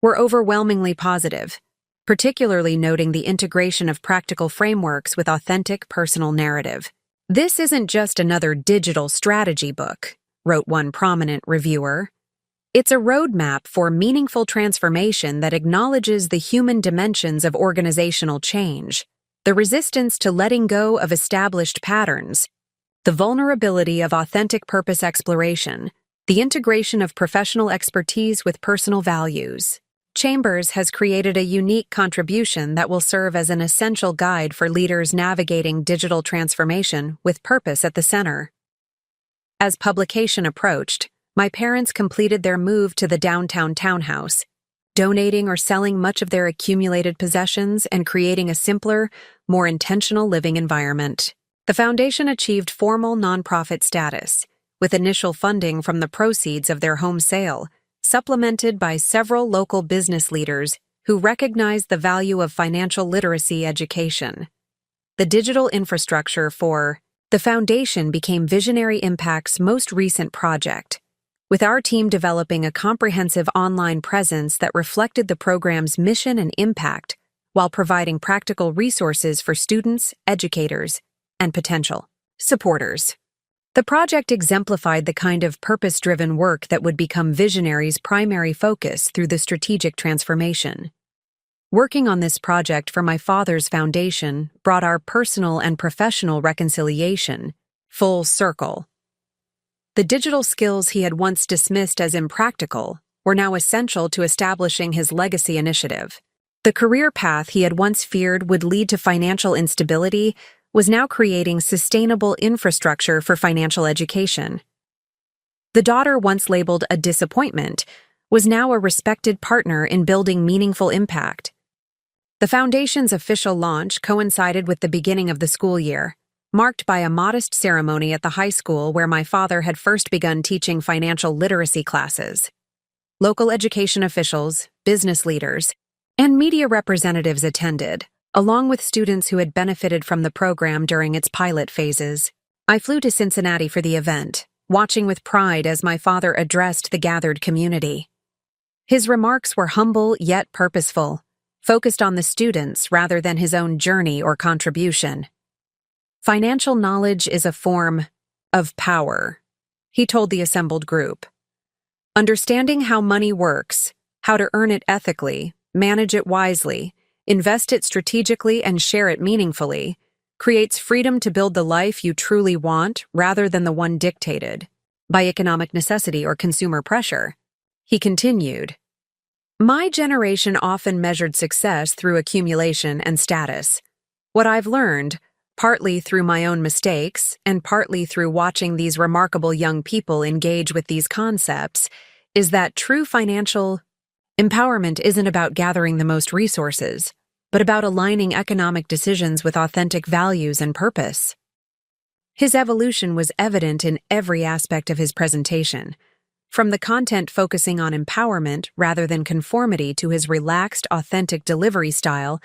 were overwhelmingly positive, particularly noting the integration of practical frameworks with authentic personal narrative. "This isn't just another digital strategy book," wrote one prominent reviewer. "It's a roadmap for meaningful transformation that acknowledges the human dimensions of organizational change, the resistance to letting go of established patterns, the vulnerability of authentic purpose exploration, the integration of professional expertise with personal values." Chambers has created a unique contribution that will serve as an essential guide for leaders navigating digital transformation with purpose at the center. As publication approached, my parents completed their move to the downtown townhouse, donating or selling much of their accumulated possessions and creating a simpler, more intentional living environment. The foundation achieved formal nonprofit status, with initial funding from the proceeds of their home sale, supplemented by several local business leaders who recognized the value of financial literacy education. The digital infrastructure for the foundation became Visionary Impact's most recent project, with our team developing a comprehensive online presence that reflected the program's mission and impact while providing practical resources for students, educators, and potential supporters. The project exemplified the kind of purpose-driven work that would become Visionary's primary focus through the strategic transformation. Working on this project for my father's foundation brought our personal and professional reconciliation full circle. The digital skills he had once dismissed as impractical were now essential to establishing his legacy initiative. The career path he had once feared would lead to financial instability was now creating sustainable infrastructure for financial education. The daughter once labeled a disappointment was now a respected partner in building meaningful impact. The foundation's official launch coincided with the beginning of the school year, marked by a modest ceremony at the high school where my father had first begun teaching financial literacy classes. Local education officials, business leaders, and media representatives attended, along with students who had benefited from the program during its pilot phases. I flew to Cincinnati for the event, watching with pride as my father addressed the gathered community. His remarks were humble yet purposeful, focused on the students rather than his own journey or contribution. "Financial knowledge is a form of power," he told the assembled group. "Understanding how money works, how to earn it ethically, manage it wisely, invest it strategically, and share it meaningfully, creates freedom to build the life you truly want rather than the one dictated by economic necessity or consumer pressure." He continued, "My generation often measured success through accumulation and status. What I've learned, partly through my own mistakes and partly through watching these remarkable young people engage with these concepts, is that true financial empowerment isn't about gathering the most resources, but about aligning economic decisions with authentic values and purpose." His evolution was evident in every aspect of his presentation, from the content focusing on empowerment rather than conformity to his relaxed, authentic delivery style